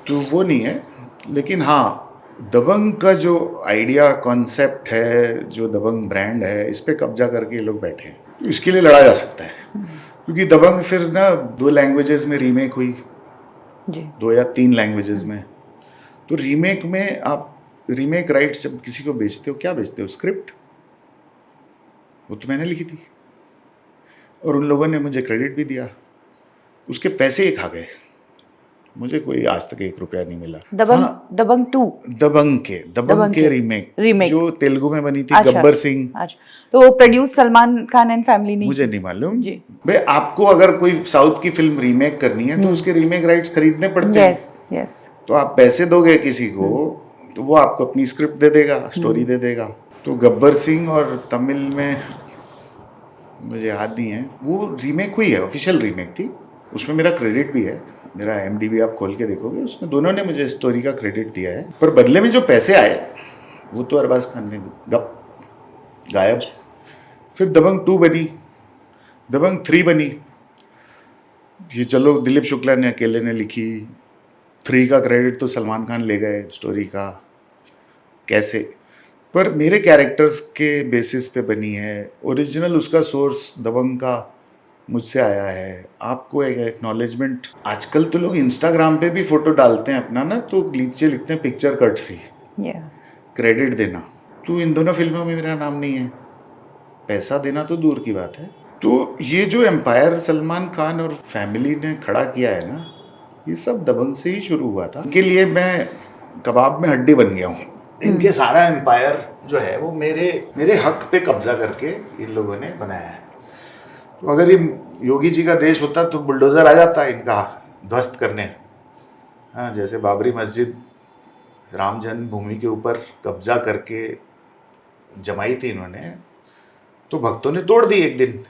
Speaker 1: तो वो नहीं है, लेकिन हाँ, दबंग का जो आइडिया कॉन्सेप्ट है, जो दबंग ब्रांड है, इस पे कब्जा करके ये लोग बैठे हैं। तो इसके लिए लड़ा जा सकता है, क्योंकि दबंग फिर ना 2 लैंग्वेजेस में रीमेक हुई,
Speaker 2: जी
Speaker 1: 2 या 3 लैंग्वेजेस में। तो रीमेक में आप रीमेक राइट्स जब किसी को बेचते हो, क्या बेचते हो? स्क्रिप्ट। वो तो मैंने लिखी थी और उन लोगों ने मुझे क्रेडिट भी दिया, उसके पैसे ही खा गए, मुझे कोई आज तक 1 रुपया नहीं मिला।
Speaker 2: दबंग
Speaker 1: हाँ,
Speaker 2: दबंग 2
Speaker 1: दबंग के रीमेक जो तेलुगु में बनी थी, गब्बर सिंह।
Speaker 2: अच्छा, तो वो produce Salman Khan and family नहीं?
Speaker 1: मुझे नहीं मालूम
Speaker 2: जी।
Speaker 1: भाई, आपको अगर कोई साउथ की फिल्म रीमेक करनी है तो उसके रीमेक राइट्स खरीदने पड़ते हैं।
Speaker 2: Yes yes.
Speaker 1: तो आप पैसे दोगे किसी को तो वो आपको अपनी स्क्रिप्ट दे देगा, स्टोरी दे देगा। तो गब्बर सिंह और तमिल में मुझे याद नहीं है, वो रीमेक हुई है, ऑफिशियल रीमेक थी, उसमें मेरा क्रेडिट भी है। मेरा IMDb आप खोल के देखोगे, उसमें दोनों ने मुझे स्टोरी का क्रेडिट दिया है, पर बदले में जो पैसे आए वो तो अरबाज खान ने गायब। फिर दबंग 2 बनी, दबंग 3 बनी, ये चलो दिलीप शुक्ला ने अकेले ने लिखी, 3 का क्रेडिट तो सलमान खान ले गए स्टोरी का, कैसे? पर मेरे कैरेक्टर्स के बेसिस पे बनी है, ओरिजिनल उसका सोर्स दबंग का मुझसे आया है। आपको एक एक्नॉलेजमेंट, आजकल तो लोग इंस्टाग्राम पे भी फोटो डालते हैं अपना ना, तो नीचे लिखते हैं पिक्चर कट सी, क्रेडिट देना। तो इन दोनों फिल्मों में मेरा नाम नहीं है, पैसा देना तो दूर की बात है। तो ये जो एम्पायर सलमान खान और फैमिली ने खड़ा किया है ना, ये सब दबंग से ही शुरू हुआ था। इनके लिए मैं कबाब में हड्डी बन गया हूँ। इनके सारा एम्पायर जो है वो मेरे हक पे कब्जा करके इन लोगों ने बनाया है। तो अगर ये योगी जी का देश होता तो बुलडोज़र आ जाता इनका ध्वस्त करने। हाँ, जैसे बाबरी मस्जिद राम जन्मभूमि के ऊपर कब्जा करके जमाई थी इन्होंने, तो भक्तों ने तोड़ दी एक दिन,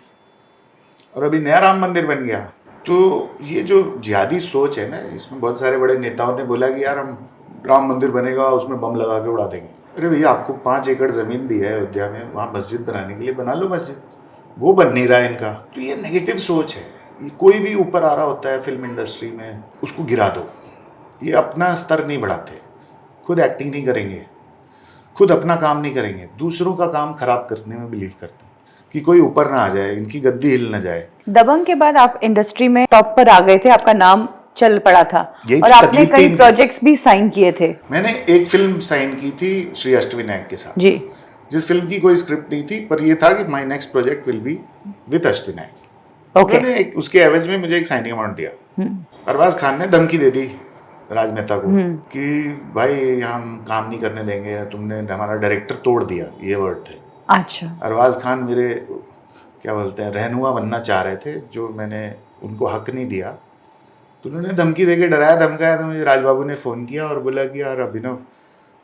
Speaker 1: और अभी नया राम मंदिर बन गया। तो ये जो जिहादी सोच है ना, इसमें बहुत सारे बड़े नेताओं ने बोला कि यार हम राम मंदिर बनेगा, उसमें बम लगा के उड़ा देंगे। अरे भैया, आपको 5 एकड़ ज़मीन दी है अयोध्या में, वहाँ मस्जिद बनाने के लिए बना लो मस्जिद, वो बन नहीं रहा इनका। तो ये नेगेटिव सोच है। ये कोई भी ऊपर आ रहा होता है फिल्म इंडस्ट्री में, उसको गिरा दो। ये अपना स्तर नहीं बढ़ाते, खुद एक्टिंग नहीं करेंगे, खुद अपना काम नहीं करेंगे, दूसरों का काम खराब करने में बिलीव करते हैं कि कोई ऊपर ना आ जाए, इनकी गद्दी हिल ना जाए।
Speaker 2: दबंग के बाद आप इंडस्ट्री में टॉप पर आ गए थे, आपका नाम चल पड़ा था, और
Speaker 1: तो
Speaker 2: आपने कई प्रोजेक्ट्स भी साइन किए थे।
Speaker 1: मैंने एक फिल्म साइन की थी श्री अष्टविनायक के साथ,
Speaker 2: जी,
Speaker 1: जिस फिल्म की कोई स्क्रिप्ट नहीं थी, पर ये था कि my next project will be with Ashtavinayak.
Speaker 2: Okay.
Speaker 1: उन्होंने उसके एवज में मुझे एक साइनिंग अमाउंट दिया। अरबाज खान ने धमकी दे दी राज मेहता को कि भाई यहाँ हम काम नहीं करने देंगे, तुमने हमारा डायरेक्टर तोड़ दिया, ये वर्ड थे।
Speaker 2: अच्छा।
Speaker 1: अरबाज खान मेरे क्या बोलते हैं रहनुमा बनना चाह रहे थे, जो मैंने उनको हक नहीं दिया। तो उन्होंने धमकी देके डराया धमकाया। तो मुझे राजबाबू ने फ़ोन किया और बोला कि यार अभिनव,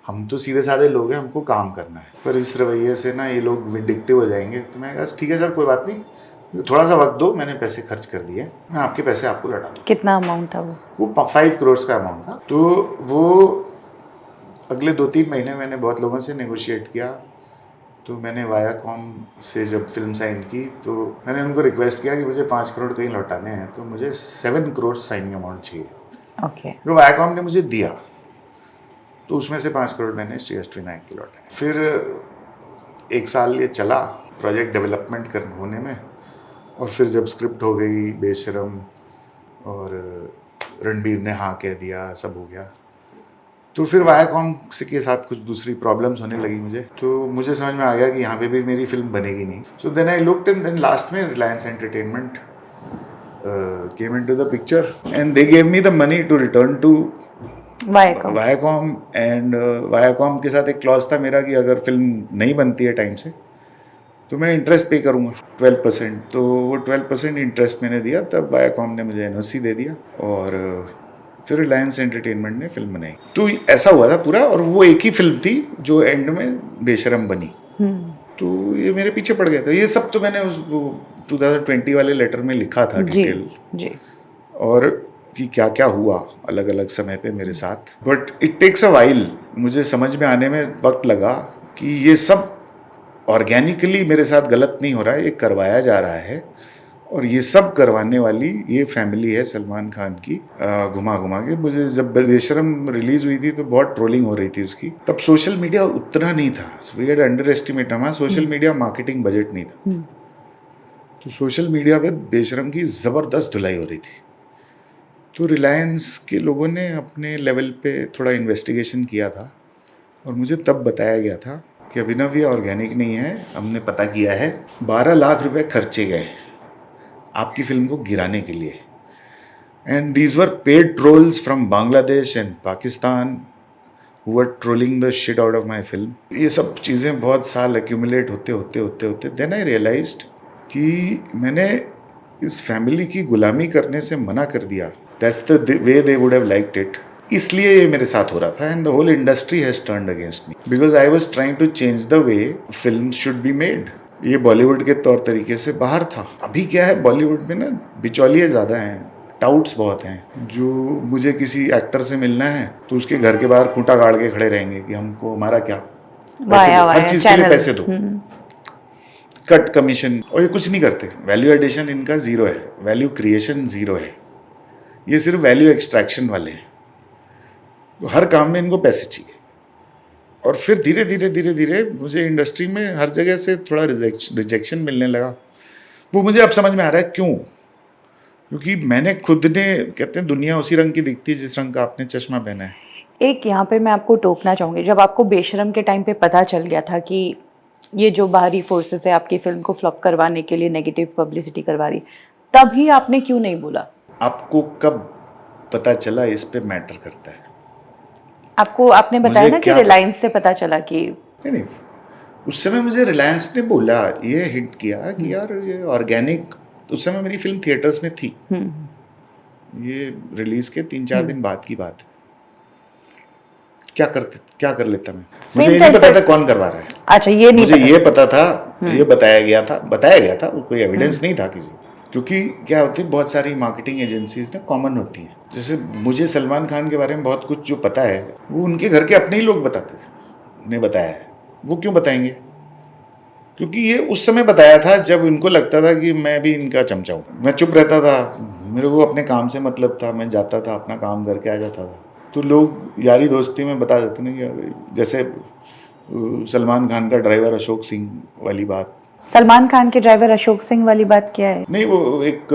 Speaker 1: हम तो सीधे साधे लोग हैं, हमको काम करना है, पर इस रवैये से ना ये लोग विंडिक्टिव हो जाएंगे। तो मैं कहा ठीक है सर, कोई बात नहीं, थोड़ा सा वक्त दो, मैंने पैसे खर्च कर दिए, मैं आपके पैसे आपको लौटा दूँ।
Speaker 2: कितना अमाउंट था वो?
Speaker 1: 5 करोड़ का अमाउंट था। तो वो अगले 2-3 महीने मैंने बहुत लोगों से नेगोशिएट किया। तो मैंने वायाकॉम से जब फिल्म साइन की तो मैंने उनको रिक्वेस्ट किया कि मुझे 5 करोड़ कहीं लौटाने हैं, तो मुझे 7 करोड़ साइनिंग अमाउंट चाहिए।
Speaker 2: ओके।
Speaker 1: जो वायाकॉम ने मुझे दिया, तो उसमें से 5 करोड़ मैंने श्री अष्टविनायक के लौटाए। फिर 1 साल ये चला प्रोजेक्ट डेवलपमेंट होने में, और फिर जब स्क्रिप्ट हो गई बेशरम और रणबीर ने हाँ कह दिया, सब हो गया, तो फिर वायाकॉम के साथ कुछ दूसरी प्रॉब्लम्स होने लगी मुझे। तो मुझे समझ में आ गया कि यहाँ पे भी मेरी फिल्म बनेगी नहीं। So then I looked, and then last में Reliance Entertainment came into the picture and they gave me the money to return to Viacom. And Viacom के साथ एक क्लॉज था मेरा कि अगर फिल्म नहीं बनती है टाइम से तो मैं इंटरेस्ट पे करूँगा 12%। तो वो 12% इंटरेस्ट मैंने दिया, तब वायाकॉम ने मुझे NOC दे दिया, और फिर रिलायंस एंटरटेनमेंट ने फिल्म बनाई। तो ऐसा हुआ था पूरा, और वो एक ही फिल्म थी जो एंड में बेशरम बनी। तो ये मेरे पीछे पड़ गया था। ये सब तो मैंने उस 2020 वाले लेटर में लिखा था डिटेल
Speaker 2: जी।
Speaker 1: और कि क्या क्या हुआ अलग अलग समय पे मेरे साथ। But it takes a while, मुझे समझ में आने में वक्त लगा कि ये सब ऑर्गेनिकली मेरे साथ गलत नहीं हो रहा है, ये करवाया जा रहा है, और ये सब करवाने वाली ये फैमिली है सलमान खान की, घुमा घुमा के। मुझे जब बेशरम रिलीज हुई थी तो बहुत ट्रोलिंग हो रही थी उसकी, तब सोशल मीडिया उतना नहीं था, वी हैड अंडर एस्टिमेट, हमारा सोशल मीडिया मार्केटिंग बजट नहीं था। तो सोशल मीडिया पे बेशरम की ज़बरदस्त धुलाई हो रही थी। तो रिलायंस के लोगों ने अपने लेवल पे थोड़ा इन्वेस्टिगेशन किया था और मुझे तब बताया गया था कि अभिनव ये ऑर्गेनिक नहीं है, हमने पता किया है 12 लाख रुपए खर्चे गए आपकी फिल्म को गिराने के लिए। And these were paid trolls from Bangladesh and Pakistan who were trolling the shit out of my film। ये सब चीज़ें बहुत साल एक्यूमुलेट होते होते होते होते देन आई रियलाइज्ड कि मैंने इस फैमिली की गुलामी करने से मना कर दिया। That's the way they would have liked it. इसलिए ये मेरे साथ हो रहा था and the whole industry has turned against me because I was trying to change the way film should be made. ये बॉलीवुड के तौर तरीके से बाहर था। अभी क्या है, बॉलीवुड में ना बिचौलिए ज़्यादा हैं, टाउट्स बहुत हैं। जो मुझे किसी एक्टर से मिलना है तो उसके घर के बाहर खूंटा गाड़ के खड़े रहेंगे कि हमको हमारा क्या, पैसे दो, हर चीज़ के लिए पैसे दो, कट कमीशन, और ये कुछ नहीं करते। वैल्यू एडिशन इनका जीरो है, वैल्यू क्रिएशन जीरो है, ये सिर्फ वैल्यू एक्सट्रैक्शन वाले हैं। तो हर काम में इनको पैसे चाहिए। और फिर धीरे धीरे धीरे धीरे मुझे इंडस्ट्री में हर जगह से थोड़ा रिजेक्शन मिलने लगा। वो मुझे अब समझ में आ रहा है क्यों, क्योंकि मैंने खुद ने, कहते हैं दुनिया उसी रंग की दिखती है जिस रंग का आपने चश्मा पहना है।
Speaker 2: एक यहाँ पे मैं आपको टोकना चाहूँगी, जब आपको बेशरम के टाइम पे पता चल गया था कि ये जो बाहरी फोर्सेस है आपकी फिल्म को फ्लॉप करवाने के लिए नेगेटिव पब्लिसिटी करवा रही, तभी आपने क्यों नहीं बोला?
Speaker 1: आपको कब पता चला इस पे मैटर करता है।
Speaker 2: आपको, आपने बताया ना कि रिलायंस से पता चला कि
Speaker 1: नहीं, उस समय मुझे रिलायंस ने बोला, ये हिंट किया कि यार ये ऑर्गेनिक। उस समय मेरी फिल्म थिएटर्स में थी, ये रिलीज के 3-4 दिन बाद की बात। क्या कर लेता मैं, मुझे ये नहीं पता था कौन करवा रहा है।
Speaker 2: अच्छा, ये नहीं
Speaker 1: मुझे ये पता था, ये बताया गया था, कोई एविडेंस नहीं था किसी। क्योंकि क्या होती है, बहुत सारी मार्केटिंग एजेंसीज ना कॉमन होती हैं। जैसे मुझे सलमान खान के बारे में बहुत कुछ जो पता है वो उनके घर के अपने ही लोग बताते थे, ने बताया है। वो क्यों बताएंगे, क्योंकि ये उस समय बताया था जब उनको लगता था कि मैं भी इनका चमचा हूँ। मैं चुप रहता था, मेरे को अपने काम से मतलब था, मैं जाता था अपना काम करके आ जाता था। तो लोग यारी दोस्ती में बता देते ना, यार जैसे सलमान खान का ड्राइवर अशोक सिंह वाली बात।
Speaker 2: सलमान खान के ड्राइवर अशोक सिंह वाली बात क्या है?
Speaker 1: नहीं, वो एक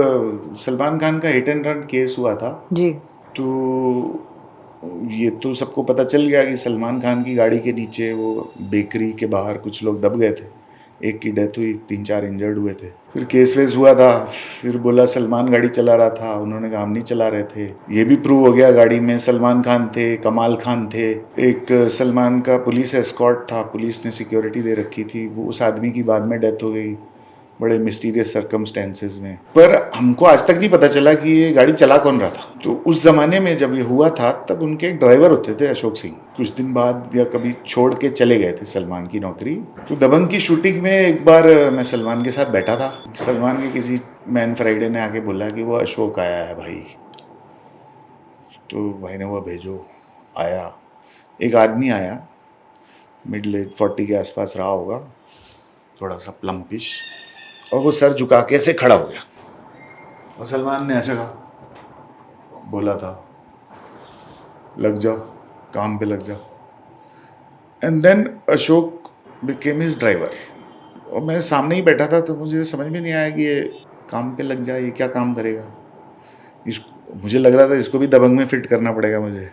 Speaker 1: सलमान खान का हिट एंड रन केस हुआ था
Speaker 2: जी।
Speaker 1: तो ये तो सबको पता चल गया कि सलमान खान की गाड़ी के नीचे वो बेकरी के बाहर कुछ लोग दब गए थे, एक की डेथ हुई, 3-4 इंजर्ड हुए थे। फिर केस वेस हुआ था, फिर बोला सलमान गाड़ी चला रहा था, उन्होंने कहा हम नहीं चला रहे थे। ये भी प्रूव हो गया, गाड़ी में सलमान खान थे, कमाल खान थे, एक सलमान का पुलिस एस्कॉर्ट था, पुलिस ने सिक्योरिटी दे रखी थी। वो उस आदमी की बाद में डेथ हो गई बड़े मिस्टीरियस सर्कमस्टेंसेस में। पर हमको आज तक नहीं पता चला कि ये गाड़ी चला कौन रहा था। तो उस जमाने में जब ये हुआ था तब उनके एक ड्राइवर होते थे अशोक सिंह, कुछ दिन बाद या कभी छोड़ के चले गए थे सलमान की नौकरी। तो दबंग की शूटिंग में एक बार मैं सलमान के साथ बैठा था, सलमान के किसी मैन फ्राइडे ने आके बोला कि वो अशोक आया है भाई। तो भाई ने वो भेजो, आया एक आदमी आया, मिड लेट 40 के आसपास रहा होगा, थोड़ा सा प्लम्पिश, और वो सर झुका के ऐसे खड़ा हो गया और सलमान ने ऐसे कहा, बोला था लग जाओ काम पे लग जाओ। And then Ashok became his driver. और मैं सामने ही बैठा था तो मुझे समझ में नहीं आया कि ये काम पे लग जाए, ये क्या काम करेगा। इसको मुझे लग रहा था इसको भी दबंग में फिट करना पड़ेगा मुझे।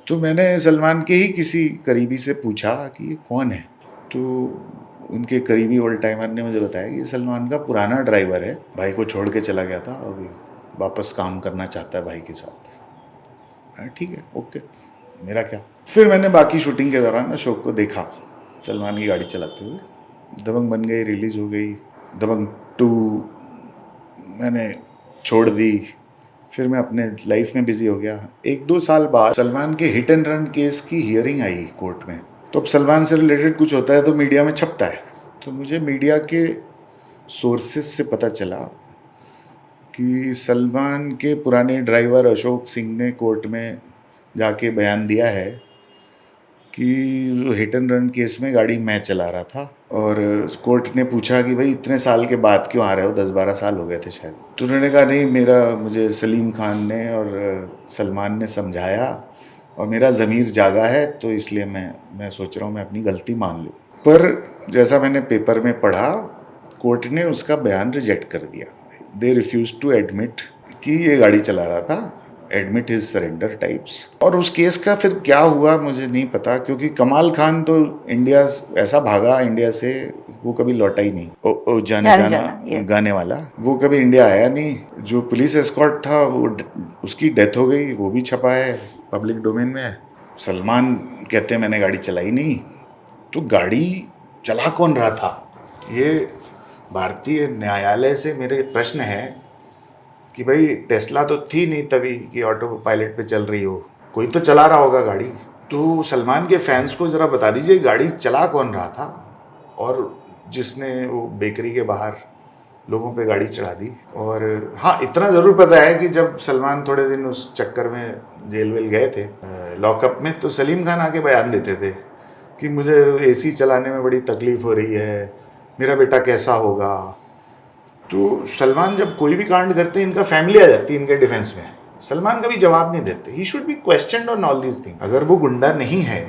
Speaker 1: तो मैंने सलमान के ही किसी करीबी से पूछा कि ये कौन है। तो उनके करीबी ओल्ड टाइमर ने मुझे बताया कि सलमान का पुराना ड्राइवर है, भाई को छोड़ के चला गया था, अभी वापस काम करना चाहता है भाई के साथ। ठीक है, ओके, मेरा क्या। फिर मैंने बाकी शूटिंग के दौरान अशोक को देखा सलमान की गाड़ी चलाते हुए। दबंग बन गई, रिलीज़ हो गई, दबंग 2 मैंने छोड़ दी। फिर मैं अपने लाइफ में बिजी हो गया। 1-2 साल बाद सलमान के हिट एंड रन केस की हियरिंग आई कोर्ट में। तो अब सलमान से रिलेटेड कुछ होता है तो मीडिया में छपता है। तो मुझे मीडिया के सोर्सेस से पता चला कि सलमान के पुराने ड्राइवर अशोक सिंह ने कोर्ट में जाके बयान दिया है कि हिट एंड रन केस में गाड़ी मैं चला रहा था और कोर्ट ने पूछा कि भाई इतने साल के बाद क्यों आ रहे हो, 10-12 साल हो गए थे शायद। तो उन्होंने कहा नहीं, मुझे सलीम खान ने और सलमान ने समझाया और मेरा ज़मीर जागा है, तो इसलिए मैं सोच रहा हूँ मैं अपनी गलती मान लूँ। पर जैसा मैंने पेपर में पढ़ा, कोर्ट ने उसका बयान रिजेक्ट कर दिया। दे रिफ्यूज टू एडमिट कि ये गाड़ी चला रहा था, एडमिट हिज सरेंडर टाइप्स। और उस केस का फिर क्या हुआ मुझे नहीं पता, क्योंकि कमाल खान तो इंडिया ऐसा भागा इंडिया से, वो कभी लौटा ही नहीं। ओ जाने जाना
Speaker 2: yes.
Speaker 1: गाने वाला, वो कभी इंडिया आया नहीं। जो पुलिस एस्कॉर्ट था वो उसकी डेथ हो गई, वो भी छपा है, पब्लिक डोमेन में है। सलमान कहते हैं मैंने गाड़ी चलाई नहीं, तो गाड़ी चला कौन रहा था? ये भारतीय न्यायालय से मेरे प्रश्न है कि भाई टेस्ला तो थी नहीं तभी कि ऑटो पायलट पे चल रही हो, कोई तो चला रहा होगा गाड़ी। तो सलमान के फैंस को ज़रा बता दीजिए गाड़ी चला कौन रहा था, और जिसने वो बेकरी के बाहर लोगों पे गाड़ी चढ़ा दी। और हाँ, इतना ज़रूर पता है कि जब सलमान थोड़े दिन उस चक्कर में जेल वेल गए थे लॉकअप में, तो सलीम खान आके बयान देते थे कि मुझे एसी चलाने में बड़ी तकलीफ़ हो रही है, मेरा बेटा कैसा होगा। तो सलमान जब कोई भी कांड करते हैं, इनका फैमिली आ जाती है इनके डिफेंस में। सलमान कभी जवाब नहीं देते। He should be questioned on all these thing. अगर वो गुंडा नहीं है,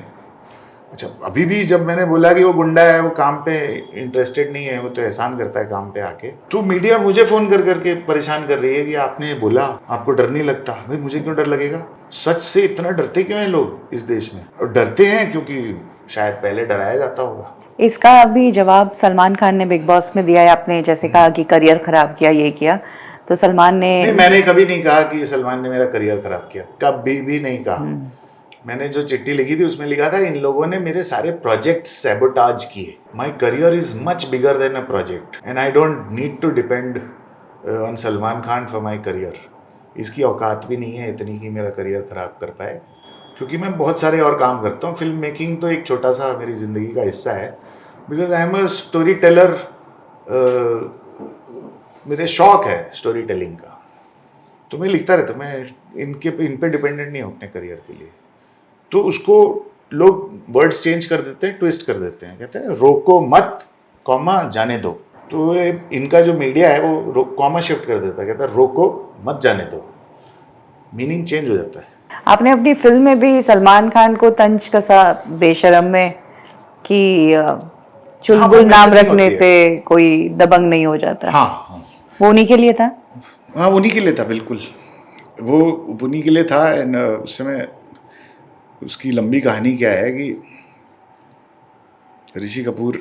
Speaker 1: अच्छा अभी भी जब मैंने बोला कि वो गुंडा है, वो काम पे इंटरेस्टेड नहीं है, वो तो एहसान करता है काम पे आके, तो मीडिया मुझे फोन कर करके परेशान कर रही है कि आपने बोला, आपको डर नहीं लगता। भाई मुझे क्यों डर लगेगा? सच से इतना डरते क्यों हैं लोग इस देश में? और डरते हैं क्योंकि शायद पहले डराया जाता होगा।
Speaker 2: इसका भी जवाब सलमान खान ने बिग बॉस में दिया है। आपने जैसे कहा कि करियर खराब किया, ये किया, तो सलमान ने
Speaker 1: नहीं, मैंने कभी नहीं कहा कि सलमान ने मेरा करियर खराब किया, कभी भी नहीं कहा। मैंने जो चिट्ठी लिखी थी उसमें लिखा था इन लोगों ने मेरे सारे प्रोजेक्ट सैबोटाज किए। My career is much bigger than a project and I don't need to depend on Salman Khan for my career. इसकी औकात भी नहीं है इतनी कि मेरा करियर खराब कर पाए, क्योंकि मैं बहुत सारे और काम करता हूँ। फिल्म मेकिंग तो एक छोटा सा मेरी ज़िंदगी का हिस्सा है, because I am a story teller. मेरे शौक है स्टोरी टेलिंग का, तो मैं लिखता रहता। मैं इन पे डिपेंडेंट नहीं हूँ अपने करियर के लिए। तो उसको लोग वर्ड्स चेंज कर देते हैं, ट्विस्ट कर देते हैं, कहते हैं रोको मत, कॉमा जाने दो। तो इनका जो मीडिया है वो कॉमा शिफ्ट कर देता है, कहता है रोको मत जाने दो, मीनिंग चेंज हो जाता है।
Speaker 2: आपने अपनी फिल्म में भी सलमान खान को तंज कसा बेशरम में कि चुलबुल नाम रखने से कोई दबंग नहीं हो जाता।
Speaker 1: हाँ हाँ,
Speaker 2: वो उन्हीं के लिए था।
Speaker 1: हाँ उन्हीं के लिए था, बिल्कुल वो उन्हीं के लिए था। एंड उस समय उसकी लंबी कहानी क्या है कि ऋषि कपूर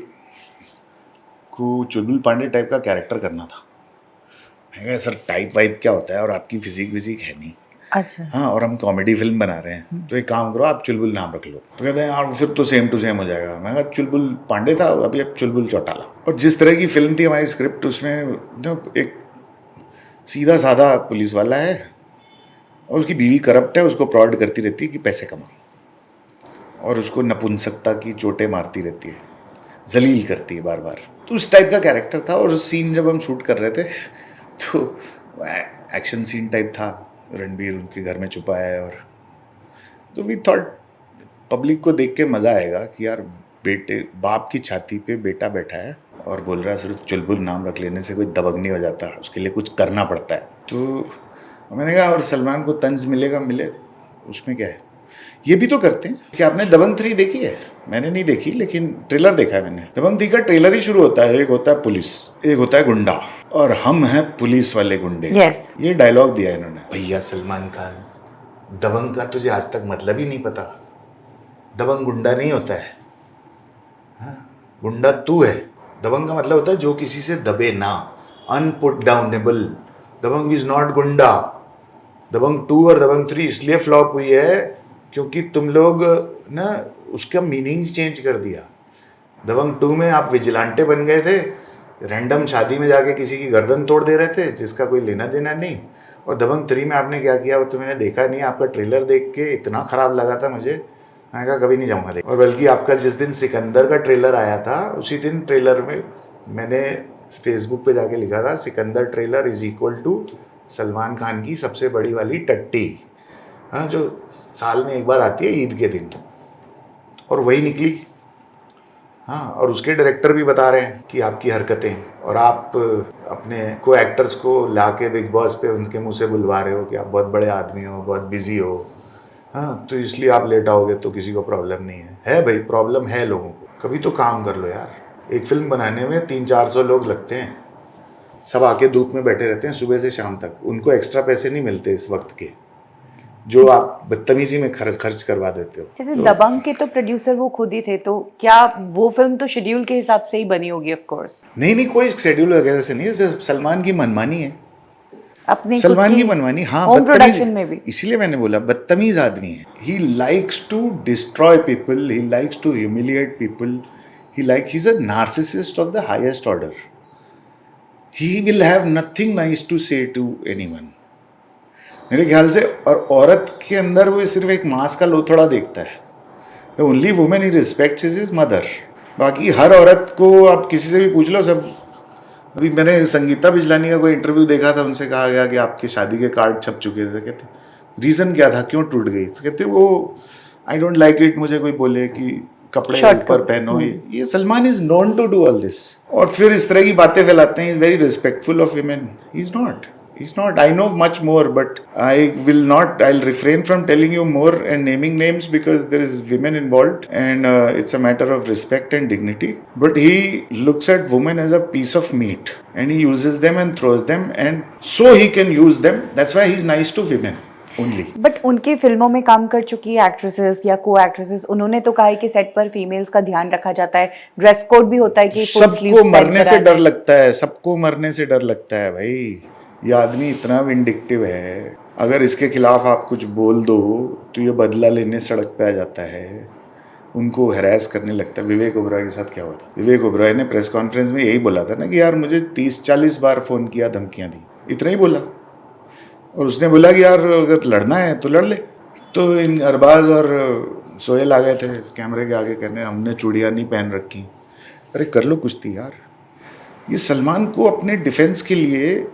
Speaker 1: को चुलबुल पांडे टाइप का कैरेक्टर करना था। मैं कहा सर टाइप वाइप क्या होता है, और आपकी फिजिक विजिक है नहीं।
Speaker 2: अच्छा।
Speaker 1: हाँ, और हम कॉमेडी फिल्म बना रहे हैं, तो एक काम करो आप चुलबुल नाम रख लो। तो कहते हैं यार फिर तो सेम टू सेम हो जाएगा। मैं कहा चुलबुल पांडे था, अभी अब चुलबुल चौटाला। और जिस तरह की फिल्म थी हमारी स्क्रिप्ट, उसमें एक सीधा साधा पुलिस वाला है और उसकी बीवी करप्ट है, उसको प्रॉड करती रहती है कि पैसे कमा, और उसको नपुंसकता की चोटें मारती रहती है, जलील करती है बार बार। तो उस टाइप का कैरेक्टर था। और उस सीन जब हम शूट कर रहे थे तो एक्शन सीन टाइप था, रणबीर उनके घर में छुपा है। और तो वी थॉट पब्लिक को देख के मज़ा आएगा कि यार बेटे, बाप की छाती पे बेटा बैठा है और बोल रहा है सिर्फ चुलबुल नाम रख लेने से कोई दबंग नहीं हो जाता, उसके लिए कुछ करना पड़ता है। तो मैंने कहा और सलमान को तंज मिलेगा, मिले, उसमें क्या है। ये भी तो करते हैं कि आपने दबंग 3 देखी है? मैंने नहीं देखी, लेकिन ट्रेलर देखा है मैंने। दबंग 3 का ट्रेलर ही शुरू होता है, एक होता है पुलिस, एक होता है गुंडा, और हम हैं पुलिस वाले गुंडे।
Speaker 2: Yes.
Speaker 1: ये डायलॉग दिया इन्होंने। भैया सलमान खान, दबंग का तुझे आज तक मतलब ही नहीं पता। दबंग गुंडा नहीं होता है, हाँ, गुंडा तू है। दबंग का मतलब होता है जो किसी से दबे ना, अनपुट डाउनेबल। दबंग इज नॉट गुंडा। दबंग 2 और दबंग 3 इसलिए फ्लॉप हुई है क्योंकि तुम लोग ना उसका मीनिंग चेंज कर दिया। दबंग 2 में आप विजिलेंटे बन गए थे, रैंडम शादी में जाके किसी की गर्दन तोड़ दे रहे थे जिसका कोई लेना देना नहीं। और दबंग 3 में आपने क्या किया वो तो मैंने देखा नहीं। आपका ट्रेलर देख के इतना ख़राब लगा था मुझे, मैंने कहा कभी नहीं जाऊँगा देख। और बल्कि आपका जिस दिन सिकंदर का ट्रेलर आया था, उसी दिन ट्रेलर में मैंने फेसबुक पे जाके लिखा था Sikandar trailer is equal to Salman Khan की सबसे बड़ी वाली टट्टी, हाँ, जो साल में एक बार आती है ईद के दिन। और वही निकली। हाँ, और उसके डायरेक्टर भी बता रहे हैं कि आपकी हरकतें, और आप अपने को एक्टर्स को ला के बिग बॉस पे उनके मुंह से बुलवा रहे हो कि आप बहुत बड़े आदमी हो, बहुत बिजी हो, हाँ, तो इसलिए आप लेट आओगे तो किसी को प्रॉब्लम नहीं है भाई, प्रॉब्लम है लोगों को। कभी तो काम कर लो यार। एक फिल्म बनाने में 300-400 लोग लगते हैं, सब आके धूप में बैठे रहते हैं सुबह से शाम तक, उनको एक्स्ट्रा पैसे नहीं मिलते इस वक्त के, जो आप बदतमीजी में खर्च करवा देते हो।
Speaker 2: जैसे दबंग के तो प्रोड्यूसर वो खुद ही थे, तो क्या वो फिल्म तो शेड्यूल के हिसाब से ही बनी होगी ऑफ कोर्स?
Speaker 1: नहीं, कोई शेड्यूल वगैरह से नहीं है, सलमान की मनमानी है,
Speaker 2: अपनी
Speaker 1: सलमान की मनमानी। हाँ,
Speaker 2: होम
Speaker 1: बदतमीज
Speaker 2: प्रोडक्शन में भी।
Speaker 1: इसीलिए मैंने बोला बदतमीज आदमी है। He likes to destroy people, he likes to humiliate people, he is a narcissist of the highest order. He will have nothing nice to say to anyone, मेरे ख्याल से। और औरत के अंदर वो सिर्फ एक मांस का लोथड़ा देखता है। The only women he respects is his mother. बाकी हर औरत को आप किसी से भी पूछ लो, सब। अभी मैंने संगीता बिजलानी का कोई इंटरव्यू देखा था, उनसे कहा गया कि आपके शादी के कार्ड छप चुके थे। कहते रीज़न क्या था, क्यों टूट गई? तो कहते वो आई डोंट लाइक इट, मुझे कोई बोले कि कपड़े ऊपर पहनो। ये Salman is known to do all this, और फिर इस तरह की बातें फैलाते हैं। Is very respectful of women, he is not. He's not. I know much more, but I'll refrain from telling you more and naming names because there is women involved, and it's a matter of respect and dignity. But he looks at women as a piece of meat, and he uses them and throws them, and so he can use them. That's why he's nice to women only.
Speaker 2: But उनकी फिल्मों में काम कर चुकी actresses या को actresses, उन्होंने तो कहा है कि सेट पर फीमेल्स का ध्यान रखा जाता है, ड्रेस कोड भी होता है कि
Speaker 1: सबको मरने से डर लगता है, सबको मरने से डर लगता है भाई। ये आदमी इतना विंडिक्टिव है, अगर इसके खिलाफ आप कुछ बोल दो तो ये बदला लेने सड़क पे आ जाता है, उनको हैरेस करने लगता है। विवेक ओबरॉय के साथ क्या हुआ था? विवेक ओबरॉय ने प्रेस कॉन्फ्रेंस में यही बोला था ना कि यार मुझे 30-40 बार फ़ोन किया, धमकियाँ दी, इतना ही बोला। और उसने बोला कि यार अगर लड़ना है तो लड़ ले। तो इन अरबाज और सोहेल आ गए थे कैमरे के आगे कहने हमने चूड़ियाँ नहीं पहन रखी। अरे कर लो कुश्ती यार। ये सलमान को अपने डिफेंस के लिए,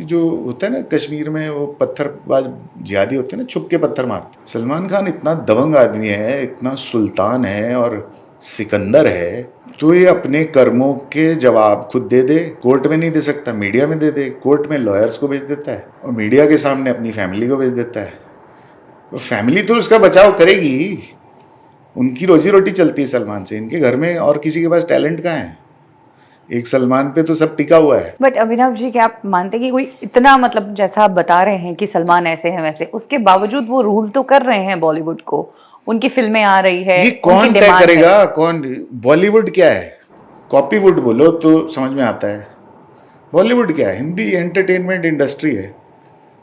Speaker 1: जो होता है ना कश्मीर में वो पत्थरबाज जिहादी होते हैं ना, छुप के पत्थर मारते। सलमान खान इतना दबंग आदमी है, इतना सुल्तान है और सिकंदर है, तो ये अपने कर्मों के जवाब खुद दे दे। कोर्ट में नहीं दे सकता, मीडिया में दे दे। कोर्ट में लॉयर्स को भेज देता है और मीडिया के सामने अपनी फैमिली को भेज देता है। तो फैमिली तो उसका बचाव करेगी, उनकी रोजी रोटी चलती है सलमान से। इनके घर में और किसी के पास टैलेंट कहाँ है? एक सलमान पे तो सब टिका हुआ है।
Speaker 2: बट अभिनव जी, क्या आप मानते हैं कि कोई इतना, मतलब जैसा आप बता रहे हैं कि सलमान ऐसे हैं वैसे, उसके बावजूद वो रूल तो कर रहे हैं बॉलीवुड को, उनकी फिल्में आ रही है,
Speaker 1: ये कौन तय करेगा? कौन? बॉलीवुड क्या है? कॉपीवुड बोलो तो समझ में आता है। बॉलीवुड क्या है? हिंदी एंटरटेनमेंट इंडस्ट्री है,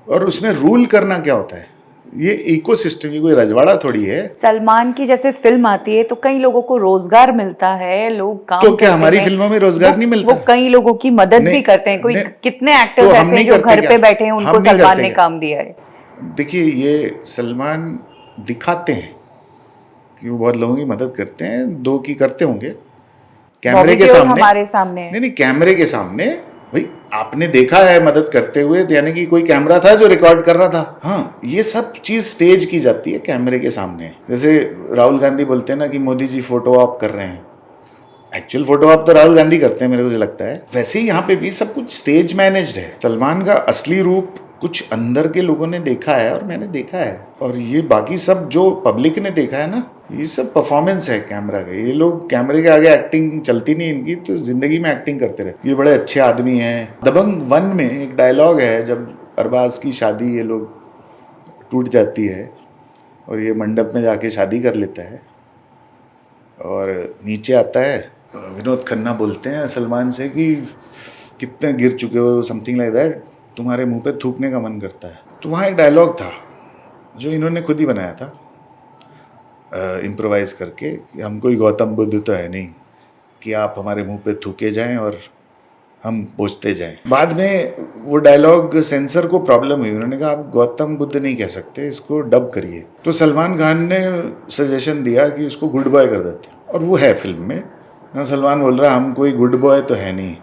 Speaker 1: और उसमें रूल करना क्या होता है? ये इकोसिस्टम, ये कोई रजवाड़ा थोड़ी है।
Speaker 2: सलमान की जैसे फिल्म आती है तो कई लोगों को रोजगार मिलता है, लोग काम
Speaker 1: तो क्या हमारी फिल्मों में रोजगार नहीं मिलता?
Speaker 2: वो कई लोगों की मदद भी करते हैं। कोई कितने एक्टर्स
Speaker 1: तो
Speaker 2: ऐसे हैं जो घर पे बैठे हैं, उनको सलमान ने काम दिया है।
Speaker 1: देखिए, ये सलमान दिखाते हैं कि वो बहुत लोगों की मदद करते हैं, दो की करते होंगे कैमरे के सामने,
Speaker 2: हमारे सामने।
Speaker 1: नहीं कैमरे के सामने भाई आपने देखा है मदद करते हुए, यानी कि कोई कैमरा था जो रिकॉर्ड कर रहा था। हाँ, ये सब चीज स्टेज की जाती है कैमरे के सामने। जैसे राहुल गांधी बोलते हैं ना कि मोदी जी फोटो ऑप कर रहे हैं, एक्चुअल फोटो ऑप तो राहुल गांधी करते हैं मेरे को लगता है। वैसे ही यहाँ पे भी सब कुछ स्टेज मैनेज्ड है। सलमान का असली रूप कुछ अंदर के लोगों ने देखा है और मैंने देखा है, और ये बाकी सब जो पब्लिक ने देखा है ना, ये सब परफॉर्मेंस है कैमरा का। ये लोग कैमरे के आगे एक्टिंग चलती नहीं इनकी, तो जिंदगी में एक्टिंग करते रहते। ये बड़े अच्छे आदमी हैं। दबंग 1 में एक डायलॉग है, जब अरबाज की शादी ये लोग टूट जाती है और ये मंडप में जाके शादी कर लेता है, और नीचे आता है, विनोद खन्ना बोलते हैं सलमान से कि कितने गिर चुके हो, समथिंग लाइक दैट, तुम्हारे मुंह पे थूकने का मन करता है। तो वहाँ एक डायलॉग था जो इन्होंने खुद ही बनाया था, इम्प्रोवाइज करके, कि हम कोई गौतम बुद्ध तो है नहीं कि आप हमारे मुंह पे थूके जाएं और हम पूछते जाएं। बाद में वो डायलॉग सेंसर को प्रॉब्लम हुई, उन्होंने कहा आप गौतम बुद्ध नहीं कह सकते, इसको डब करिए। तो सलमान खान ने सजेशन दिया कि इसको गुड बॉय कर देते हैं, और वो है फिल्म में। सलमान बोल रहा हम कोई गुड बॉय तो है नहीं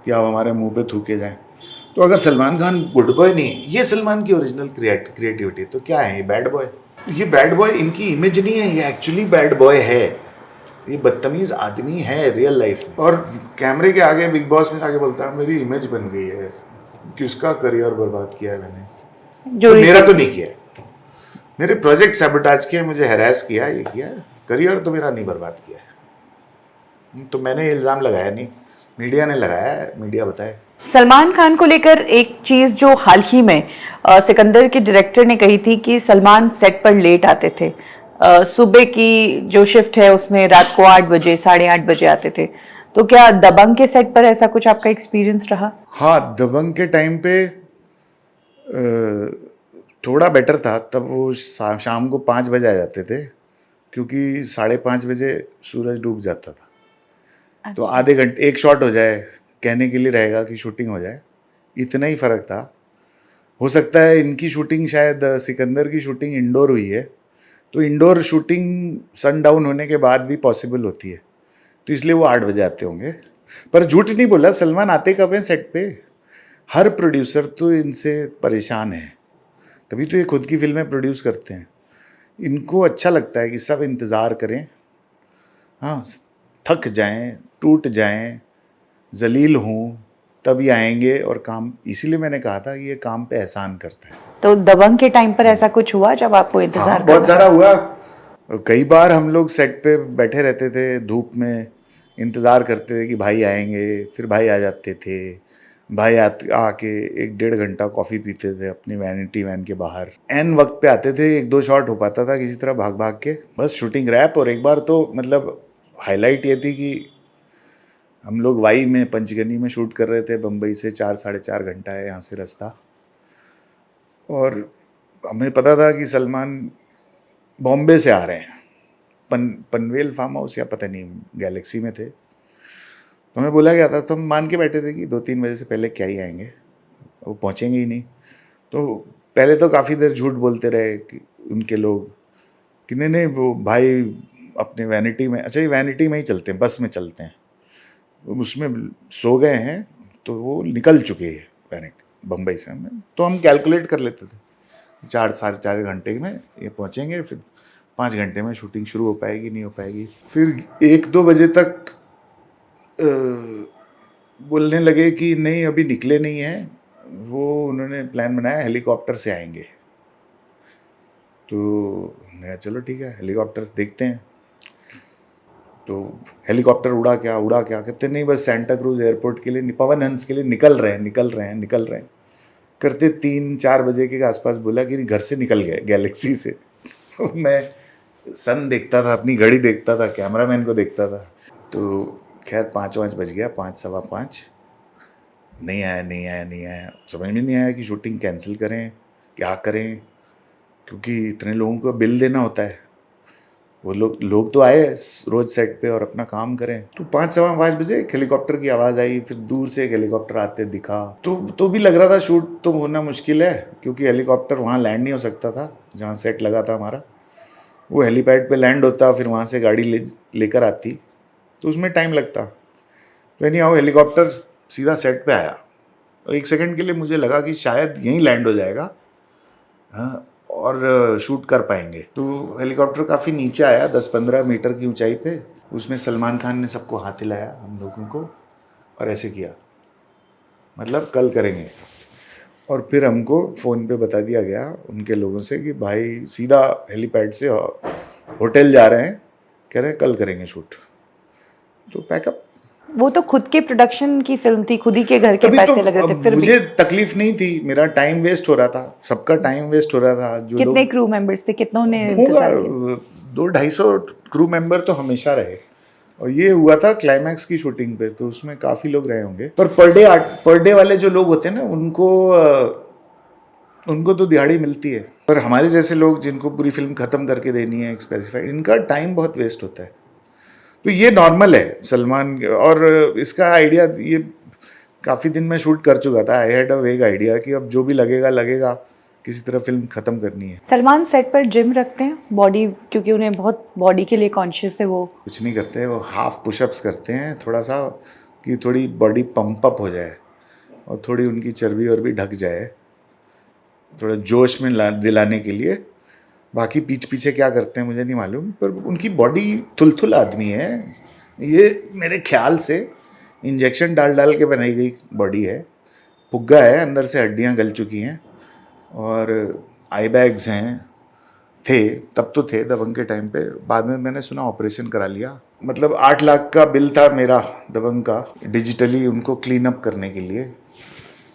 Speaker 1: कि आप हमारे मुंह पे थूके जाएं। तो अगर सलमान खान गुड बॉय नहीं, ये सलमान की ओरिजिनल क्रिएटिविटी, तो क्या है ये बैड बॉय? ये बैड बॉय इनकी इमेज नहीं है, ये एक्चुअली बैड बॉय है, ये बदतमीज आदमी है रियल लाइफ में। और कैमरे के आगे बिग बॉस में आगे बोलता है मेरी इमेज बन गई है। किसका करियर बर्बाद किया है मैंने?
Speaker 2: जो
Speaker 1: तो मेरा तो
Speaker 2: recently-
Speaker 1: नहीं किया है। मेरे प्रोजेक्ट सैबोटाज किए, मुझे हैरेस किया, ये किया, करियर तो मेरा नहीं बर्बाद किया है। तो मैंने इल्ज़ाम लगाया नहीं, मीडिया ने लगाया है, मीडिया बताए।
Speaker 2: सलमान खान को लेकर एक चीज जो हाल ही में सिकंदर के डायरेक्टर ने कही थी कि सलमान सेट पर लेट आते थे। सुबह की जो शिफ्ट है उसमें रात को 8 बजे 8:30 बजे आते थे। तो क्या दबंग के सेट पर ऐसा कुछ आपका एक्सपीरियंस रहा?
Speaker 1: हाँ, दबंग के टाइम पे थोड़ा बेटर था, तब वो शाम को 5 बजे आ जाते थे, क्योंकि 5:30 बजे सूरज डूब जाता था। तो आधे घंटे एक शॉट हो जाए, कहने के लिए रहेगा कि शूटिंग हो जाए, इतना ही फ़र्क था। हो सकता है इनकी शूटिंग शायद सिकंदर की शूटिंग इंडोर हुई है, तो इंडोर शूटिंग सनडाउन होने के बाद भी पॉसिबल होती है, तो इसलिए वो 8 बजे आते होंगे। पर झूठ नहीं बोला, सलमान आते कब हैं सेट पे? हर प्रोड्यूसर तो इनसे परेशान है, तभी तो ये खुद की फिल्में प्रोड्यूस करते हैं। इनको अच्छा लगता है कि सब इंतज़ार करें, हाँ, थक जाएं, टूट जाएं, जलील हों, तभी आएंगे और काम। इसीलिए मैंने कहा था कि ये काम पे एहसान करता है।
Speaker 2: तो दबंग के टाइम पर ऐसा कुछ हुआ जब आपको इंतजार
Speaker 1: हाँ, बहुत सारा हुआ। कई बार हम लोग सेट पे बैठे रहते थे, धूप में इंतज़ार करते थे कि भाई आएंगे, फिर भाई आ जाते थे। भाई आके 1-1.5 घंटा कॉफ़ी पीते थे अपनी वैनिटी वैन के बाहर। एन वक्त पे आते थे, 1-2 शॉट हो पाता था किसी तरह भाग भाग के, बस शूटिंग रैप। और एक बार तो मतलब हाईलाइट ये थी कि हम लोग वाई में पंचगनी में शूट कर रहे थे, बम्बई से 4-4.5 घंटा है यहाँ से रास्ता, और हमें पता था कि सलमान बॉम्बे से आ रहे हैं, पनवेल फार्म हाउस या पता नहीं गैलेक्सी में थे। तो हमें बोला गया था, तो हम मान के बैठे थे कि 2-3 बजे से पहले क्या ही आएंगे, वो पहुँचेंगे ही नहीं। तो पहले तो काफ़ी देर झूठ बोलते रहे कि उनके लोग कि नहीं नहीं वो भाई अपने वैनिटी में, अच्छा ये वैनिटी में ही चलते हैं, बस में चलते हैं, उसमें सो गए हैं, तो वो निकल चुके हैं वैनिटी बम्बई से। हमें तो हम कैलकुलेट कर लेते थे 4-4.5 घंटे में ये पहुँचेंगे, फिर 5 घंटे में शूटिंग शुरू हो पाएगी, नहीं हो पाएगी। फिर 1-2 बजे तक बोलने लगे कि नहीं अभी निकले नहीं हैं, वो उन्होंने प्लान बनाया हेलीकॉप्टर से आएंगे। तो मैं कहा चलो ठीक है, हेलीकॉप्टर देखते हैं। तो हेलीकॉप्टर उड़ा क्या कहते नहीं, बस सेंटा क्रूज एयरपोर्ट के लिए, पवन हंस के लिए निकल रहे हैं करते 3-4 बजे के आसपास बोला कि घर से निकल गए, गैलेक्सी से। मैं सन देखता था, अपनी घड़ी देखता था, कैमरामैन को देखता था। तो खैर 5 बज गया, 5 सवा 5, नहीं आया। समझ में नहीं आया कि शूटिंग कैंसिल करें, क्या करें, क्योंकि इतने लोगों को बिल देना होता है। वो लोग तो आए रोज सेट पे और अपना काम करें। तो 5 सवा 5 बजे एक हेलीकॉप्टर की आवाज़ आई, फिर दूर से एक हेलीकॉप्टर आते दिखा। तो भी लग रहा था शूट तो होना मुश्किल है, क्योंकि हेलीकॉप्टर वहाँ लैंड नहीं हो सकता था जहाँ सेट लगा था हमारा। वो हेलीपैड पे लैंड होता, फिर वहाँ से गाड़ी लेकर आती, तो उसमें टाइम लगता। तो एनी हाउ हेलीकॉप्टर सीधा सेट पे आया, और 1 सेकंड के लिए मुझे लगा कि शायद यहीं लैंड हो जाएगा, हाँ, और शूट कर पाएंगे। तो हेलीकॉप्टर काफ़ी नीचे आया, 10-15 मीटर की ऊंचाई पे। उसमें सलमान खान ने सबको हाथ हिलाया, हम लोगों को, और ऐसे किया, मतलब कल करेंगे। और फिर हमको फ़ोन पे बता दिया गया उनके लोगों से कि भाई सीधा हेलीपैड से होटल जा रहे हैं, कह रहे हैं कल करेंगे शूट। तो पैकअप।
Speaker 2: वो तो खुद के प्रोडक्शन की फिल्म थी, खुद ही के घर के
Speaker 1: तभी
Speaker 2: पैसे
Speaker 1: तो
Speaker 2: लगे थे,
Speaker 1: अब
Speaker 2: फिर
Speaker 1: मुझे
Speaker 2: भी
Speaker 1: तकलीफ नहीं थी, मेरा टाइम वेस्ट हो रहा था, सबका टाइम वेस्ट हो रहा था। जो
Speaker 2: कितने
Speaker 1: लोग
Speaker 2: क्रू मेंबर्स थे, कितनों ने
Speaker 1: होगा
Speaker 2: इंतजार किया?
Speaker 1: 200-250 क्रू मेंबर तो हमेशा रहे, और ये हुआ था क्लाइमैक्स की शूटिंग पे, तो उसमें काफ़ी लोग रहे होंगे। पर पर डे वाले जो लोग होते हैं ना, उनको तो दिहाड़ी मिलती है, पर हमारे जैसे लोग जिनको पूरी फिल्म ख़त्म करके देनी है एक स्पेसिफाइड, इनका टाइम बहुत वेस्ट होता है। तो ये नॉर्मल है सलमान, और इसका आइडिया ये काफ़ी दिन में शूट कर चुका था। आई हैड अ वेग आइडिया कि अब जो भी लगेगा किसी तरह फिल्म ख़त्म करनी है।
Speaker 2: सलमान सेट पर जिम रखते हैं बॉडी, क्योंकि उन्हें बहुत बॉडी के लिए कॉन्शियस है वो?
Speaker 1: कुछ नहीं करते, वो हाफ पुशअप्स करते हैं, थोड़ा सा कि थोड़ी बॉडी पंप अप हो जाए और थोड़ी उनकी चर्बी और भी ढक जाए, थोड़ा जोश में दिलाने के लिए बाकी पीछे क्या करते हैं मुझे नहीं मालूम, पर उनकी बॉडी थुलथुल आदमी है। ये मेरे ख्याल से इंजेक्शन डाल डाल के बनाई गई बॉडी है। पुग्गा है, अंदर से हड्डियां गल चुकी हैं, और आई बैग्स हैं, थे तब तो थे दबंग के टाइम पे। बाद में मैंने सुना ऑपरेशन करा लिया। मतलब 8 लाख का बिल था मेरा दबंग का, डिजिटली उनको क्लीन अप करने के लिए।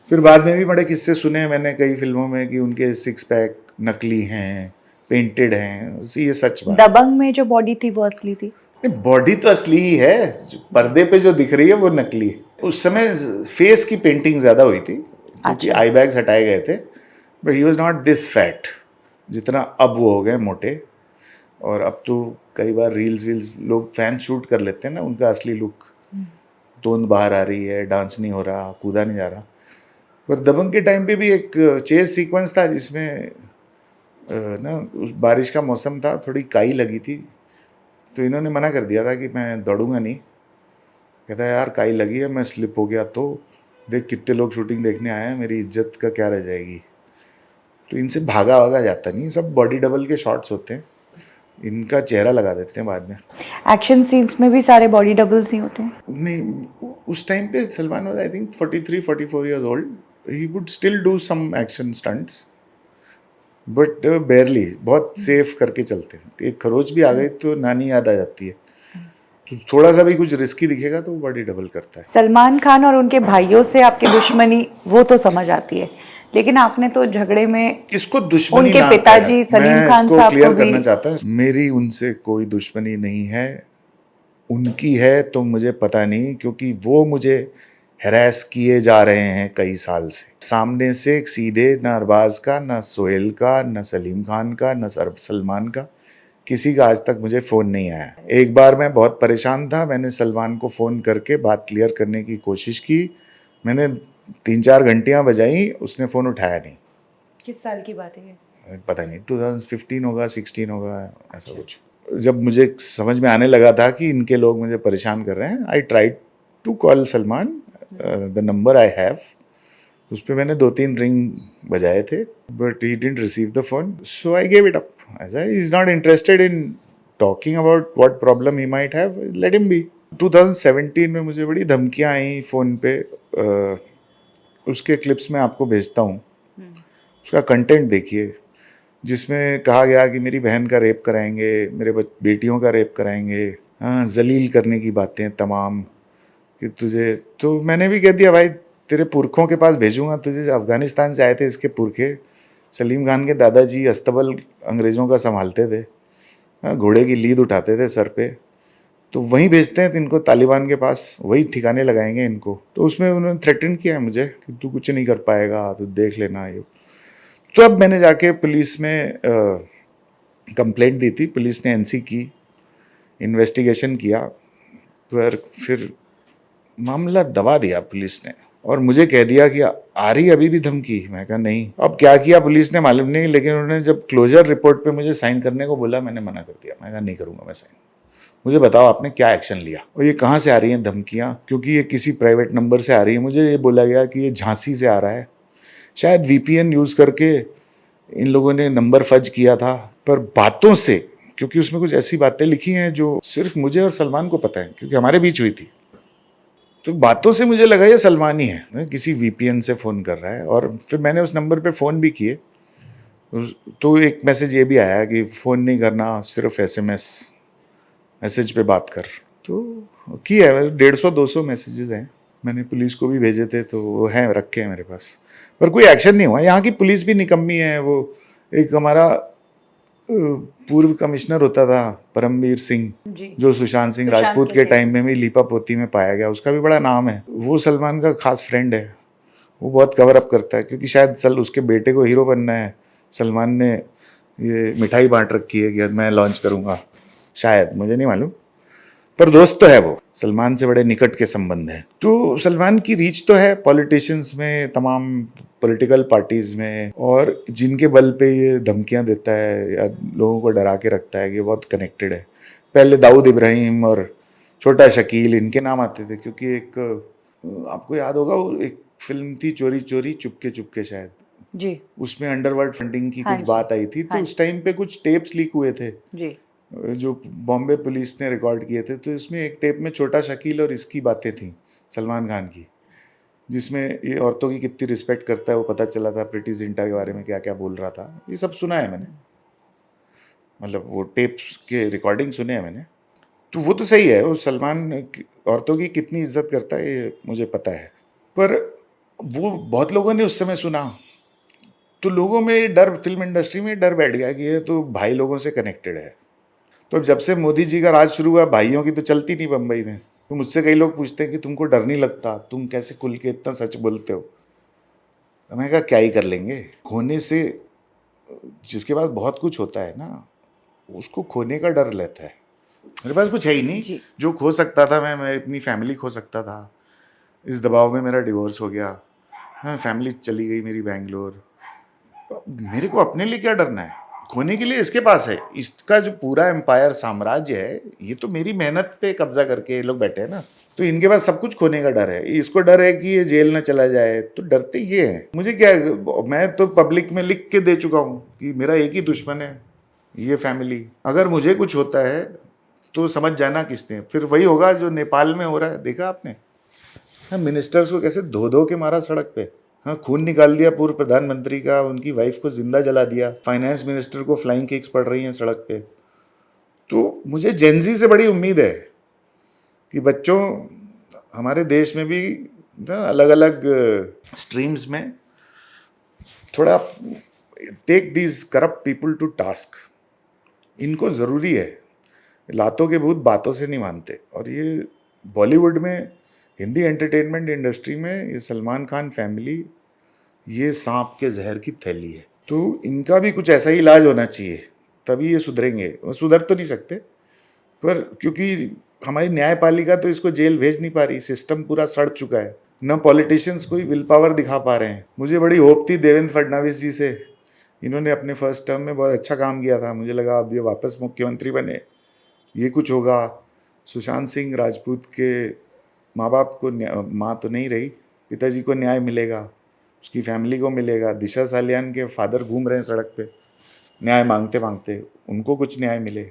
Speaker 1: फिर बाद में भी बड़े किस्से सुने मैंने कई फिल्मों में कि उनके 6 पैक नकली हैं, पेंटेड हैं। ये सच बात।
Speaker 2: दबंग में जो बॉडी थी वो असली थी?
Speaker 1: बॉडी तो असली ही है, पर्दे पे जो दिख रही है वो नकली है। उस समय फेस की पेंटिंग ज्यादा हुई थी क्योंकि आई बैग्स हटाए गए थे, but he was not this fat जितना अब वो हो गए मोटे। और अब तो कई बार रील्स लोग फैन शूट कर लेते हैं ना उनका असली लुक, तोंद बाहर आ रही है, डांस नहीं हो रहा, कूदा नहीं जा रहा। पर दबंग के टाइम पे भी एक चेस सीक्वेंस था जिसमें ना उस बारिश का मौसम था, थोड़ी काई लगी थी, तो इन्होंने मना कर दिया था कि मैं दौड़ूंगा नहीं। कहता है यार काई लगी है, मैं स्लिप हो गया तो देख कितने लोग शूटिंग देखने आए हैं, मेरी इज्जत का क्या रह जाएगी। तो इनसे भागा वागा जाता नहीं, सब बॉडी डबल के शॉट्स होते हैं, इनका चेहरा लगा देते हैं बाद में।
Speaker 2: एक्शन सीन्स में भी सारे बॉडी डबल्स ही होते हैं?
Speaker 1: नहीं, उस टाइम पे Salman was I think 43-44 years old, he would still do some action stunts but barely, बहुत सेफ करके चलते हैं। एक खरोच भी आ गई तो नानी याद आ जाती है, तो थोड़ा सा भी कुछ रिस्की दिखेगा तो बॉडी डबल करता है।
Speaker 2: सलमान खान और उनके भाइयों से आपकी दुश्मनी वो तो समझ आती है, लेकिन आपने तो झगड़े में
Speaker 1: इसको दुश्मनी
Speaker 2: उनके
Speaker 1: ना
Speaker 2: पिताजी सलीम खान साहब
Speaker 1: क्लियर
Speaker 2: को भी
Speaker 1: करना चाहता हूँ, मेरी उनसे कोई दुश्मनी नहीं है। उनकी है तो मुझे पता नहीं, क्योंकि वो मुझे हैरेस किए जा रहे हैं कई साल से। सामने से सीधे ना अरबाज का, ना सोहेल का, ना सलीम खान का, ना सलमान का, किसी का आज तक मुझे फ़ोन नहीं आया। एक बार मैं बहुत परेशान था, मैंने सलमान को फ़ोन करके बात क्लियर करने की कोशिश की। मैंने 3-4 घंटियाँ बजाई, उसने फ़ोन उठाया नहीं।
Speaker 2: किस साल की बात है ये?
Speaker 1: पता नहीं 2015 होगा, 16 होगा, ऐसा कुछ। जब मुझे समझ में आने लगा था कि इनके लोग मुझे परेशान कर रहे हैं, I try to call Salman, the number I have, उस पर मैंने 2-3 रिंग बजाए थे, but he didn't receive the phone, so I gave it up. He is not interested in talking about what problem he might have, let him be. 2017 में मुझे बड़ी धमकियां आई phone पे, उसके क्लिप्स मैं आपको भेजता हूँ, उसका कंटेंट देखिए, जिसमें कहा गया कि मेरी बहन का रेप कराएंगे, मेरे बेटियों का रेप कराएंगे, हाँ, जलील करने की बातें तमाम, कि तुझे, तो मैंने भी कह दिया भाई तेरे पुरखों के पास भेजूंगा तुझे। अफगानिस्तान से आए थे इसके पुरखे, सलीम खान के दादाजी अस्तबल अंग्रेज़ों का संभालते थे, हाँ, घोड़े की लीद उठाते थे सर पे, तो वहीं भेजते हैं इनको तालिबान के पास, वही ठिकाने लगाएंगे इनको। तो उसमें उन्होंने थ्रेटन किया है मुझे कि तू कुछ नहीं कर पाएगा, तू देख लेना ये। तो अब मैंने जाके पुलिस में कंप्लेंट दी थी, पुलिस ने एनसी की, इन्वेस्टिगेशन किया, पर फिर मामला दबा दिया पुलिस ने, और मुझे कह दिया कि आ रही अभी भी धमकी। मैं कहा नहीं। अब क्या किया पुलिस ने मालूम नहीं, लेकिन उन्होंने जब क्लोजर रिपोर्ट पे मुझे साइन करने को बोला, मैंने मना कर दिया। मैं कहा नहीं करूँगा मैं साइन, मुझे बताओ आपने क्या एक्शन लिया और ये कहाँ से आ रही हैं धमकियाँ, क्योंकि ये किसी प्राइवेट नंबर से आ रही है। मुझे ये बोला गया कि ये झांसी से आ रहा है, शायद वीपीएन यूज़ करके इन लोगों ने नंबर फर्ज किया था, पर बातों से, क्योंकि उसमें कुछ ऐसी बातें लिखी हैं जो सिर्फ मुझे और सलमान को पता है, क्योंकि हमारे बीच हुई थी, तो बातों से मुझे लगा ये सलमान ही है, किसी वीपीएन से फ़ोन कर रहा है। और फिर मैंने उस नंबर पे फ़ोन भी किए, तो एक मैसेज ये भी आया कि फ़ोन नहीं करना, सिर्फ एसएमएस मैसेज पे बात कर। तो किया है, 150-200 मैसेजेस हैं, मैंने पुलिस को भी भेजे थे, तो वो हैं, रखे हैं मेरे पास, पर कोई एक्शन नहीं हुआ। यहाँ की पुलिस भी निकम्मी है। वो एक हमारा पूर्व कमिश्नर होता था परमवीर सिंह, जो सुशांत सिंह राजपूत के टाइम में भी लीपापोती में पाया गया, उसका भी बड़ा नाम है। वो सलमान का खास फ्रेंड है, वो बहुत कवर अप करता है, क्योंकि शायद उसके बेटे को हीरो बनना है। सलमान ने ये मिठाई बांट रखी है कि मैं लॉन्च करूँगा, शायद, मुझे नहीं मालूम, पर दोस्त तो है वो, सलमान से बड़े निकट के संबंध हैं। तो सलमान की रीच तो है पॉलिटिशियंस में, तमाम पॉलिटिकल पार्टीज़ में, और जिनके बल पे ये धमकियां देता है या लोगों को डरा के रखता है कि बहुत कनेक्टेड है। पहले दाऊद इब्राहिम और छोटा शकील, इनके नाम आते थे, क्योंकि एक आपको याद होगा वो एक फिल्म थी चोरी चोरी चुपके चुपके, शायद
Speaker 2: जी
Speaker 1: उसमें अंडरवर्ल्ड फंडिंग की
Speaker 2: हाँ
Speaker 1: कुछ
Speaker 2: जी,
Speaker 1: बात आई थी, तो
Speaker 2: हाँ
Speaker 1: उस टाइम पे कुछ टेप्स लीक हुए थे
Speaker 2: जी
Speaker 1: जो बॉम्बे पुलिस ने रिकॉर्ड किए थे। तो इसमें एक टेप में छोटा शकील और इसकी बातें थी, सलमान खान की, जिसमें ये औरतों की कितनी रिस्पेक्ट करता है वो पता चला था, प्रीति जिंटा के बारे में क्या क्या बोल रहा था, ये सब सुना है मैंने, मतलब वो टेप्स के रिकॉर्डिंग सुने हैं मैंने। तो वो तो सही है, वो सलमान औरतों की कितनी इज्जत करता है ये मुझे पता है, पर वो बहुत लोगों ने उस समय सुना, तो लोगों में डर, फिल्म इंडस्ट्री में डर बैठ गया कि ये तो भाई लोगों से कनेक्टेड है। तो अब जब से मोदी जी का राज शुरू हुआ, भाइयों की तो चलती नहीं बम्बई में। तो मुझसे कई लोग पूछते हैं कि तुमको डर नहीं लगता, तुम कैसे खुल के इतना सच बोलते हो। तो मैं कहा क्या ही कर लेंगे, खोने से, जिसके पास बहुत कुछ होता है ना, उसको खोने का डर रहता है। मेरे पास कुछ है ही नहीं,
Speaker 2: जी
Speaker 1: जो खो सकता था मैं अपनी फैमिली खो सकता था। इस दबाव में मेरा डिवोर्स हो गया, हाँ, फैमिली चली गई मेरी बैंगलोर। मेरे को अपने लिए क्या डरना है, खोने के लिए इसके पास है। इसका जो पूरा एम्पायर साम्राज्य है, ये तो मेरी मेहनत पे कब्जा करके ये लोग बैठे हैं ना, तो इनके पास सब कुछ खोने का डर है। इसको डर है कि ये जेल ना चला जाए, तो डरते ये हैं। मुझे क्या, मैं तो पब्लिक में लिख के दे चुका हूँ कि मेरा एक ही दुश्मन है, ये फैमिली। अगर मुझे कुछ होता है तो समझ जाना किसने, फिर वही होगा जो नेपाल में हो रहा है, देखा आपने, हाँ, मिनिस्टर्स को कैसे धो धो के मारा सड़क पे, हाँ, खून निकाल दिया पूर्व प्रधानमंत्री का, उनकी वाइफ को जिंदा जला दिया, फाइनेंस मिनिस्टर को फ्लाइंग किक्स पड़ रही हैं सड़क पे। तो मुझे जेंजी से बड़ी उम्मीद है कि बच्चों, हमारे देश में भी ना अलग अलग स्ट्रीम्स में थोड़ा take these corrupt people to task. इनको ज़रूरी है, लातों के भूत बातों से नहीं मानते। और ये बॉलीवुड में, हिंदी एंटरटेनमेंट इंडस्ट्री में ये सलमान खान फैमिली, ये सांप के जहर की थैली है। तो इनका भी कुछ ऐसा ही इलाज होना चाहिए, तभी ये सुधरेंगे। वो सुधर तो नहीं सकते, पर क्योंकि हमारी न्यायपालिका तो इसको जेल भेज नहीं पा रही, सिस्टम पूरा सड़ चुका है, न पॉलिटिशियंस कोई विल पावर दिखा पा रहे हैं। मुझे बड़ी होप थी देवेंद्र फडणवीस जी से, इन्होंने अपने फर्स्ट टर्म में बहुत अच्छा काम किया था, मुझे लगा अब ये वापस मुख्यमंत्री बने, ये कुछ होगा। सुशांत सिंह राजपूत के माँ बाप को, माँ तो नहीं रही, पिताजी को न्याय मिलेगा, उसकी फैमिली को मिलेगा। दिशा सालियान के फादर घूम रहे हैं सड़क पे न्याय मांगते मांगते, उनको कुछ न्याय मिले।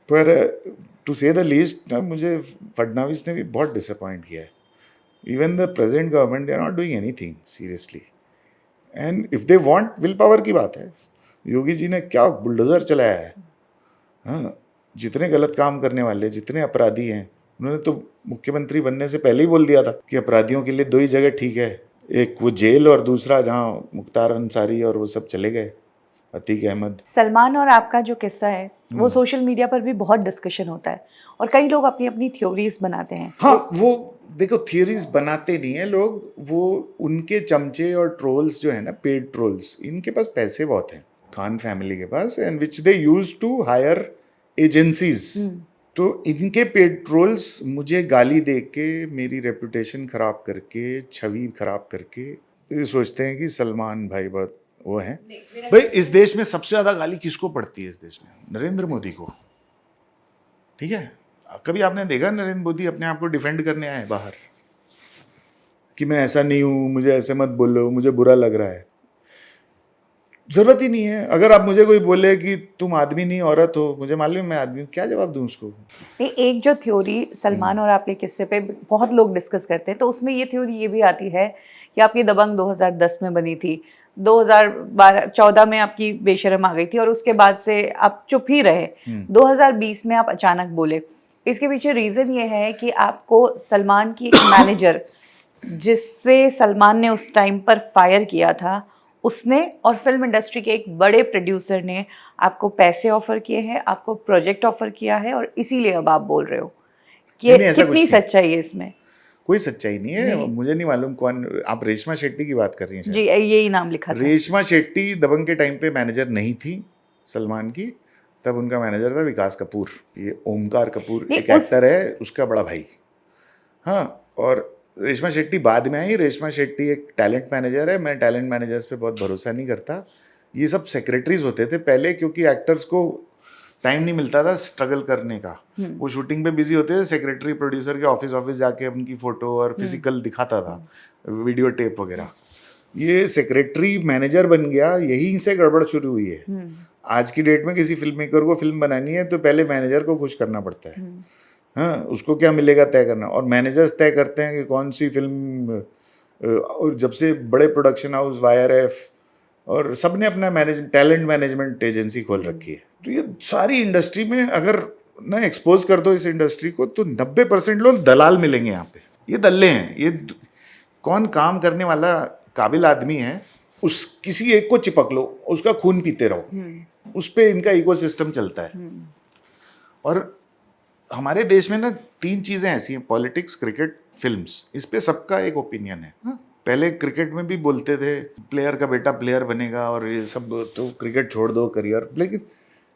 Speaker 1: पर टू से द लीस्ट मुझे फडणवीस ने भी बहुत डिसअपॉइंट किया है। Even the present government, they are not doing anything seriously. And if they want, willpower की बात है, योगी जी ने क्या बुलडोजर चलाया है। हाँ, जितने गलत काम करने वाले, जितने अपराधी हैं, उन्होंने तो मुख्यमंत्री बनने से पहले ही बोल दिया था कि अपराधियों के लिए दो ही जगह ठीक है, एक वो जेल और दूसरा जहाँ मुख्तार अंसारी और वो सब चले गए, अतीक अहमद।
Speaker 2: सलमान और आपका जो किस्सा है वो सोशल मीडिया पर भी बहुत डिस्कशन होता है और कई लोग अपनी अपनी थ्योरीज बनाते हैं।
Speaker 1: हाँ, वो देखो, थियरीज बनाते नहीं है लोग, वो उनके चमचे और ट्रोल्स जो है ना, पेड ट्रोल्स, इनके पास पैसे बहुत हैं खान फैमिली के पास, and which they use to hire agencies. तो इनके पेड ट्रोल्स मुझे गाली दे के, मेरी रेपुटेशन खराब करके, छवि खराब करके, ये सोचते हैं कि सलमान भाई बहुत वो हैं। भाई इस देश में सबसे ज्यादा गाली किसको पड़ती है इस देश में? नरेंद्र मोदी को, ठीक है। कभी आपने देखा नरेंद्र मोदी अपने आप को डिफेंड करने आए बाहर कि मैं ऐसा नहीं हूं, मुझे ऐसे मत बोलो, मुझे बुरा लग रहा है? जरूरत ही नहीं है। अगर आप मुझे कोई बोले कि तुम आदमी नहीं औरत हो, मुझे मालूम है मैं आदमी हूँ, क्या जवाब दूं उसको?
Speaker 2: नहीं, एक जो थ्योरी सलमान और आपके किस्से पे बहुत लोग डिस्कस करते हैं, तो उसमें ये थ्योरी ये भी आती है कि आपकी दबंग 2010 में बनी थी, 2014 में आपकी बेशरम आ गई थी और उसके बाद से आप चुप ही रहे, 2020 में आप अचानक बोले। इसके पीछे रीज़न ये है कि आपको सलमान की एक मैनेजर, जिससे सलमान ने उस टाइम पर फायर किया था, उसने और फिल्म इंडस्ट्री के एक बड़े प्रोड्यूसर ने आपको पैसे ऑफर किए हैं, आपको प्रोजेक्ट ऑफर किया है और इसीलिए अब आप बोल रहे हो कि
Speaker 1: नहीं, ऐसा
Speaker 2: कितनी
Speaker 1: कुछ नहीं।
Speaker 2: सच्चाई है इसमें?
Speaker 1: कोई सच्चाई नहीं है।
Speaker 2: नहीं।
Speaker 1: मुझे नहीं मालूम कौन, आप रेशमा शेट्टी की बात कर रही हैं शायद।
Speaker 2: जी, यही नाम लिखा था।
Speaker 1: रेशमा शेट्टी दबंग के टाइम पे मैनेजर नहीं थी सलमान की, तब उनका मैनेजर था विकास कपूर। ये ओमकार कपूर
Speaker 2: नहीं,
Speaker 1: एक एक्टर है, उसका बड़ा भाई। हाँ, और रेशमा शेट्टी बाद में आई। रेशमा शेट्टी एक टैलेंट मैनेजर है, मैं टैलेंट मैनेजर्स पे बहुत भरोसा नहीं करता। ये सब सेक्रेटरीज होते थे पहले, क्योंकि एक्टर्स को टाइम नहीं मिलता था स्ट्रगल करने का, वो शूटिंग पे बिजी होते थे। सेक्रेटरी प्रोड्यूसर के ऑफिस जाके उनकी फोटो और फिजिकल दिखाता था, वीडियो टेप वगैरह। ये सेक्रेटरी मैनेजर बन गया, यहीं से गड़बड़ शुरू हुई है। आज की डेट में किसी फिल्म मेकर को फिल्म बनानी है तो पहले मैनेजर को खुश करना पड़ता है। हाँ, उसको क्या मिलेगा तय करना, और मैनेजर्स तय करते हैं कि कौन सी फिल्म। और जब से बड़े प्रोडक्शन हाउस YRF और सबने अपना टैलेंट मैनेजमेंट एजेंसी खोल रखी है, तो ये सारी इंडस्ट्री में अगर ना एक्सपोज कर दो इस इंडस्ट्री को तो 90% लोग दलाल मिलेंगे यहाँ पे। ये दल्ले हैं, ये कौन काम करने वाला काबिल आदमी है, उस किसी एक को चिपक लो, उसका खून पीते रहो, उस पे इनका इकोसिस्टम चलता है। और हमारे देश में ना 3 चीजें ऐसी हैं, पॉलिटिक्स, क्रिकेट, फिल्म्स, इस पे सबका एक ओपिनियन है। हाँ? पहले क्रिकेट में भी बोलते थे प्लेयर का बेटा प्लेयर बनेगा और ये सब, तो क्रिकेट छोड़ दो करियर, लेकिन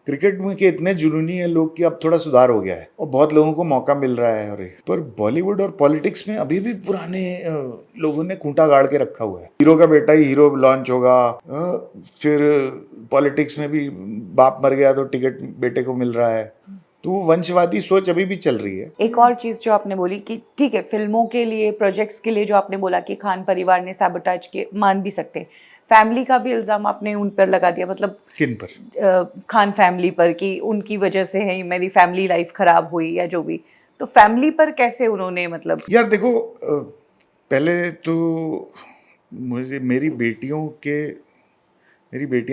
Speaker 1: क्रिकेट में के इतने जुनूनी है लोग कि अब थोड़ा सुधार हो गया है और बहुत लोगों को मौका मिल रहा है। और पर बॉलीवुड और पॉलिटिक्स में अभी भी पुराने लोगों ने खूंटा गाड़ के रखा हुआ है। हीरो का बेटा ही हीरो लॉन्च होगा, फिर पॉलिटिक्स में भी बाप मर गया तो टिकट बेटे को मिल रहा है, तो वो वंशवादी सोच अभी भी चल रही है।
Speaker 2: एक और चीज जो आपने बोली कि ठीक है, फिल्मों के लिए, प्रोजेक्ट्स के लिए जो आपने बोला कि खान परिवार ने सैबोटाज किए, मान भी सकते हैं। फैमिली का भी इल्जाम आपने उन पर लगा दिया, मतलब
Speaker 1: किन पर?
Speaker 2: खान फैमिली पर, कि उनकी वजह से है मेरी फैमिली लाइफ खराब हुई या जो भी। तो फैमिली पर कैसे उन्होंने, मतलब?
Speaker 1: यार देखो, पहले तो मुझे मेरी बेटियां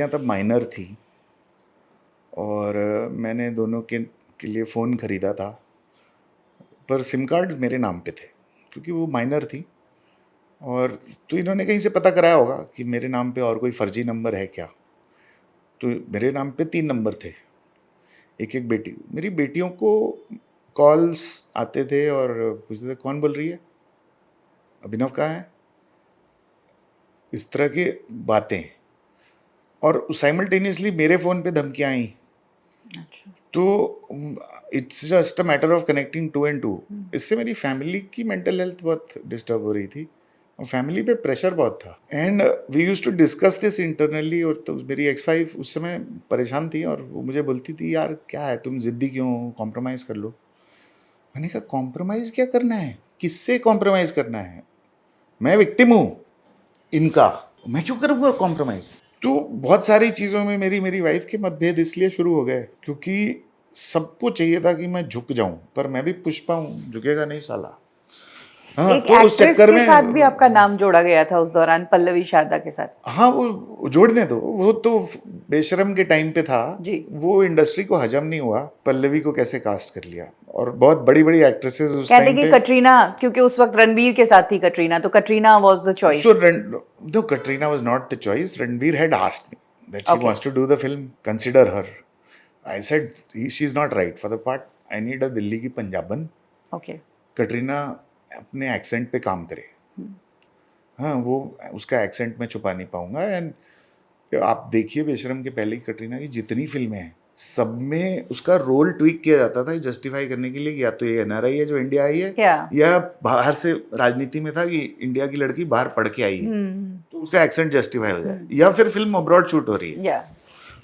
Speaker 1: तब माइनर थी और मैंने दोनों के लिए फ़ोन ख़रीदा था, पर सिम कार्ड मेरे नाम पे थे क्योंकि वो माइनर थी। और तो इन्होंने कहीं से पता कराया होगा कि मेरे नाम पे और कोई फर्जी नंबर है क्या, तो मेरे नाम पे 3 नंबर थे, एक बेटी। मेरी बेटियों को कॉल्स आते थे और पूछते थे कौन बोल रही है, अभिनव कहाँ है, इस तरह की बातें। और साइमल्टेनियसली मेरे फ़ोन पे धमकियाँ आई।
Speaker 2: अच्छा।
Speaker 1: तो it's just a matter of connecting 2 and 2। इससे मेरी फैमिली की मेंटल हेल्थ बहुत डिस्टर्ब हो रही थी और फैमिली पे प्रेशर बहुत था। And we used to discuss this internally. और तो मेरी X5 उस समय परेशान थी और वो मुझे बोलती थी, यार क्या है, तुम जिद्दी क्यों हो, कॉम्प्रोमाइज़ कर लो। मैंने कहा कॉम्प्रोमाइज़ क्या करना है, किससे कॉम्प्रोमाइज़ करना है, मैं विक्टिम हूँ इनका, मैं क्यों करूँगा कॉम्प्रोमाइज़। तो बहुत सारी चीज़ों में मेरी वाइफ के मतभेद इसलिए शुरू हो गए क्योंकि सबको चाहिए था कि मैं झुक जाऊं, पर मैं भी पुष्पा हूँ, झुकेगा नहीं साला। हाँ,
Speaker 2: एक
Speaker 1: तो उस
Speaker 2: एक्ट्रेस
Speaker 1: चक्कर
Speaker 2: के
Speaker 1: में
Speaker 2: साथ भी आपका नाम जोड़ा गया था उस दौरान, पल्लवी शारदा के साथ।
Speaker 1: हाँ, वो जोड़ने दो, वो तो बेशरम के टाइम पे था
Speaker 2: जी।
Speaker 1: वो इंडस्ट्री को हजम नहीं हुआ पल्लवी को कैसे कास्ट कर लिया। और बहुत बड़ी बड़ी एक्ट्रेसेस उस
Speaker 2: कहते
Speaker 1: टाइम
Speaker 2: कि
Speaker 1: पे।
Speaker 2: कटरीना, क्योंकि उस वक्त रणवीर के साथ थी कटरीना, तो Katrina was the choice.
Speaker 1: So no, Katrina was not the choice. Ranveer had asked me that she
Speaker 2: Okay.
Speaker 1: wants to do the film. Consider her. I said she's not right for the part. I need a Delhi की पंजाबन।
Speaker 2: Okay.
Speaker 1: Katrina अपने accent पे काम करे। हाँ, वो उसका accent मैं छुपा नहीं पाऊंगा। एंड आप देखिए बेशरम के पहले की कटरीना की जितनी फिल्में हैं सब में उसका रोल ट्वीक किया जाता था जस्टिफाई करने के लिए, या तो ये NRI है जो इंडिया आई है, या बाहर से राजनीति में था कि इंडिया की लड़की बाहर पढ़ के आई है, तो उसका एक्सेंट जस्टिफाई हो जाए, या फिर फिल्म अब्रॉड शूट हो रही है।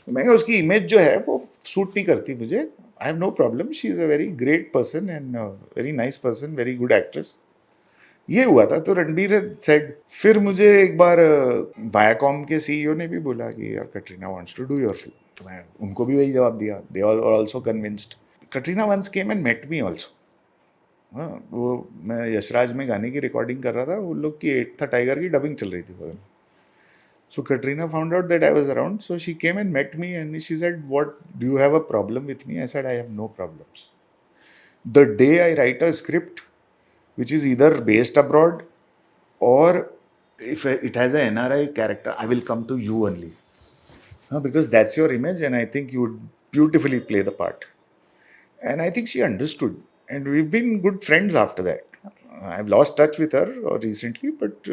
Speaker 1: तो मैं उसकी इमेज जो है वो सूट नहीं करती मुझे। I have no problem, she is a very great person and very nice person, very good actress. ये हुआ था। तो रणबीर सेड, फिर मुझे एक बार वायाकॉम के CEO ने भी बोला कि यार Katrina wants to do your film, तो मैं उनको भी वही जवाब दिया। They are also convinced. Katrina once came and met me also. हाँ, वो मैं यशराज में गाने की रिकॉर्डिंग कर रहा था, उन लोग की 8 था टाइगर की डबिंग चल रही थी बगल में। So Katrina found out that I was around, so she came and met me and she said, "What, do you have a problem with me?" I said, "I have no problems. The day I write a script which is either based abroad or if it has a NRI character, I will come to you only. Because that's your image and I think you would beautifully play the part." And I think she understood. And we've been good friends after that. I've lost touch with her recently, but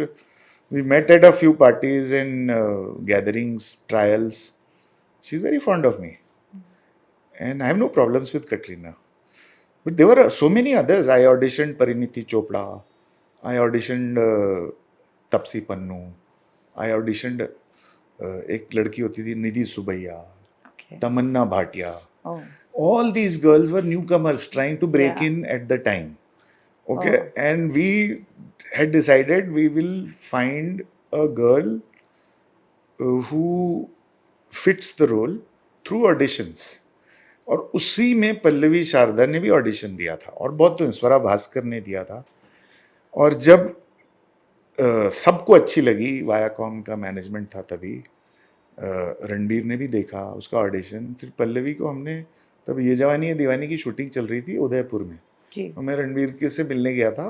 Speaker 1: we met at a few parties and gatherings, trials. She's very fond of me. And I have no problems with Katrina. But there were so many others. I auditioned Pariniti Chopra. I auditioned Tapsi Pannu. I auditioned एक लड़की होती थी निधि सुबैया, तमन्ना Bhatia. All these girls were newcomers trying to break in at the time. Okay, and we had decided we will find a girl who fits the role through auditions. और उसी में पल्लवी शारदा ने भी audition दिया था, और बहुत तो स्वरा भास्कर ने दिया था। और जब सबको अच्छी लगी, वायाकॉम का मैनेजमेंट था तभी, रणबीर ने भी देखा उसका ऑडिशन। फिर पल्लवी को हमने, तब ये जवानी है दीवानी की शूटिंग चल रही थी उदयपुर में,
Speaker 2: जी।
Speaker 1: और मैं रणबीर के से मिलने गया था।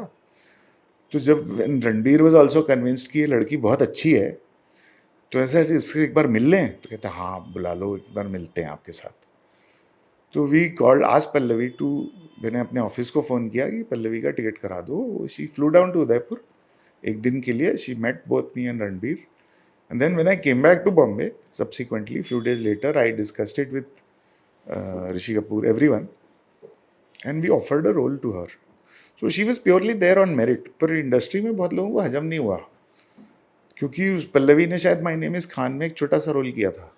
Speaker 1: तो जब रणबीर वॉज ऑल्सो कन्विंस्ड कि ये लड़की बहुत अच्छी है, तो ऐसा इससे एक बार मिल लें, तो कहता हाँ बुला लो, एक बार मिलते हैं आपके साथ। तो वी कॉल्ड आज पल्लवी टू, मैंने अपने ऑफिस को फ़ोन किया कि पल्लवी का टिकट करा दो। She flew down to Udaipur एक दिन के लिए। She met both me and Ranbir, and then when I came back to Bombay subsequently few days later, I discussed it with Rishi Kapoor, everyone, and we offered a role to her. So she was purely there on merit. पर industry में बहुत लोगों को हजम नहीं हुआ, क्योंकि उस पल्लवी ने शायद माय नेम इज़ खान में एक छोटा सा रोल किया था,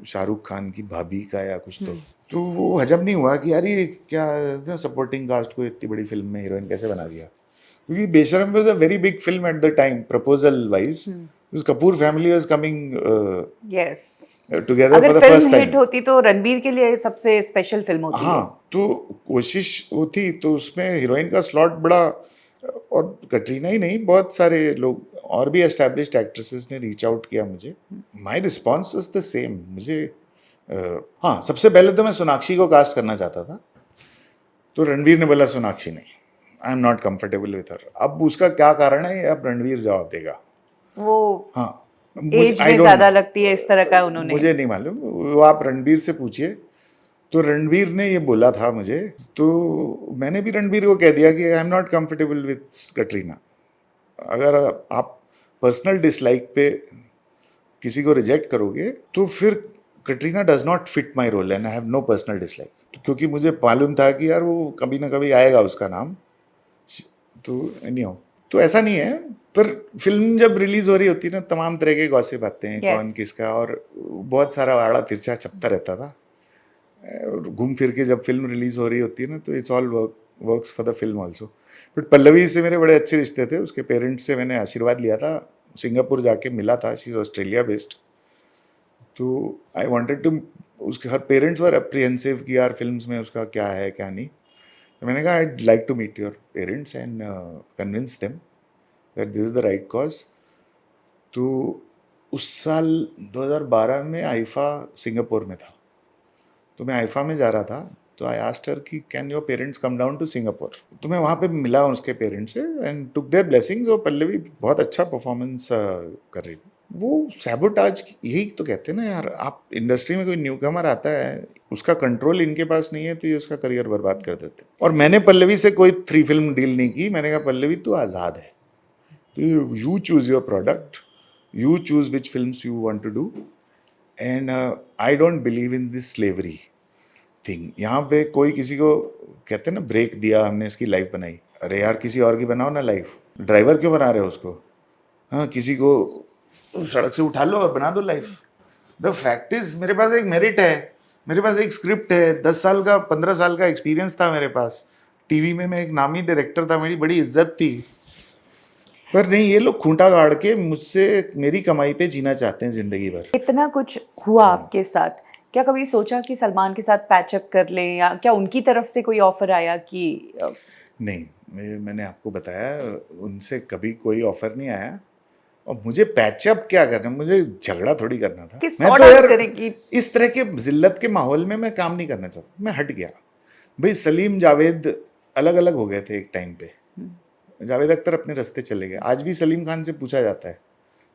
Speaker 1: शाहरुख खान की भाभी का या कुछ। तो वो हजम नहीं हुआ कि यार ये क्या सपोर्टिंग कास्ट को इतनी बड़ी फिल्म में हीरोइन कैसे बना दिया। क्योंकि Besharam was a very big film at the time, proposal wise. Kapoor family was coming
Speaker 2: yes,
Speaker 1: together
Speaker 2: अगर
Speaker 1: for the
Speaker 2: film
Speaker 1: first time.
Speaker 2: Hit होती तो रणबीर के लिए सबसे स्पेशल फिल्म होती है।
Speaker 1: हाँ, तो कोशिश वो थी, तो उसमें हीरोइन का स्लॉट बड़ा, और कटरीना ही नहीं, बहुत सारे लोग और भी एस्टैब्लिश्ड एक्ट्रेसेस ने रीच आउट किया मुझे। My response was the same. मुझे हाँ, सबसे पहले तो मैं सोनाक्षी को कास्ट करना चाहता था, तो रणवीर ने बोला सोनाक्षी नहीं, आई am not comfortable with her. अब उसका क्या कारण है, अब रणवीर जवाब देगा।
Speaker 2: वो
Speaker 1: हाँ,
Speaker 2: एज में ज्यादा लगती है, इस तरह का उन्होंने।
Speaker 1: मुझे नहीं मालूम, वो आप रणवीर से पूछिए। तो रणवीर ने ये बोला था मुझे, तो मैंने भी रणवीर को कह दिया कि आई am not comfortable with Katrina. अगर आप पर्सनल डिसलाइक पे किसी को रिजेक्ट करोगे, तो फिर Katrina does not fit my role, and I have no personal dislike. क्योंकि मुझे मालूम था कि यार वो कभी ना कभी आएगा उसका नाम। तो एनी हाउ, तो ऐसा नहीं है। पर फिल्म जब रिलीज हो रही होती है ना, तमाम तरह के गॉसिप आते हैं,
Speaker 2: Yes.
Speaker 1: कौन किसका, और बहुत सारा आड़ा तिरछा चपता रहता था। और घूम फिर के जब फिल्म रिलीज हो रही होती है ना, तो it's all works for the film also. But Pallavi से मेरे बड़े अच्छे रिश्ते थे। उसके पेरेंट्स से मैंने आशीर्वाद लिया था, सिंगापुर जाके मिला था। She is Australia based. तो आई वांटेड टू, उसके हर पेरेंट्स वर अप्रीहेंसिव कि यार फिल्म्स में उसका क्या है क्या नहीं। तो मैंने कहा I like to meet your parents and convince them that this is the right cause. तो उस साल 2012 में आईफा सिंगापुर में था, तो मैं आईफा में जा रहा था। तो आई आस्क्ड हर कि can your parents come down to Singapore. तो मैं वहाँ पे मिला उसके पेरेंट्स से एंड टुक देयर ब्लेसिंग्स। और पल्लवी बहुत अच्छा परफॉर्मेंस कर रही थी। वो सैबोटाज, यही तो कहते हैं ना यार, आप इंडस्ट्री में कोई न्यू कमर आता है, उसका कंट्रोल इनके पास नहीं है, तो ये उसका करियर बर्बाद कर देते। और मैंने पल्लवी से कोई 3 फिल्म डील नहीं की। मैंने कहा पल्लवी तू आज़ाद है, तो you choose your product, you choose which films you want to do, and I don't believe in this slavery thing. यहाँ पे कोई किसी को, कहते हैं ना, ब्रेक दिया हमने, इसकी लाइफ बनाई। अरे यार किसी और की बनाओ ना लाइफ, ड्राइवर क्यों बना रहे हो उसको? हाँ, किसी को सड़क से उठा लो और बना दो लाइफ। द फैक्ट इज मेरे पास एक मेरिट है, मेरे पास एक स्क्रिप्ट है, 10 साल का 15 साल का एक्सपीरियंस था मेरे पास। टीवी में मैं एक नामी डायरेक्टर था, मेरी बड़ी इज्जत थी। पर नहीं, ये लोग खूंटा गाड़ के मुझसे मेरी कमाई पे जीना चाहते हैं जिंदगी भर।
Speaker 2: इतना कुछ हुआ आपके साथ, क्या कभी सोचा कि सलमान के साथ पैचअप कर लें, या क्या उनकी तरफ से कोई ऑफर आया कि
Speaker 1: नहीं, मैंने आपको बताया, उनसे कभी कोई ऑफर नहीं आया। और मुझे पैचअप क्या करना, मुझे झगड़ा थोड़ी करना था।
Speaker 2: किस
Speaker 1: मैं
Speaker 2: sort
Speaker 1: तो
Speaker 2: out
Speaker 1: यार
Speaker 2: करेगी?
Speaker 1: इस तरह के जिल्लत के माहौल में मैं काम नहीं करना चाहता, मैं हट गया। भाई सलीम जावेद अलग अलग हो गए थे एक टाइम पे, जावेद अख्तर अपने रास्ते चले गए। आज भी सलीम खान से पूछा जाता है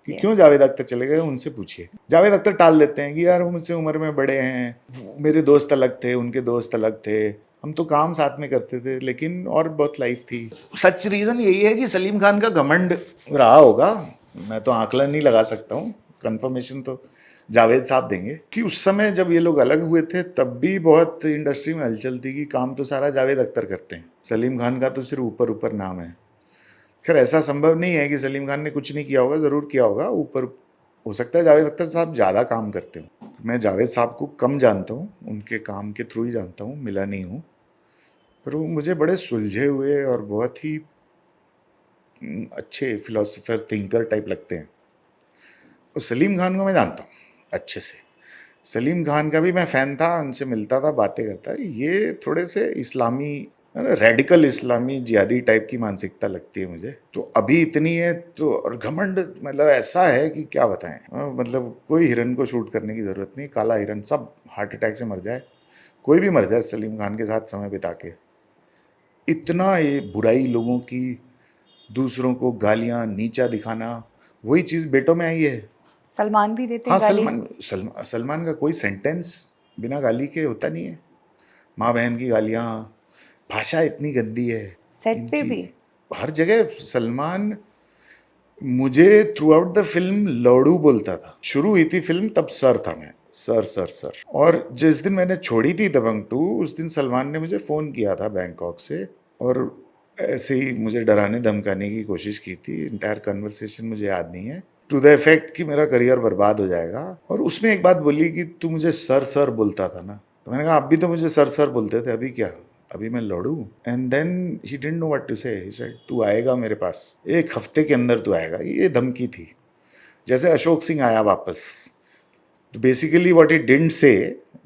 Speaker 1: कि
Speaker 2: Yes.
Speaker 1: क्यों जावेद अख्तर चले गए, उनसे पूछिए। जावेद अख्तर टाल देते हैं कि यार वो मुझसे उम्र में बड़े हैं, मेरे दोस्त अलग थे, उनके दोस्त अलग थे, हम तो काम साथ में करते थे, लेकिन और बहुत लाइफ थी। सच रीज़न यही है कि सलीम खान का घमंड रहा होगा। मैं तो आंकलन नहीं लगा सकता हूँ, कंफर्मेशन तो जावेद साहब देंगे कि उस समय जब ये लोग अलग हुए थे, तब भी बहुत इंडस्ट्री में हलचल थी कि काम तो सारा जावेद अख्तर करते हैं, सलीम खान का तो सिर्फ ऊपर ऊपर नाम है। खैर ऐसा संभव नहीं है कि सलीम खान ने कुछ नहीं किया होगा, ज़रूर किया होगा ऊपर। हो सकता है जावेद अख्तर साहब ज़्यादा काम करते हो। मैं जावेद साहब को कम जानता हूँ, उनके काम के थ्रू ही जानता हूँ, मिला नहीं हूँ। पर वो मुझे बड़े सुलझे हुए और बहुत ही अच्छे फिलोसोफर थिंकर टाइप लगते हैं। और सलीम खान को मैं जानता हूँ अच्छे से। सलीम खान का भी मैं फ़ैन था, उनसे मिलता था, बातें करता। ये थोड़े से इस्लामी, रेडिकल इस्लामी जिहादी टाइप की मानसिकता लगती है मुझे। तो अभी इतनी है तो, और घमंड मतलब ऐसा है कि क्या बताएं। मतलब कोई हिरन को शूट करने की ज़रूरत नहीं, काला हिरन सब हार्ट अटैक से मर जाए, कोई भी मर जाए सलीम खान के साथ समय बिता के। इतना ये बुराई लोगों की, दूसरों को गालियां नीचा दिखाना, वही चीज़ बेटों में आई है।
Speaker 2: सलमान भी देते
Speaker 1: हाँ,
Speaker 2: हैं गाली?
Speaker 1: सलमान का कोई सेंटेंस बिना गाली के होता नहीं है। माँ बहन की गालियाँ, भाषा इतनी गंदी है
Speaker 2: सेट पे
Speaker 1: इनकी,
Speaker 2: भी?
Speaker 1: हर जगह। सलमान मुझे थ्रू आउट द फिल्म लौड़ू बोलता था। शुरू हुई थी फिल्म तब सर था मैं, सर सर सर। और जिस दिन मैंने छोड़ी थी दबंग 2, उस दिन सलमान ने मुझे फ़ोन किया था बैंकॉक से, और ऐसे ही मुझे डराने धमकाने की कोशिश की थी। इंटायर कन्वर्सेशन मुझे याद नहीं है, टू द इफेक्ट कि मेरा करियर बर्बाद हो जाएगा। और उसमें एक बात बोली कि तू मुझे सर सर बोलता था ना। तो मैंने कहा आप भी तो मुझे सर सर बोलते थे, अभी क्या, अभी मैं लड़ू? And then he didn't know what to say. He said तू आएगा मेरे पास, एक हफ्ते के अंदर तू आएगा। ये धमकी थी, जैसे अशोक सिंह आया वापस। तो basically what he didn't say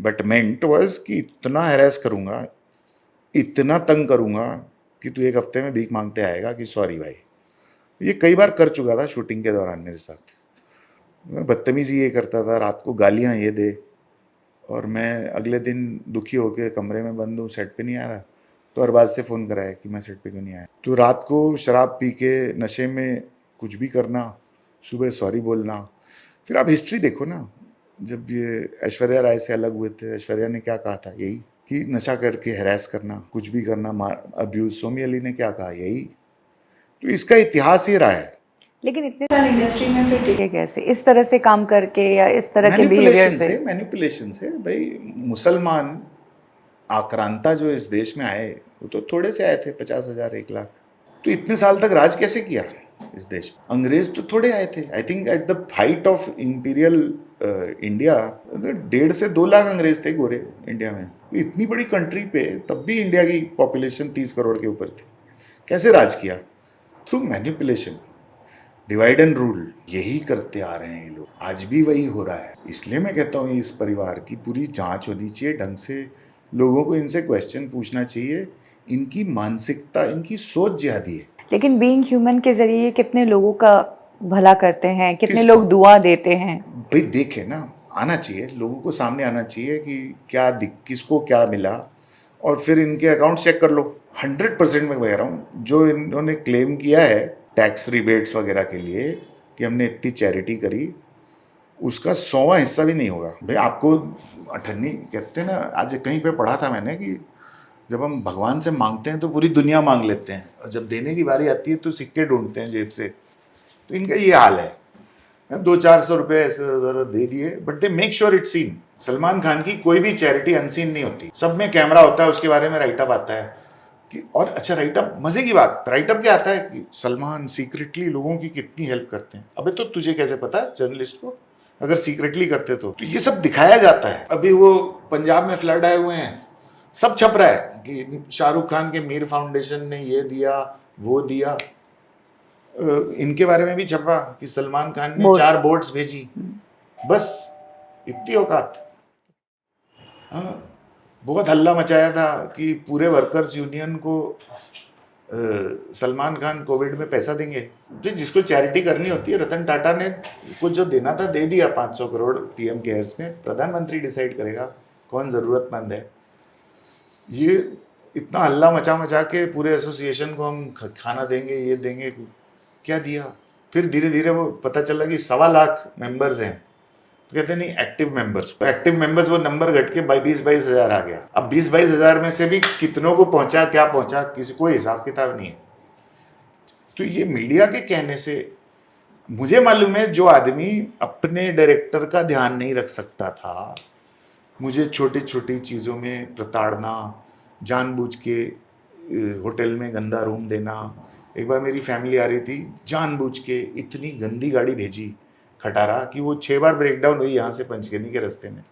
Speaker 1: but meant was कि इतना हैरेस करूंगा, इतना तंग करूंगा कि तू एक हफ्ते में भीख मांगते आएगा कि सॉरी भाई। ये कई बार कर चुका था शूटिंग के दौरान मेरे साथ। मैं बदतमीजी ये करता था, रात को गालियां ये दे, और मैं अगले दिन दुखी होकर कमरे में बंद हूँ, सेट पे नहीं आ रहा, तो अरबाज से फ़ोन कराया कि मैं सेट पे क्यों नहीं आया। तो रात को शराब पी के नशे में कुछ भी करना, सुबह सॉरी बोलना। फिर आप हिस्ट्री देखो ना, जब ये ऐश्वर्या राय से अलग हुए थे, ऐश्वर्या ने क्या कहा था? यही कि नशा करके हैरेस करना, कुछ भी करना, अब्यूज। सोमी अली ने क्या कहा? यही। तो इसका इतिहास ये रहा है।
Speaker 2: लेकिन इतने साल इंडस्ट्री में फिर टिके कैसे, इस तरह से काम करके या इस तरह के बिहेवियर से?
Speaker 1: मैनिपुलेशन से भाई। मुसलमान आक्रांता जो इस देश में आए, वो तो थोड़े से आए थे, 50,000 1 लाख। तो इतने साल तक राज कैसे किया इस देश में? अंग्रेज तो थोड़े आए थे। I think at the height of imperial India 1.5 से 2 लाख अंग्रेज थे गोरे इंडिया में। तो इतनी बड़ी कंट्री पे तब भी इंडिया की पॉपुलेशन 30 करोड़ के ऊपर थी। कैसे राज किया? Through manipulation, divide and rule. यही करते आ रहे हैं ये लोग, आज भी वही हो रहा है। इसलिए मैं कहता हूँ इस परिवार की पूरी जांच होनी चाहिए ढंग से। लोगों को इनसे क्वेश्चन पूछना चाहिए। इनकी मानसिकता, इनकी सोच जिहादी है।
Speaker 2: लेकिन बीइंग ह्यूमन के जरिए कितने लोगों का भला करते हैं, कितने
Speaker 1: किसका?
Speaker 2: लोग दुआ देते हैं।
Speaker 1: भाई देखे ना, आना चाहिए लोगों को, सामने आना चाहिए कि क्या किसको क्या मिला, और फिर इनके अकाउंट चेक कर लो। 100% मैं कह रहा हूँ, जो इन्होंने क्लेम किया है टैक्स रिबेट्स वगैरह के लिए कि हमने इतनी चैरिटी करी, उसका 100वां हिस्सा भी नहीं होगा। भाई आपको अठन्नी कहते हैं ना, आज कहीं पे पढ़ा था मैंने कि जब हम भगवान से मांगते हैं तो पूरी दुनिया मांग लेते हैं, और जब देने की बारी आती है तो सिक्के ढूंढते हैं जेब से। तो इनका ये हाल है। 200-400 रुपए ऐसे दे दिए, but they make sure it's seen. Salman Khan की कोई भी चैरिटी अनसीन नहीं होती, सब में कैमरा होता है, उसके बारे में राइटअप आता है कि, और अच्छा राइटअप, मजे की बात, राइटअप क्या आता है कि सलमान सीक्रेटली लोगों की कितनी हेल्प करते हैं। अबे तो तुझे कैसे पता जर्नलिस्ट को, अगर सीक्रेटली करते तो ये सब दिखाया जाता है। अभी वो पंजाब में फ्लड आए हुए हैं, सब छप रहा है कि शाहरुख खान के मीर फाउंडेशन ने ये दिया वो दिया। इनके बारे में भी छपा कि सलमान खान ने 4 बोट्स भेजी, बस इतनी औकात। हाँ, बहुत हल्ला मचाया था कि पूरे वर्कर्स यूनियन को सलमान खान कोविड में पैसा देंगे। जो जिसको चैरिटी करनी होती है, रतन टाटा ने कुछ जो देना था दे दिया, 500 करोड़ पीएम केयर्स में। प्रधानमंत्री डिसाइड करेगा कौन ज़रूरतमंद है। ये इतना हल्ला मचा मचा के पूरे एसोसिएशन को हम खाना देंगे, ये देंगे, क्या दिया? फिर धीरे धीरे वो पता चला कि 1.25 लाख मेंबर्स हैं। तो कहते नहीं एक्टिव मेंबर्स वो नंबर घट के 20-22 हज़ार आ गया। अब 20-22 हज़ार में से भी कितनों को पहुंचा, क्या पहुंचा, किसी कोई हिसाब किताब नहीं है। तो ये मीडिया के कहने से, मुझे मालूम है जो आदमी अपने डायरेक्टर का ध्यान नहीं रख सकता था, मुझे छोटी छोटी चीज़ों में प्रताड़ना, जानबूझ के होटल में गंदा रूम देना। एक बार मेरी फैमिली आ रही थी, जानबूझ के इतनी गंदी गाड़ी भेजी खटारा कि वो 6 बार ब्रेकडाउन हुई यहाँ से पंचगनी के रास्ते में।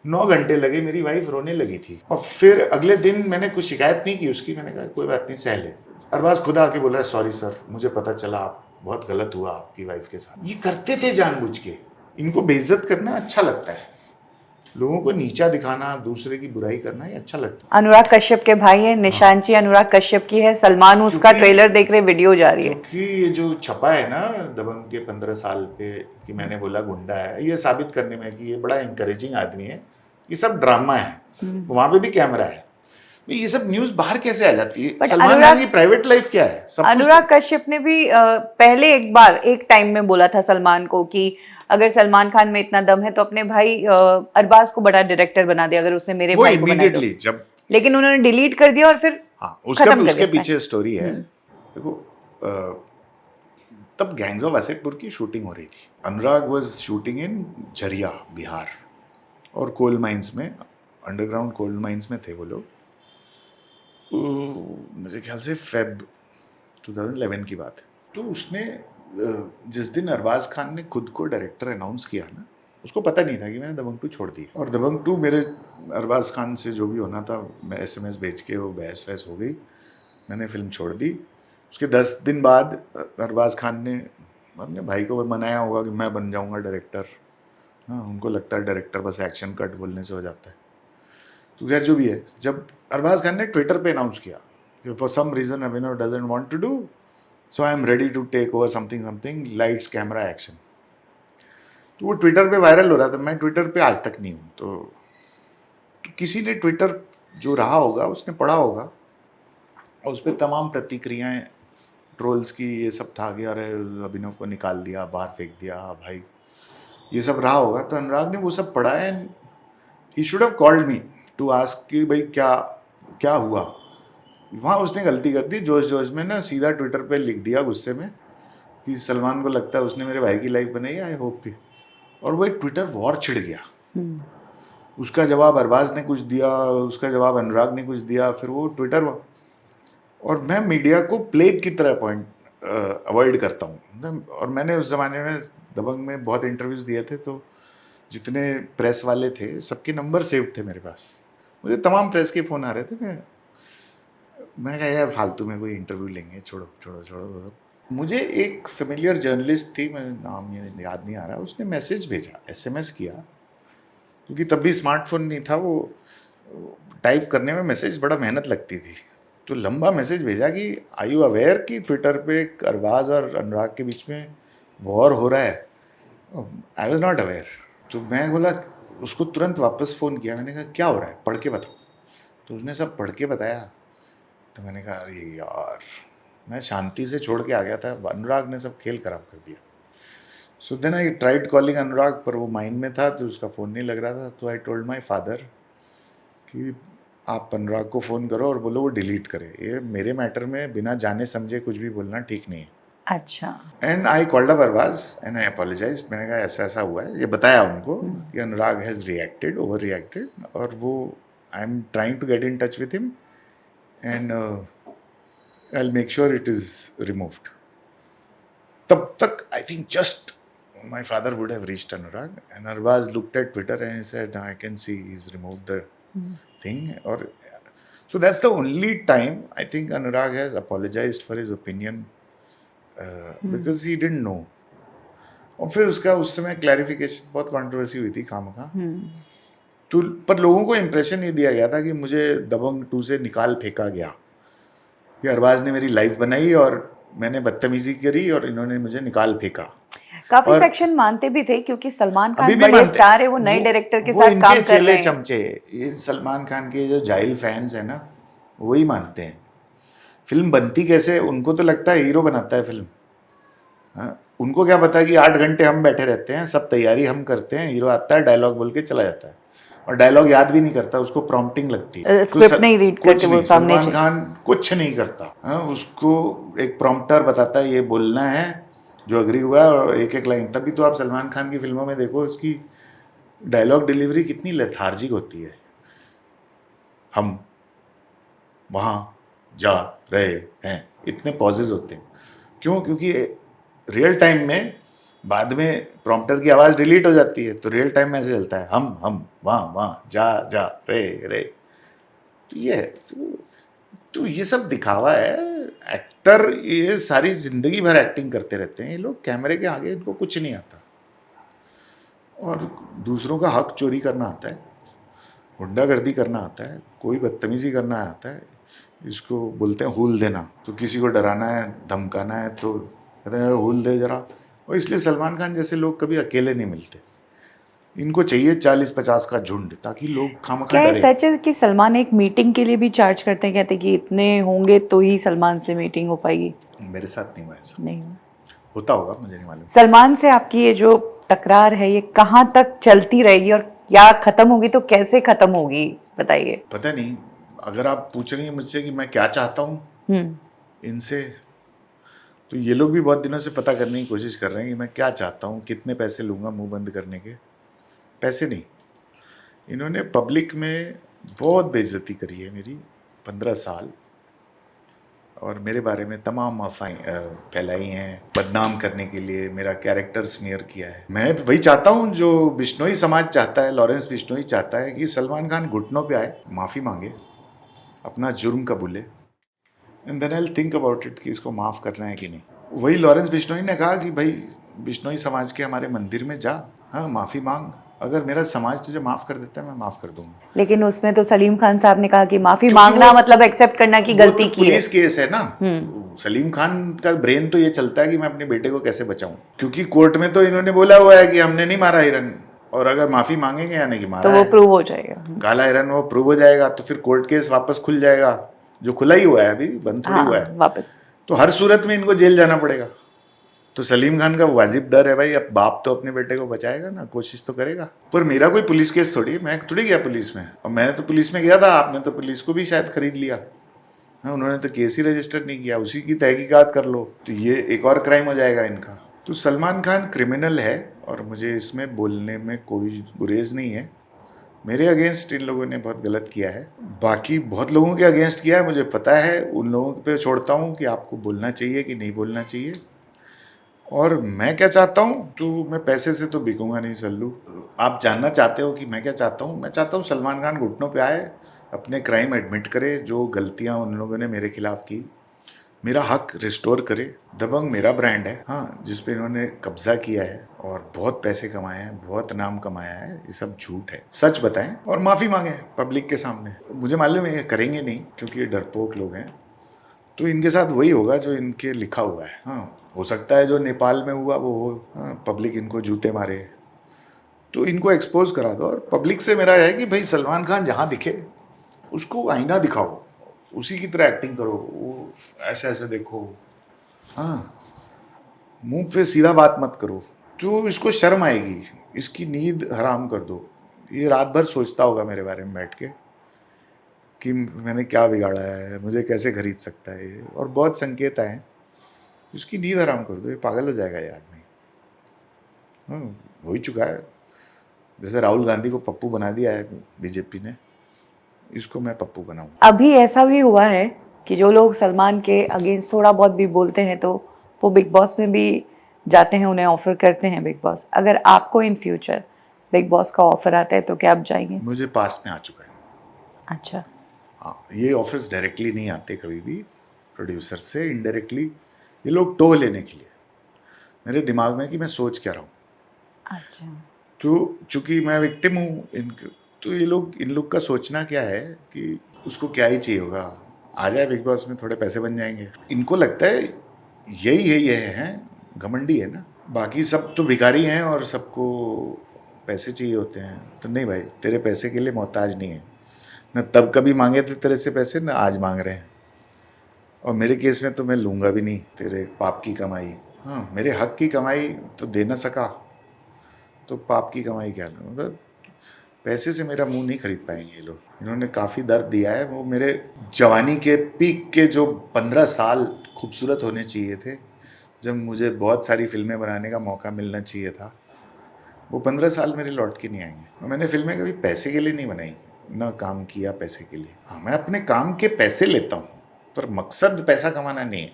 Speaker 1: 9 घंटे लगे, मेरी वाइफ रोने लगी थी। और फिर अगले दिन मैंने कुछ शिकायत नहीं की उसकी, मैंने कहा कोई बात नहीं सह ले। अरबाज खुद आके बोल रहा है सॉरी सर, मुझे पता चला आप बहुत गलत हुआ आपकी वाइफ के साथ। ये करते थे जानबूझ के। इनको बेइज्जत करना अच्छा लगता है, लोगों को नीचा दिखाना, दूसरे की बुराई करना, ये अच्छा लगता है।
Speaker 2: अनुराग कश्यप के भाई है, निशान जी अनुराग कश्यप की है, सलमान उसका
Speaker 1: क्योंकि-
Speaker 2: ट्रेलर देख रहे, वीडियो जा रही है।
Speaker 1: क्योंकि ये जो छपा है ना दबंग के 15 साल पे कि मैंने बोला गुंडा है, ये साबित करने में कि ये बड़ा इंकरेजिंग आदमी है। ये सब ड्रामा है, वहां पे भी कैमरा है। ये सब न्यूज बाहर कैसे आ जाती है?
Speaker 2: But
Speaker 1: सलमान
Speaker 2: अनुराग-
Speaker 1: खान की प्राइवेट लाइफ क्या है? सब कुछ
Speaker 2: अनुराग कश्यप ने भी पहले एक टाइम में बोला था सलमान को कि अगर सलमान खान में इतना दम है तो अपने भाई अरबाज को बड़ा डायरेक्टर बना दे, अगर उसने मेरे
Speaker 1: वो
Speaker 2: भाई को बनाया तो।
Speaker 1: इमीडिएटली जब,
Speaker 2: लेकिन उन्होंने डिलीट कर दिया और फिर
Speaker 1: हाँ
Speaker 2: खत्म कर
Speaker 1: उसके
Speaker 2: दिया।
Speaker 1: पीछे स्टोरी है। देखो तब गैंग्स ऑफ वासेपुर की शूटिंग हो रही थी। अनुराग वाज शूटिंग इन झरिया बिहार, और कोल माइंस में, अंडरग्राउंड कोल माइंस में थे वो लोग। मुझे ख्याल से फेब 2011 की बात है। तो उसने जिस दिन अरबाज खान ने खुद को डायरेक्टर अनाउंस किया ना, उसको पता नहीं था कि मैंने दबंग 2 छोड़ दी। और दबंग 2 मेरे अरबाज खान से जो भी होना था, मैं SMS भेज के वो बहस वहस हो गई, मैंने फिल्म छोड़ दी। उसके 10 दिन बाद अरबाज खान ने अपने भाई को मनाया होगा कि मैं बन जाऊंगा डायरेक्टर। हाँ, उनको लगता है डायरेक्टर बस एक्शन कट बोलने से हो जाता है। तो खैर जो भी है, जब अरबाज खान ने ट्विटर पे अनाउंस किया कि for some reason Abhinav doesn't want to do, so I am ready to take over something lights camera action, तो वो ट्विटर पे वायरल हो रहा था। मैं ट्विटर पे आज तक नहीं हूँ, तो किसी ने ट्विटर जो रहा होगा उसने पढ़ा होगा, और उस पर तमाम प्रतिक्रियाएं ट्रोल्स की ये सब था कि अरे अभिनव को निकाल दिया, बाहर फेंक दिया भाई, ये सब रहा होगा। तो अनुराग ने वो सब पढ़ा है, he should have called me to ask कि भाई क्या क्या हुआ। वहाँ उसने गलती कर दी, जोश जोश में ना सीधा ट्विटर पे लिख दिया गुस्से में कि सलमान को लगता है उसने मेरे भाई की लाइफ बनाई, आई होप कि, और वो एक ट्विटर वॉर छिड़ गया। उसका जवाब अरबाज ने कुछ दिया, उसका जवाब अनुराग ने कुछ दिया, फिर वो ट्विटर। और मैं मीडिया को प्लेग की तरह अवॉइड करता हूँ। और मैंने उस ज़माने में दबंग में बहुत इंटरव्यूज़ दिए थे, तो जितने प्रेस वाले थे सबके नंबर सेव थे मेरे पास। मुझे तमाम प्रेस के फ़ोन आ रहे थे। मैं कहा यार फालतू में कोई इंटरव्यू लेंगे, छोड़ो छोड़ो छोड़ो। मुझे एक फेमिलियर जर्नलिस्ट थी, मैं नाम ये याद नहीं आ रहा, उसने मैसेज भेजा, SMS किया, क्योंकि तब भी स्मार्टफोन नहीं था, वो टाइप करने में मैसेज बड़ा मेहनत लगती थी। तो लंबा मैसेज भेजा कि आई यू अवेयर कि ट्विटर पे अरबाज और अनुराग के बीच में वॉर हो रहा है। I was not aware. तो मैं बोला, उसको तुरंत वापस फ़ोन किया, मैंने कहा क्या हो रहा है, पढ़ के बताओ। तो उसने सब पढ़ के बताया। तो मैंने कहा अरे यार, मैं शांति से छोड़ के आ गया था, अनुराग ने सब खेल खराब कर दिया। So then I tried calling Anurag, पर वो माइंड में था तो उसका फ़ोन नहीं लग रहा था। तो आई टोल्ड माई फादर कि आप अनुराग को फ़ोन करो और बोलो वो डिलीट करे, ये मेरे मैटर में बिना जाने समझे कुछ भी बोलना ठीक नहीं है।
Speaker 2: अच्छा।
Speaker 1: And I called up Arbaaz and I apologise. मैंने कहा ऐसा ऐसा हुआ है, ये बताया उनको कि Anurag has reacted, overreacted, और वो I am trying to get in touch with him and I will make sure it is removed. तब तक I think just my father would have reached Anurag, and Arbaz looked at Twitter and he said, I can see he's removed the thing. Or so that's the only time I think Anurag has apologized for his opinion because he didn't know. और फिर उसका उस समय clarification, बहुत controversy हुई थी खामखा। तो पर लोगों को इंप्रेशन ये दिया गया था कि मुझे दबंग 2 से निकाल फेंका गया, कि अरबाज ने मेरी लाइफ बनाई और मैंने बदतमीजी करी और इन्होंने मुझे निकाल फेंका।
Speaker 2: काफी
Speaker 1: और
Speaker 2: सेक्शन मानते भी थे, क्योंकि सलमान
Speaker 1: अभी
Speaker 2: खान
Speaker 1: भी
Speaker 2: बड़े
Speaker 1: मानते,
Speaker 2: स्टार है, वो नए डायरेक्टर के
Speaker 1: वो
Speaker 2: साथ
Speaker 1: इनके
Speaker 2: काम कर
Speaker 1: चेले
Speaker 2: रहे हैं।
Speaker 1: चमचे, ये सलमान खान के जो जाहिल फैंस हैं ना, वही मानते हैं। फिल्म बनती कैसे, उनको तो लगता है हीरो बनाता है फिल्म। हाँ, उनको क्या पता कि 8 घंटे हम बैठे रहते हैं, सब तैयारी हम करते हैं, हीरो आता है, डायलॉग बोल के चला जाता है, और डायलॉग याद भी नहीं करता, उसको प्रॉम्प्टिंग लगती है।
Speaker 2: स्क्रिप्ट नहीं रीड करके वो सामने
Speaker 1: सलमान खान कुछ नहीं करता। हाँ, उसको एक प्रॉम्प्टर बताता है ये बोलना है, जो अग्री हुआ है, और एक एक लाइन। तभी तो आप सलमान खान की फिल्मों में देखो, उसकी डायलॉग डिलीवरी कितनी लेथार्जिक होती है। हम वहाँ जा रहे हैं, इतने पॉजेज होते हैं। क्यों? क्योंकि रियल टाइम में बाद में प्रॉम्प्टर की आवाज़ डिलीट हो जाती है, तो रियल टाइम में ऐसे चलता है, हम वहाँ जा रे। तो ये है, तो ये सब दिखावा है। एक्टर ये सारी जिंदगी भर एक्टिंग करते रहते हैं, ये लोग कैमरे के आगे इनको कुछ नहीं आता, और दूसरों का हक चोरी करना आता है, गुंडागर्दी करना आता है, कोई बदतमीजी करना आता है, इसको बोलते हैं हूल देना। तो किसी को डराना है, धमकाना है तो कहते हैं हूल दे जरा। और इसलिए सलमान खान जैसे लोग कभी अकेले नहीं मिलते, इनको चाहिए 40-50 का झुंड, ताकि लोग खामखा
Speaker 2: क्या ये
Speaker 1: डरे।
Speaker 2: सच है कि सलमान एक मीटिंग के लिए भी चार्ज करते हैं, कहते हैं कि इतने होंगे तो ही सलमान से मीटिंग हो पाएगी?
Speaker 1: मेरे साथ नहीं हुआ ऐसा,
Speaker 2: नहीं।
Speaker 1: होता होगा, मुझे नहीं मालूम।
Speaker 2: सलमान से आपकी ये जो तकरार है ये कहाँ तक चलती रहेगी और क्या खत्म होगी, तो कैसे खत्म होगी बताइए।
Speaker 1: पता नहीं, अगर आप पूछ रही हैं मुझसे कि मैं क्या चाहता हूँ इनसे, तो ये लोग भी बहुत दिनों से पता करने की कोशिश कर रहे हैं कि मैं क्या चाहता हूँ, कितने पैसे लूँगा मुंह बंद करने के। पैसे नहीं, इन्होंने पब्लिक में बहुत बेइज्जती करी है मेरी 15 साल, और मेरे बारे में तमाम अफवाहें फैलाई हैं, बदनाम करने के लिए मेरा कैरेक्टर स्मीयर किया है। मैं वही चाहता हूँ जो बिश्नोई समाज चाहता है, लॉरेंस बिश्नोई चाहता है कि सलमान खान घुटनों पे आए, माफ़ी मांगे, अपना जुर्म कबूले, and then I will think about it कि इसको माफ़ करना है कि नहीं। वही लॉरेंस बिश्नोई ने कहा कि भाई बिश्नोई समाज के हमारे मंदिर में जा, हाँ माफ़ी मांग, अगर मेरा समाज तुझे माफ़ कर देता है मैं माफ़ कर दूंगा।
Speaker 2: लेकिन उसमें तो सलीम खान साहब ने कहा कि माफी मांगना मतलब एक्सेप्ट करना कि गलती
Speaker 1: तो
Speaker 2: की है।
Speaker 1: पुलिस केस है ना, सलीम खान का ब्रेन तो ये चलता है कि मैं अपने बेटे को कैसे बचाऊं, क्योंकि कोर्ट में तो इन्होंने बोला हुआ है कि हमने नहीं मारा हिरन, और अगर माफी मांगेंगे यानी कि
Speaker 2: तो
Speaker 1: मारा
Speaker 2: वो
Speaker 1: है,
Speaker 2: प्रूव हो जाएगा।
Speaker 1: काला हिरन वो प्रूव हो जाएगा, तो फिर कोर्ट केस वापस खुल जाएगा, जो खुला ही हुआ है, अभी बंद थोड़ी हुआ है।
Speaker 2: वापस
Speaker 1: तो हर सूरत में इनको जेल जाना पड़ेगा। तो सलीम खान का वाजिब डर है भाई, अब बाप तो अपने बेटे को बचाएगा ना, कोशिश तो करेगा। पर मेरा कोई पुलिस केस थोड़ी है, मैं थोड़ी गया पुलिस में, और मैं तो पुलिस में गया था, आपने तो पुलिस को भी शायद खरीद लिया। हाँ, उन्होंने तो केस ही रजिस्टर नहीं किया, उसी की तहकीकात कर लो, तो ये एक और क्राइम हो जाएगा इनका। तो सलमान खान क्रिमिनल है, और मुझे इसमें बोलने में कोई गुरेज नहीं है। मेरे अगेंस्ट इन लोगों ने बहुत गलत किया है, बाकी बहुत लोगों के अगेंस्ट किया है, मुझे पता है। उन लोगों पे छोड़ता हूँ कि आपको बोलना चाहिए कि नहीं बोलना चाहिए। और मैं क्या चाहता हूँ, तो मैं पैसे से तो बिकूंगा नहीं सल्लू। आप जानना चाहते हो कि मैं क्या चाहता हूँ? मैं चाहता हूँ सलमान खान घुटनों पे आए, अपने क्राइम एडमिट करे, जो गलतियाँ उन लोगों ने मेरे खिलाफ की, मेरा हक रिस्टोर करे। दबंग मेरा ब्रांड है, हाँ, जिस पे इन्होंने कब्जा किया है और बहुत पैसे कमाए हैं, बहुत नाम कमाया है, ये सब झूठ है। सच बताएं और माफ़ी मांगे पब्लिक के सामने। मुझे मालूम है ये करेंगे नहीं, क्योंकि ये डरपोक लोग हैं, तो इनके साथ वही होगा जो इनके लिखा हुआ है। हाँ, हो सकता है जो नेपाल में हुआ वो हो, हाँ, पब्लिक इनको जूते मारे, तो इनको एक्सपोज करा दो। और पब्लिक से मेरा है कि भाई सलमान खान जहाँ दिखे उसको आईना दिखाओ, उसी की तरह एक्टिंग करो, वो ऐसे ऐसे देखो, हाँ, मुंह पे सीधा बात मत करो, तो इसको शर्म आएगी, इसकी नींद हराम कर दो। ये रात भर सोचता होगा मेरे बारे में बैठ के कि मैंने क्या बिगाड़ा है, मुझे कैसे खरीद सकता है ये, और बहुत संकेत आए, उसकी नींद हराम कर दो, ये पागल हो जाएगा ये आदमी। हाँ, हो ही चुका है, जैसे राहुल गांधी को पप्पू बना दिया है बीजेपी ने, इसको मैं पप्पू बनाऊँ।
Speaker 2: अभी ऐसा भी हुआ है कि जो लोग सलमान के अगेंस्ट थोड़ा बहुत भी बोलते हैं तो वो बिग बॉस में भी जाते हैं, उन्हें ऑफर करते हैं बिग बॉस। अगर आपको इन फ्यूचर बिग बॉस का ऑफर आता है तो क्या आप जाएंगे?
Speaker 1: मुझे पास में आ चुका है।
Speaker 2: अच्छा।
Speaker 1: हाँ, ये ऑफर्स डायरेक्टली नहीं आते कभी भी, प्रोड्यूसर से इनडायरेक्टली ये लोग टो लेने के लिए। मेरे दिमाग में कि मैं सोच क्या रहा हूँ,
Speaker 2: अच्छा।
Speaker 1: तो चूंकि मैं विक्टिम हूँ तो ये लोग, इन लोग का सोचना क्या है कि उसको क्या ही चाहिए होगा, आ जाए बिग बॉस में, थोड़े पैसे बन जाएंगे। इनको लगता है यही है, ये हैं, घमंडी है ना, बाकी सब तो भिखारी हैं और सबको पैसे चाहिए होते हैं। तो नहीं भाई, तेरे पैसे के लिए मोहताज नहीं है, न तब कभी मांगे थे तेरे से पैसे, न आज मांग रहे हैं, और मेरे केस में तो मैं लूँगा भी नहीं तेरे पाप की कमाई। हाँ, मेरे हक की कमाई तो दे ना सका, तो पाप की कमाई क्या लूँ? मतलब पैसे से मेरा मुंह नहीं खरीद पाएंगे ये लोग। इन्होंने काफ़ी दर्द दिया है, वो मेरे जवानी के पीक के जो 15 साल खूबसूरत होने चाहिए थे, जब मुझे बहुत सारी फिल्में बनाने का मौका मिलना चाहिए था, वो 15 साल मेरे लौट के नहीं आएंगे। और मैंने फिल्में कभी पैसे के लिए नहीं बनाई, ना काम किया पैसे के लिए। हाँ, मैं अपने काम के पैसे लेता हूँ, पर मकसद पैसा कमाना नहीं है।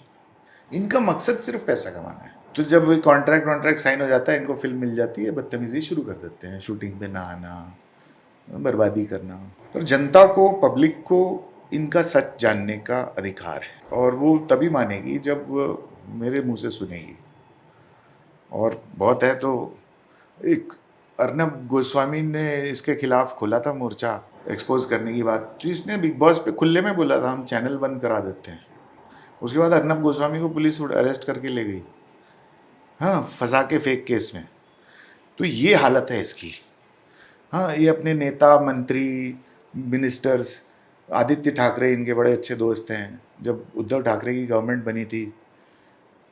Speaker 1: इनका मकसद सिर्फ पैसा कमाना है। तो जब वो कॉन्ट्रैक्ट साइन हो जाता है, इनको फिल्म मिल जाती है, बदतमीजी शुरू कर देते हैं, शूटिंग पे ना आना, बर्बादी करना। पर जनता को, पब्लिक को इनका सच जानने का अधिकार है। और वो तभी मानेगी जब वो मेरे मुंह से सुनेगी। और बहुत है तो एक अर्नब गोस्वामी ने इसके खिलाफ खोला था मोर्चा एक्सपोज करने की बात, तो इसने बिग बॉस पे खुले में बोला था हम चैनल बंद करा देते हैं। उसके बाद अर्नब गोस्वामी को पुलिस अरेस्ट करके ले गई, हाँ, फंसा के फेक केस में। तो ये हालत है इसकी। हाँ, ये अपने नेता मंत्री मिनिस्टर्स, आदित्य ठाकरे इनके बड़े अच्छे दोस्त हैं। जब उद्धव ठाकरे की गवर्नमेंट बनी थी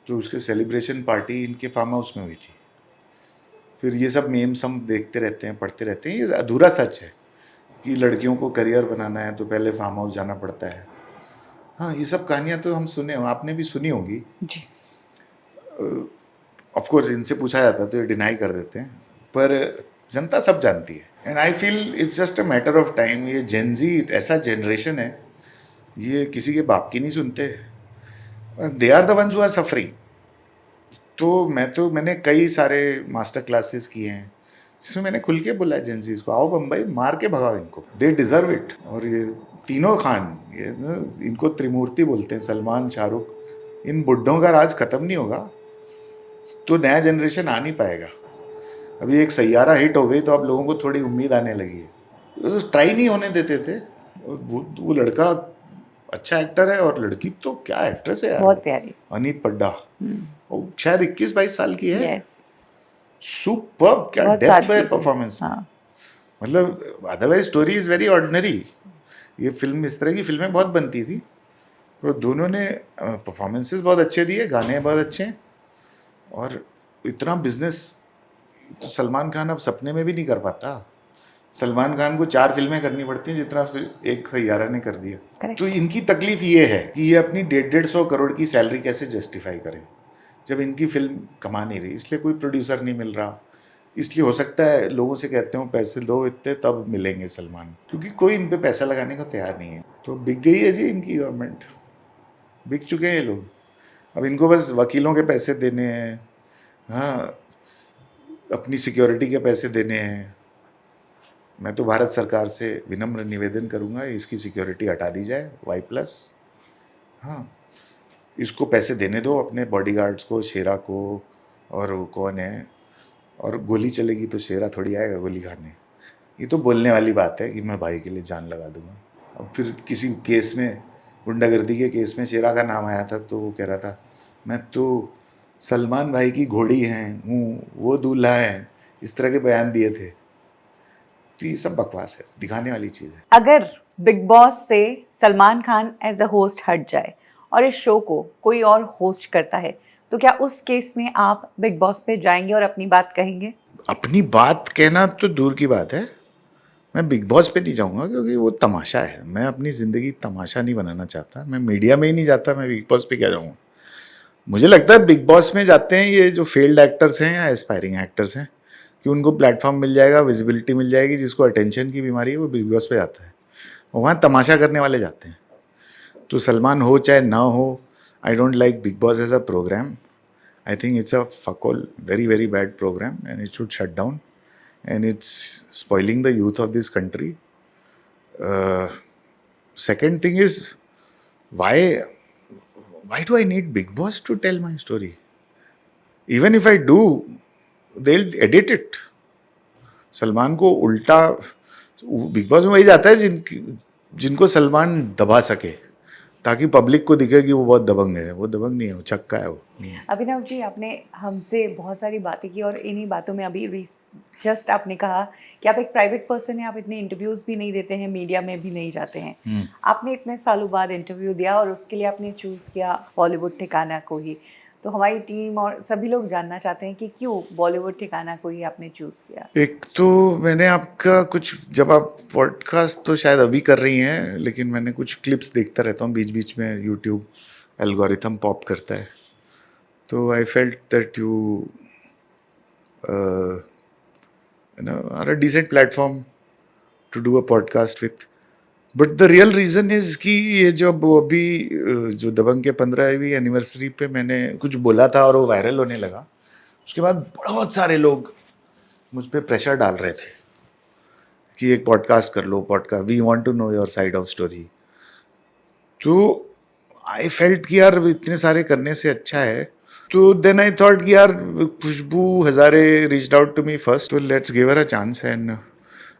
Speaker 1: तो उसके सेलिब्रेशन पार्टी इनके फार्म हाउस में हुई थी। फिर ये सब मेम्स हम देखते रहते हैं, पढ़ते रहते हैं। ये अधूरा सच है कि लड़कियों को करियर बनाना है तो पहले फार्म हाउस जाना पड़ता है। हाँ, ये सब कहानियाँ तो हम सुने, आपने भी सुनी होंगी
Speaker 2: जी।
Speaker 1: ऑफ कोर्स इनसे पूछा जाता तो ये डिनाई कर देते हैं, पर जनता सब जानती है। And I feel it's just a matter of time. ये जेनजी ऐसा जनरेशन है, ये किसी के बाप की नहीं सुनते। They are the ones who are suffering. तो मैंने कई सारे मास्टर क्लासेस किए हैं जिसमें मैंने खुल के बोला है जेनजीज को, आओ बम्बई मार के भगाओ इनको, दे डिजर्व इट। और ये तीनों खान, ये इनको त्रिमूर्ति बोलते हैं, सलमान, शाहरुख, इन बुड्ढों का राज खत्म नहीं होगा तो नया जनरेशन आ नहीं पाएगा। अभी एक सैयारा हिट हो गई तो अब लोगों को थोड़ी उम्मीद आने लगी है। तो ट्राई नहीं होने देते थे। वो लड़का अच्छा एक्टर है और लड़की तो क्या एक्ट्रेस है यार,
Speaker 2: बहुत प्यारी
Speaker 1: अनीत पड्डा। वो शायद 21-22 साल की है।
Speaker 2: यस,
Speaker 1: सुपर्ब, क्या
Speaker 2: बहुत
Speaker 1: डेप्थ है
Speaker 2: सादगी से।
Speaker 1: परफॉर्मेंस में।
Speaker 2: हाँ,
Speaker 1: मतलब otherwise story is very ordinary. ये फिल्म, इस तरह की फिल्में बहुत बनती थी, तो दोनों ने परफॉर्मेंसेस बहुत अच्छे दिए, गाने बहुत अच्छे हैं, और इतना बिजनेस तो सलमान खान अब सपने में भी नहीं कर पाता। सलमान खान को 4 फिल्में करनी पड़ती हैं जितना एक सैयारा ने कर दिया।
Speaker 2: Correct.
Speaker 1: तो इनकी तकलीफ ये है कि ये अपनी 150-150 करोड़ की सैलरी कैसे जस्टिफाई करें जब इनकी फिल्म कमा नहीं रही। इसलिए कोई प्रोड्यूसर नहीं मिल रहा, इसलिए हो सकता है लोगों से कहते हो पैसे दो इतने तब मिलेंगे सलमान, क्योंकि कोई इन पे पैसा लगाने को तैयार नहीं है। तो बिक गई है जी इनकी गवर्नमेंट, बिक चुके हैं ये लोग। अब इनको बस वकीलों के पैसे देने हैं, हाँ, अपनी सिक्योरिटी के पैसे देने हैं। मैं तो भारत सरकार से विनम्र निवेदन करूंगा इसकी सिक्योरिटी हटा दी जाए, Y+। हाँ, इसको पैसे देने दो अपने बॉडीगार्ड्स को, शेरा को, और वो कौन है, और गोली चलेगी तो शेरा थोड़ी आएगा गोली खाने। ये तो बोलने वाली बात है कि मैं भाई के लिए जान लगा दूंगा। अब फिर किसी केस में, गुंडागर्दी के केस में शेरा का नाम आया था तो वो कह रहा था मैं तो सलमान भाई की घोड़ी हूँ, वो दूल्हा है, इस तरह के बयान दिए थे। तो ये सब बकवास है, दिखाने वाली चीज़ है।
Speaker 2: अगर बिग बॉस से Salman Khan as a host हट जाए और इस शो को कोई और होस्ट करता है, तो क्या उस केस में आप बिग बॉस पे जाएंगे और अपनी बात कहेंगे?
Speaker 1: अपनी बात कहना तो दूर की बात है, मैं बिग बॉस पे नहीं जाऊंगा क्योंकि वो तमाशा है। मैं अपनी ज़िंदगी तमाशा नहीं बनाना चाहता। मैं मीडिया में ही नहीं जाता, मैं बिग बॉस पे क्या जाऊंगा। मुझे लगता है बिग बॉस में जाते हैं ये जो फेल्ड एक्टर्स हैं या एस्पायरिंग एक्टर्स हैं, कि उनको प्लेटफॉर्म मिल जाएगा, विजिबिलिटी मिल जाएगी। जिसको अटेंशन की बीमारी है वो बिग बॉस पे जाता है, वहाँ तमाशा करने वाले जाते हैं। तो सलमान हो चाहे ना हो, I don't like Bigg Boss as a program. I think it's a fuck all, very very bad program, and it should shut down, and it's spoiling the youth of this country. Second thing is, why do I need Big Boss to tell my story? Even if I do, they'll edit it. Salman को उल्टा big boss में वही जाता है जिनको सलमान दबा सके, ताकि पब्लिक को दिखे कि वो बहुत दबंग है। वो दबंग नहीं है, वो छक्का है। वो
Speaker 2: अभिनव जी, आपने हमसे बहुत सारी बातें की और इन्हीं बातों में अभी जस्ट आपने कहा कि आप एक प्राइवेट पर्सन हैं, आप इतने इंटरव्यूज़ भी नहीं देते हैं, मीडिया में भी नहीं जाते हैं। आपने इतने सालों बाद इंटरव्यू दिया और उसके लिए आपने चूज़ किया बॉलीवुड ठिकाना को ही। तो हमारी टीम और सभी लोग जानना चाहते हैं कि क्यों बॉलीवुड ठिकाना को ही आपने चूज़ किया?
Speaker 1: एक तो मैंने आपका कुछ, जब आप पॉडकास्ट तो शायद अभी कर रही हैं, लेकिन मैंने कुछ क्लिप्स देखता रहता हूँ बीच बीच में, यूट्यूब एल्गोरिथम पॉप करता है, तो I felt that you are a decent platform to do a podcast with. But the real reason is कि ये जब अभी जो दबंग के 15वीं एनिवर्सरी पे मैंने कुछ बोला था और वो वायरल होने लगा, उसके बाद बहुत सारे लोग मुझ पर प्रेशर डाल रहे थे कि एक पॉडकास्ट कर लो, podcast, we want to know your side of story. तो आई फेल्ट कि यार इतने सारे करने से अच्छा है, तो देन आई थॉट कि यार Khushbu Hazare reached out to me first, तो let's give her a chance. And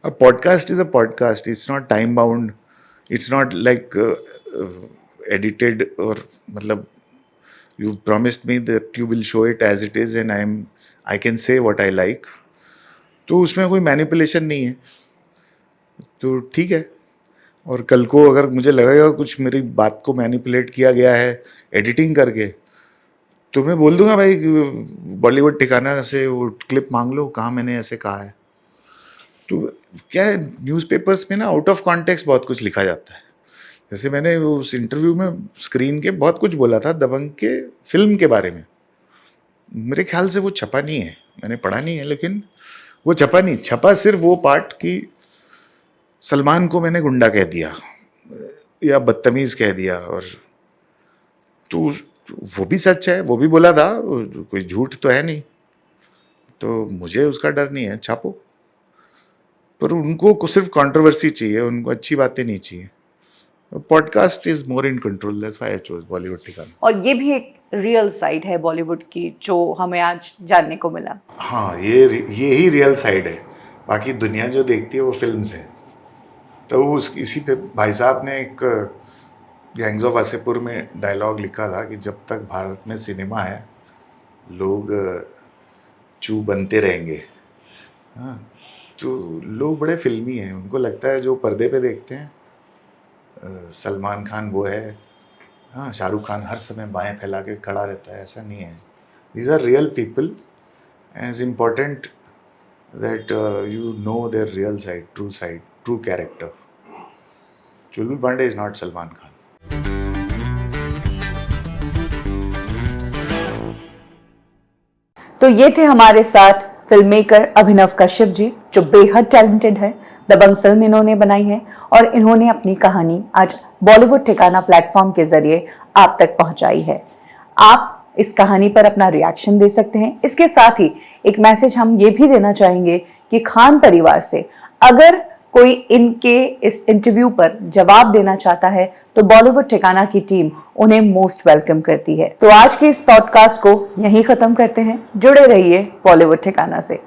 Speaker 1: a podcast is a podcast, it's not time bound, it's not like edited, और मतलब you promised me that you will show it as it is and I can say what I like. तो उसमें कोई manipulation नहीं है, तो ठीक है. और कल को अगर मुझे लगेगा कुछ मेरी बात को मैनिपुलेट किया गया है एडिटिंग करके, तो मैं बोल दूंगा भाई बॉलीवुड ठिकाना से वो क्लिप मांग लो, कहाँ मैंने ऐसे कहा है. तो क्या है, न्यूज़पेपर्स में ना आउट ऑफ कॉन्टेक्स्ट बहुत कुछ लिखा जाता है. जैसे मैंने उस इंटरव्यू में स्क्रीन के बहुत कुछ बोला था दबंग के फिल्म के बारे में, मेरे ख्याल से वो छपा नहीं है, मैंने पढ़ा नहीं है, लेकिन वो छपा नहीं. छपा सिर्फ वो पार्ट कि सलमान को मैंने गुंडा कह दिया या बदतमीज़ कह दिया, और तो वो भी सच है, वो भी बोला था, कोई झूठ तो है नहीं, तो मुझे उसका डर नहीं है, छापो. पर उनको सिर्फ कंट्रोवर्सी चाहिए, उनको अच्छी बातें नहीं चाहिए. Podcast is more in control, that's why I chose Bollywood ठिकाना.
Speaker 2: और ये भी एक रियल साइड है बॉलीवुड की जो हमें आज जानने को मिला.
Speaker 1: हाँ, ये ही रियल साइड है. बाकी दुनिया जो देखती है वो फिल्म्स है. तो उस इसी पे भाई साहब ने एक गैंग्स ऑफ वासेपुर में डायलॉग लिखा था कि जब तक भारत में सिनेमा है लोग चू बनते रहेंगे. हाँ, तो लोग बड़े फिल्मी हैं, उनको लगता है जो पर्दे पे देखते हैं सलमान खान वो है, हाँ शाहरुख खान हर समय बाएं फैला के खड़ा रहता है, ऐसा नहीं है. These are real people and it's important that you know their real side, true character. Chulbul Pandey is not Salman Khan.
Speaker 2: तो ये थे हमारे साथ फिल्ममेकर अभिनव कश्यप जी, जो बेहद टैलेंटेड है. दबंग फिल्म इन्होंने बनाई है और इन्होंने अपनी कहानी आज बॉलीवुड ठिकाना प्लेटफॉर्म के जरिए आप तक पहुंचाई है. आप इस कहानी पर अपना रिएक्शन दे सकते हैं. इसके साथ ही एक मैसेज हम ये भी देना चाहेंगे कि खान परिवार से अगर कोई इनके इस इंटरव्यू पर जवाब देना चाहता है तो बॉलीवुड ठिकाना की टीम उन्हें मोस्ट वेलकम करती है. तो आज के इस पॉडकास्ट को यहीं खत्म करते हैं. जुड़े रहिए बॉलीवुड ठिकाना से.